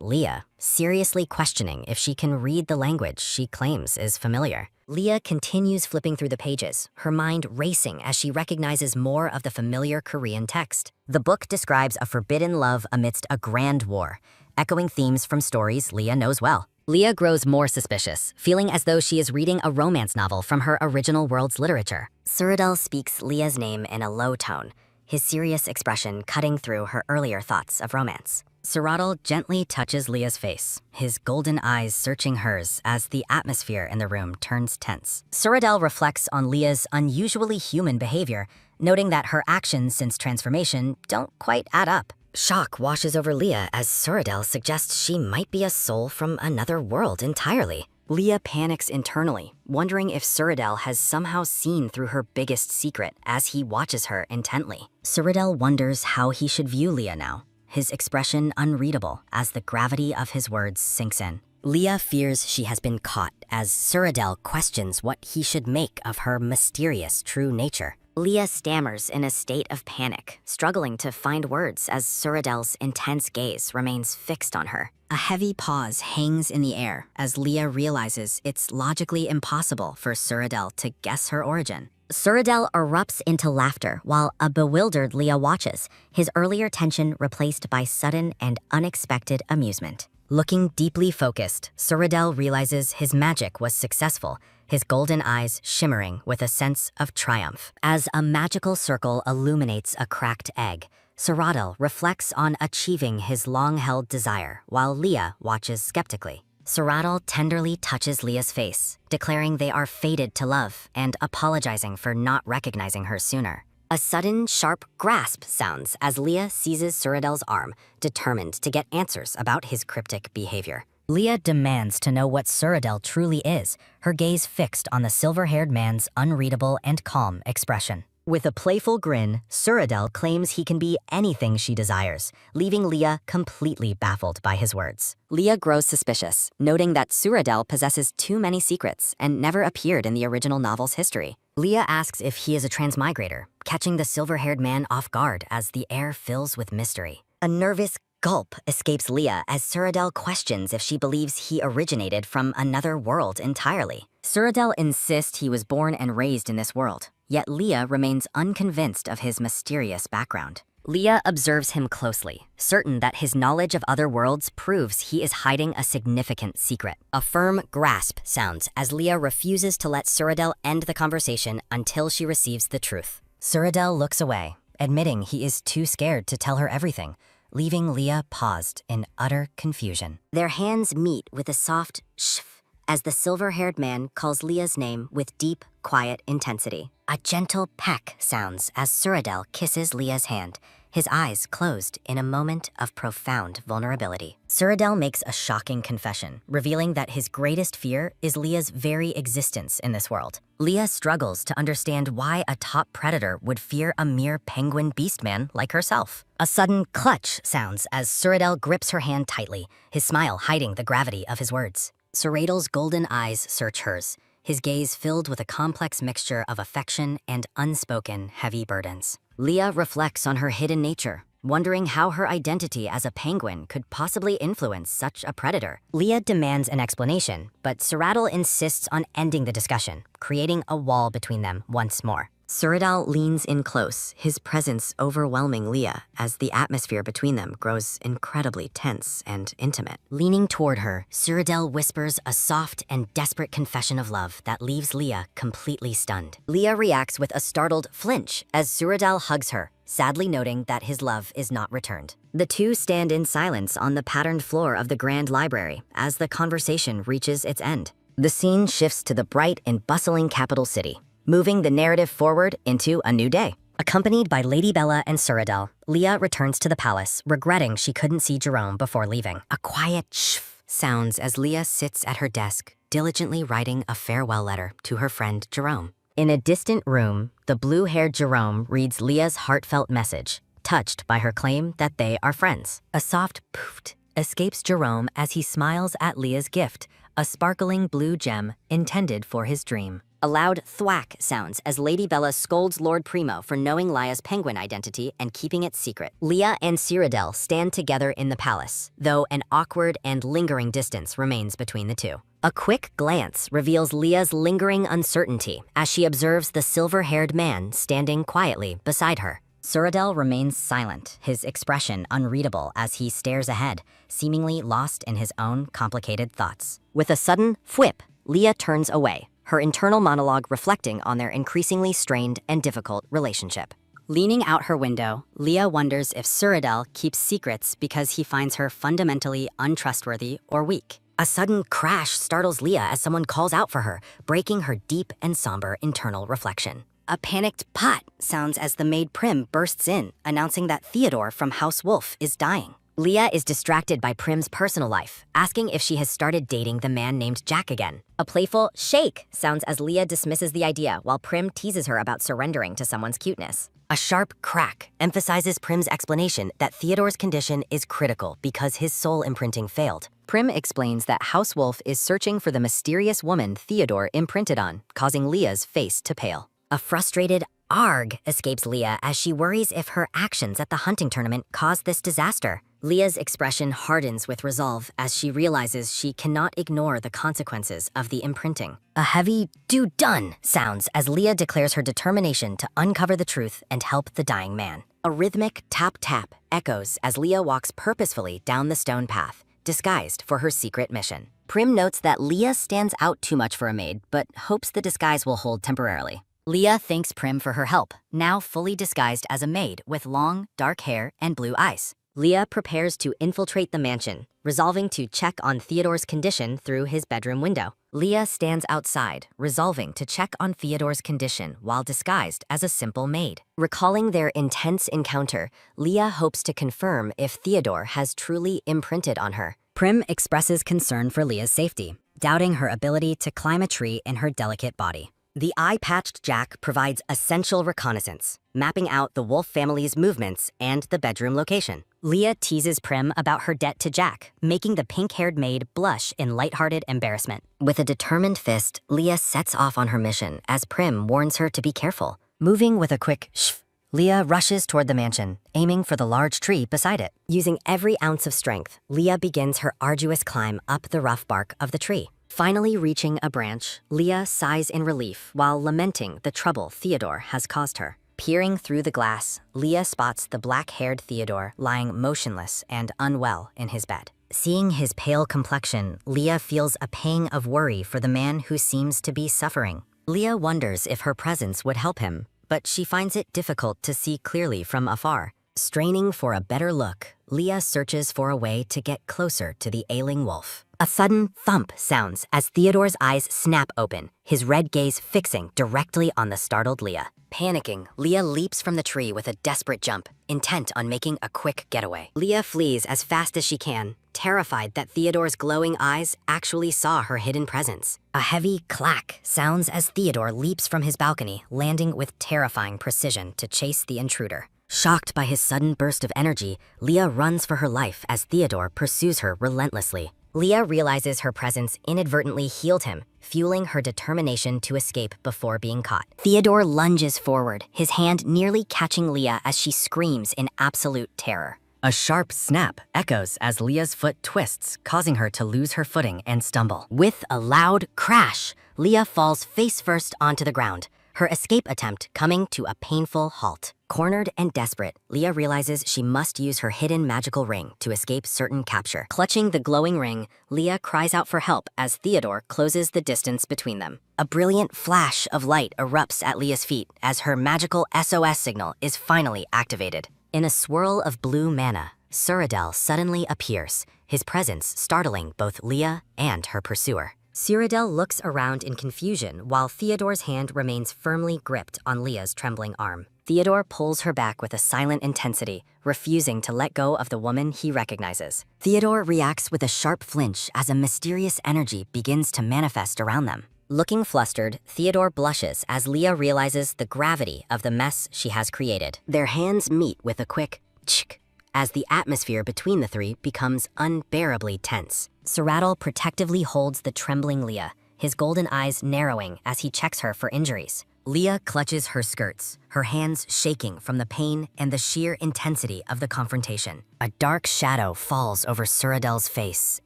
Leah, seriously questioning if she can read the language she claims is familiar. Leah continues flipping through the pages, her mind racing as she recognizes more of the familiar Korean text. The book describes a forbidden love amidst a grand war, echoing themes from stories Leah knows well. Leah grows more suspicious, feeling as though she is reading a romance novel from her original world's literature. Cyrudal speaks Leah's name in a low tone, his serious expression cutting through her earlier thoughts of romance. Cyrudal gently touches Leah's face, his golden eyes searching hers as the atmosphere in the room turns tense. Cyrudal reflects on Leah's unusually human behavior, noting that her actions since transformation don't quite add up. Shock washes over Leah as Cyrudal suggests she might be a soul from another world entirely. Leah panics internally, wondering if Cyrudal has somehow seen through her biggest secret as he watches her intently. Cyrudal wonders how he should view Leah now, his expression unreadable as the gravity of his words sinks in. Leah fears she has been caught as Cyrudal questions what he should make of her mysterious true nature. Leah stammers in a state of panic, struggling to find words as Cyrodiil's intense gaze remains fixed on her. A heavy pause hangs in the air as Leah realizes it's logically impossible for Cyrodiil to guess her origin. Cyrodiil erupts into laughter while a bewildered Leah watches, his earlier tension replaced by sudden and unexpected amusement. Looking deeply focused, Cyrodiil realizes his magic was successful, his golden eyes shimmering with a sense of triumph. As a magical circle illuminates a cracked egg, Cyrodiil reflects on achieving his long-held desire while Leah watches skeptically. Cyrodiil tenderly touches Leah's face, declaring they are fated to love and apologizing for not recognizing her sooner. A sudden, sharp grasp sounds as Leah seizes Cyrodiil's arm, determined to get answers about his cryptic behavior. Leah demands to know what Cyrodiil truly is, her gaze fixed on the silver-haired man's unreadable and calm expression. With a playful grin, Cyrodiil claims he can be anything she desires, leaving Leah completely baffled by his words. Leah grows suspicious, noting that Cyrodiil possesses too many secrets and never appeared in the original novel's history. Leah asks if he is a transmigrator, catching the silver-haired man off guard as the air fills with mystery. A nervous gulp escapes Leah as Cyrodiil questions if she believes he originated from another world entirely. Cyrodiil insists he was born and raised in this world, yet Leah remains unconvinced of his mysterious background. Leah observes him closely, certain that his knowledge of other worlds proves he is hiding a significant secret. A firm grasp sounds as Leah refuses to let Cyrodiil end the conversation until she receives the truth. Cyrodiil looks away, admitting he is too scared to tell her everything, leaving Leah paused in utter confusion. Their hands meet with a soft shh as the silver-haired man calls Leah's name with deep, quiet intensity. A gentle peck sounds as Cyrodiil kisses Leah's hand, his eyes closed in a moment of profound vulnerability. Cyrodiil makes a shocking confession, revealing that his greatest fear is Leah's very existence in this world. Leah struggles to understand why a top predator would fear a mere penguin beastman like herself. A sudden clutch sounds as Cyrodiil grips her hand tightly, his smile hiding the gravity of his words. Cyrodiil's golden eyes search hers, his gaze filled with a complex mixture of affection and unspoken heavy burdens. Leah reflects on her hidden nature, wondering how her identity as a penguin could possibly influence such a predator. Leah demands an explanation, but Cyrodiil insists on ending the discussion, creating a wall between them once more. Cyrodiil leans in close, his presence overwhelming Leah as the atmosphere between them grows incredibly tense and intimate. Leaning toward her, Cyrodiil whispers a soft and desperate confession of love that leaves Leah completely stunned. Leah reacts with a startled flinch as Cyrodiil hugs her, sadly noting that his love is not returned. The two stand in silence on the patterned floor of the Grand Library as the conversation reaches its end. The scene shifts to the bright and bustling capital city, moving the narrative forward into a new day. Accompanied by Lady Bella and Cyrodiil, Leah returns to the palace, regretting she couldn't see Jerome before leaving. A quiet shh sounds as Leah sits at her desk, diligently writing a farewell letter to her friend Jerome. In a distant room, the blue-haired Jerome reads Leah's heartfelt message, touched by her claim that they are friends. A soft poof escapes Jerome as he smiles at Leah's gift, a sparkling blue gem intended for his dream. A loud thwack sounds as Lady Bella scolds Lord Primo for knowing Leah's penguin identity and keeping it secret. Leah and Cyrodiil stand together in the palace, though an awkward and lingering distance remains between the two. A quick glance reveals Leah's lingering uncertainty as she observes the silver-haired man standing quietly beside her. Cyrodiil remains silent, his expression unreadable as he stares ahead, seemingly lost in his own complicated thoughts. With a sudden whip, Leah turns away, her internal monologue reflecting on their increasingly strained and difficult relationship. Leaning out her window, Leah wonders if Cyrodiil keeps secrets because he finds her fundamentally untrustworthy or weak. A sudden crash startles Leah as someone calls out for her, breaking her deep and somber internal reflection. A panicked "pot" sounds as the maid Prim bursts in, announcing that Theodore from House Wolf is dying. Leah is distracted by Prim's personal life, asking if she has started dating the man named Jack again. A playful "shake" sounds as Leah dismisses the idea while Prim teases her about surrendering to someone's cuteness. A sharp crack emphasizes Prim's explanation that Theodore's condition is critical because his soul imprinting failed. Prim explains that House Wolf is searching for the mysterious woman Theodore imprinted on, causing Leah's face to pale. A frustrated Arg, escapes Leah as she worries if her actions at the hunting tournament caused this disaster. Leah's expression hardens with resolve as she realizes she cannot ignore the consequences of the imprinting. A heavy "do done" sounds as Leah declares her determination to uncover the truth and help the dying man. A rhythmic tap-tap echoes as Leah walks purposefully down the stone path, disguised for her secret mission. Prim notes that Leah stands out too much for a maid, but hopes the disguise will hold temporarily. Leah thanks Prim for her help, now fully disguised as a maid with long, dark hair and blue eyes. Leah prepares to infiltrate the mansion, resolving to check on Theodore's condition through his bedroom window. Leah stands outside, resolving to check on Theodore's condition while disguised as a simple maid. Recalling their intense encounter, Leah hopes to confirm if Theodore has truly imprinted on her. Prim expresses concern for Leah's safety, doubting her ability to climb a tree in her delicate body. The eye-patched Jack provides essential reconnaissance, mapping out the Wolf family's movements and the bedroom location. Leah teases Prim about her debt to Jack, making the pink-haired maid blush in lighthearted embarrassment. With a determined fist, Leah sets off on her mission as Prim warns her to be careful. Moving with a quick shh, Leah rushes toward the mansion, aiming for the large tree beside it. Using every ounce of strength, Leah begins her arduous climb up the rough bark of the tree. Finally reaching a branch, Leah sighs in relief while lamenting the trouble Theodore has caused her. Peering through the glass, Leah spots the black-haired Theodore lying motionless and unwell in his bed. Seeing his pale complexion, Leah feels a pang of worry for the man who seems to be suffering. Leah wonders if her presence would help him, but she finds it difficult to see clearly from afar. Straining for a better look, Leah searches for a way to get closer to the ailing wolf. A sudden thump sounds as Theodore's eyes snap open, his red gaze fixing directly on the startled Leah. Panicking, Leah leaps from the tree with a desperate jump, intent on making a quick getaway. Leah flees as fast as she can, terrified that Theodore's glowing eyes actually saw her hidden presence. A heavy clack sounds as Theodore leaps from his balcony, landing with terrifying precision to chase the intruder. Shocked by his sudden burst of energy, Leah runs for her life as Theodore pursues her relentlessly. Leah realizes her presence inadvertently healed him, fueling her determination to escape before being caught. Theodore lunges forward, his hand nearly catching Leah as she screams in absolute terror. A sharp snap echoes as Leah's foot twists, causing her to lose her footing and stumble. With a loud crash, Leah falls face first onto the ground, her escape attempt coming to a painful halt. Cornered and desperate, Leah realizes she must use her hidden magical ring to escape certain capture. Clutching the glowing ring, Leah cries out for help as Theodore closes the distance between them. A brilliant flash of light erupts at Leah's feet as her magical SOS signal is finally activated. In a swirl of blue mana, Cyrodiil suddenly appears, his presence startling both Leah and her pursuer. Cyrodiil looks around in confusion while Theodore's hand remains firmly gripped on Leah's trembling arm. Theodore pulls her back with a silent intensity, refusing to let go of the woman he recognizes. Theodore reacts with a sharp flinch as a mysterious energy begins to manifest around them. Looking flustered, Theodore blushes as Leah realizes the gravity of the mess she has created. Their hands meet with a quick tsk as the atmosphere between the three becomes unbearably tense. Cyrodiil protectively holds the trembling Leah, his golden eyes narrowing as he checks her for injuries. Leah clutches her skirts, her hands shaking from the pain and the sheer intensity of the confrontation. A dark shadow falls over Cyrodiil's face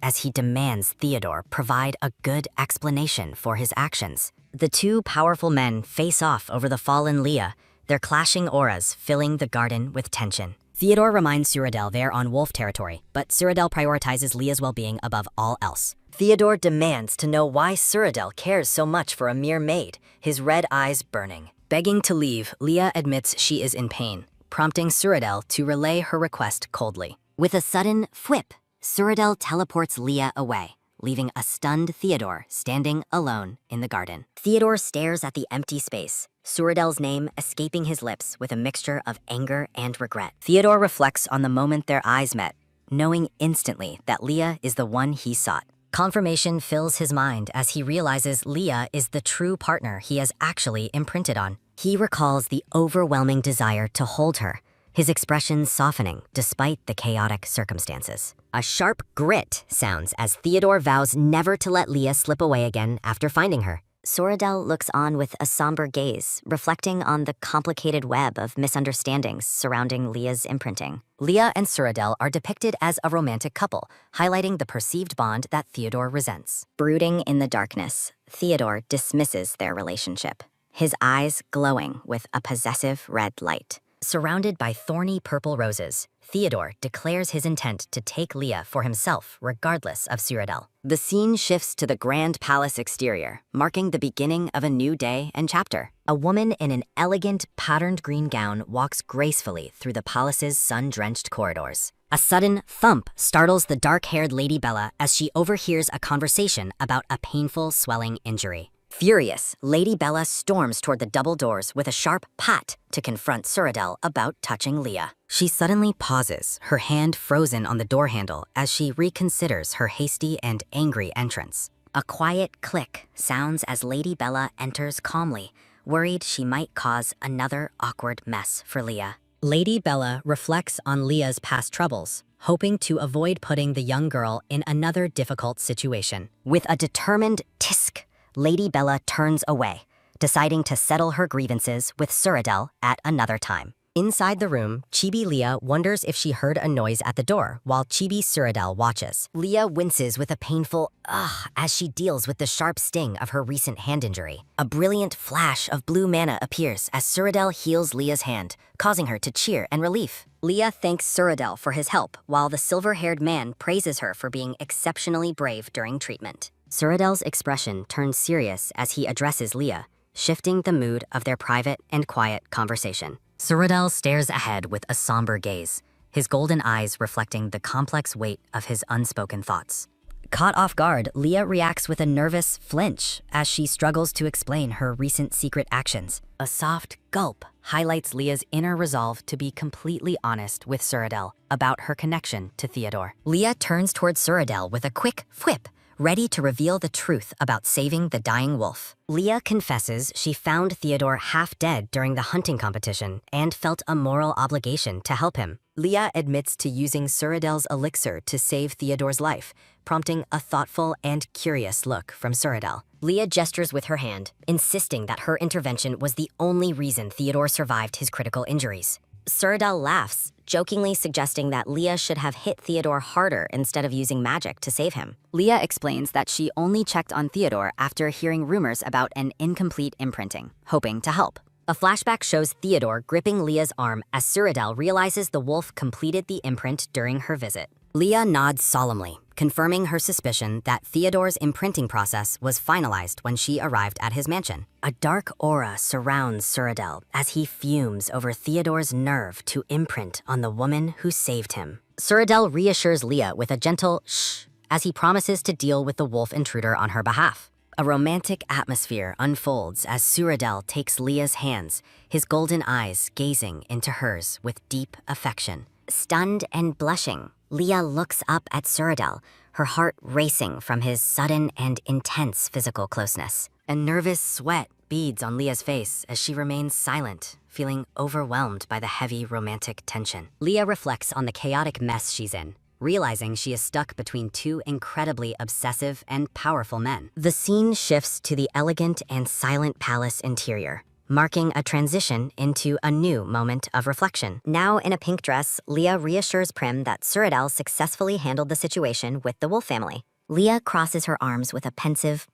as he demands Theodore provide a good explanation for his actions. The two powerful men face off over the fallen Leah, their clashing auras filling the garden with tension. Theodore reminds Cyrodiil they're on wolf territory, but Cyrodiil prioritizes Leah's well-being above all else. Theodore demands to know why Cyrodiil cares so much for a mere maid, his red eyes burning. Begging to leave, Leah admits she is in pain, prompting Cyrodiil to relay her request coldly. With a sudden whip, Cyrodiil teleports Leah away, leaving a stunned Theodore standing alone in the garden. Theodore stares at the empty space, Cyrodiil's name escaping his lips with a mixture of anger and regret. Theodore reflects on the moment their eyes met, knowing instantly that Leah is the one he sought. Confirmation fills his mind as he realizes Leah is the true partner he has actually imprinted on. He recalls the overwhelming desire to hold her, his expression softening despite the chaotic circumstances. A sharp grit sounds as Theodore vows never to let Leah slip away again after finding her. Soradel looks on with a somber gaze, reflecting on the complicated web of misunderstandings surrounding Leah's imprinting. Leah and Soradel are depicted as a romantic couple, highlighting the perceived bond that Theodore resents. Brooding in the darkness, Theodore dismisses their relationship, his eyes glowing with a possessive red light. Surrounded by thorny purple roses, Theodore declares his intent to take Leah for himself regardless of Soradel. The scene shifts to the grand palace exterior, marking the beginning of a new day and chapter. A woman in an elegant, patterned green gown walks gracefully through the palace's sun-drenched corridors. A sudden thump startles the dark-haired Lady Bella as she overhears a conversation about a painful, swelling injury. Furious, Lady Bella storms toward the double doors with a sharp pat to confront Soradel about touching Leah. She suddenly pauses, her hand frozen on the door handle as she reconsiders her hasty and angry entrance. A quiet click sounds as Lady Bella enters calmly, worried she might cause another awkward mess for Leah. Lady Bella reflects on Leah's past troubles, hoping to avoid putting the young girl in another difficult situation. With a determined tisk, Lady Bella turns away, deciding to settle her grievances with Soradel at another time. Inside the room, Chibi Leah wonders if she heard a noise at the door while Chibi Soradel watches. Leah winces with a painful ugh as she deals with the sharp sting of her recent hand injury. A brilliant flash of blue mana appears as Soradel heals Leah's hand, causing her to cheer in relief. Leah thanks Soradel for his help, while the silver-haired man praises her for being exceptionally brave during treatment. Soradel's expression turns serious as he addresses Leah, shifting the mood of their private and quiet conversation. Soradel stares ahead with a somber gaze, his golden eyes reflecting the complex weight of his unspoken thoughts. Caught off guard, Leah reacts with a nervous flinch as she struggles to explain her recent secret actions. A soft gulp highlights Leah's inner resolve to be completely honest with Soradel about her connection to Theodore. Leah turns towards Soradel with a quick whip, ready to reveal the truth about saving the dying wolf. Leah confesses she found Theodore half dead during the hunting competition and felt a moral obligation to help him. Leah admits to using Soradel's elixir to save Theodore's life, prompting a thoughtful and curious look from Soradel. Leah gestures with her hand, insisting that her intervention was the only reason Theodore survived his critical injuries. Soradel laughs, jokingly suggesting that Leah should have hit Theodore harder instead of using magic to save him. Leah explains that she only checked on Theodore after hearing rumors about an incomplete imprinting, hoping to help. A flashback shows Theodore gripping Leah's arm as Soradel realizes the wolf completed the imprint during her visit. Leah nods solemnly, confirming her suspicion that Theodore's imprinting process was finalized when she arrived at his mansion. A dark aura surrounds Soradel as he fumes over Theodore's nerve to imprint on the woman who saved him. Soradel reassures Leah with a gentle shh as he promises to deal with the wolf intruder on her behalf. A romantic atmosphere unfolds as Soradel takes Leah's hands, his golden eyes gazing into hers with deep affection. Stunned and blushing, Leah looks up at Soradel, her heart racing from his sudden and intense physical closeness. A nervous sweat beads on Leah's face as she remains silent, feeling overwhelmed by the heavy romantic tension. Leah reflects on the chaotic mess she's in, realizing she is stuck between two incredibly obsessive and powerful men. The scene shifts to the elegant and silent palace interior, marking a transition into a new moment of reflection. Now in a pink dress, Leah reassures Prim that Soradel successfully handled the situation with the wolf family. Leah crosses her arms with a pensive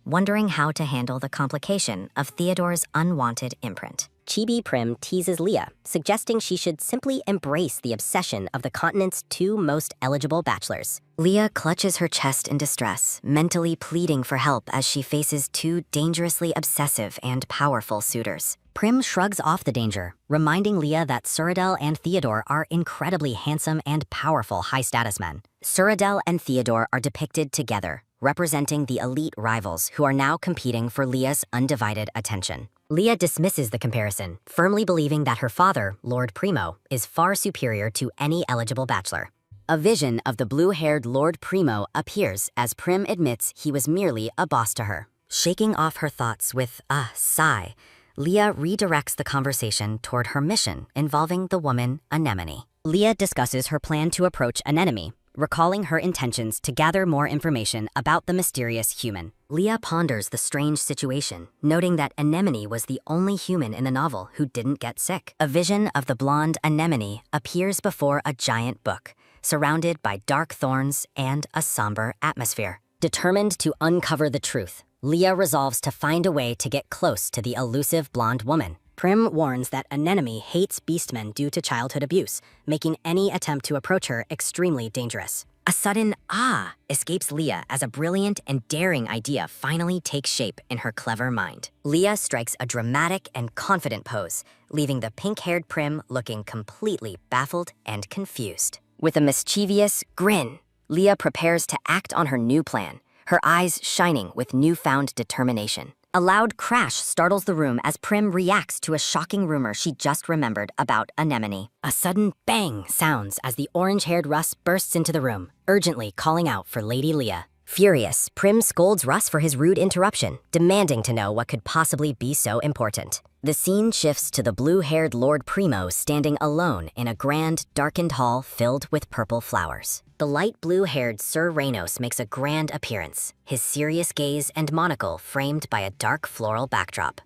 wondering how to handle the complication of Theodore's unwanted imprint. Chibi Prim teases Leah, suggesting she should simply embrace the obsession of the continent's two most eligible bachelors. Leah clutches her chest in distress, mentally pleading for help as she faces two dangerously obsessive and powerful suitors. Prim shrugs off the danger, reminding Leah that Soradel and Theodore are incredibly handsome and powerful high-status men. Soradel and Theodore are depicted together, representing the elite rivals who are now competing for Leah's undivided attention. Leah dismisses the comparison, firmly believing that her father, Lord Primo, is far superior to any eligible bachelor. A vision of the blue-haired Lord Primo appears as Prim admits he was merely a boss to her. Shaking off her thoughts with a sigh, Leah redirects the conversation toward her mission involving the woman Anemone. Leah discusses her plan to approach Anemone, recalling her intentions to gather more information about the mysterious human. Leah ponders the strange situation, noting that Anemone was the only human in the novel who didn't get sick. A vision of the blonde Anemone appears before a giant book, surrounded by dark thorns and a somber atmosphere. Determined to uncover the truth, Leah resolves to find a way to get close to the elusive blonde woman. Prim warns that Anemone hates beastmen due to childhood abuse, making any attempt to approach her extremely dangerous. A sudden "ah" escapes Leah as a brilliant and daring idea finally takes shape in her clever mind. Leah strikes a dramatic and confident pose, leaving the pink-haired Prim looking completely baffled and confused. With a mischievous grin, Leah prepares to act on her new plan, her eyes shining with newfound determination. A loud crash startles the room as Prim reacts to a shocking rumor she just remembered about Anemone. A sudden bang sounds as the orange-haired Russ bursts into the room, urgently calling out for Lady Leah. Furious, Prim scolds Russ for his rude interruption, demanding to know what could possibly be so important. The scene shifts to the blue-haired Lord Primo standing alone in a grand, darkened hall filled with purple flowers. The light blue-haired Sir Reynos makes a grand appearance, his serious gaze and monocle framed by a dark floral backdrop.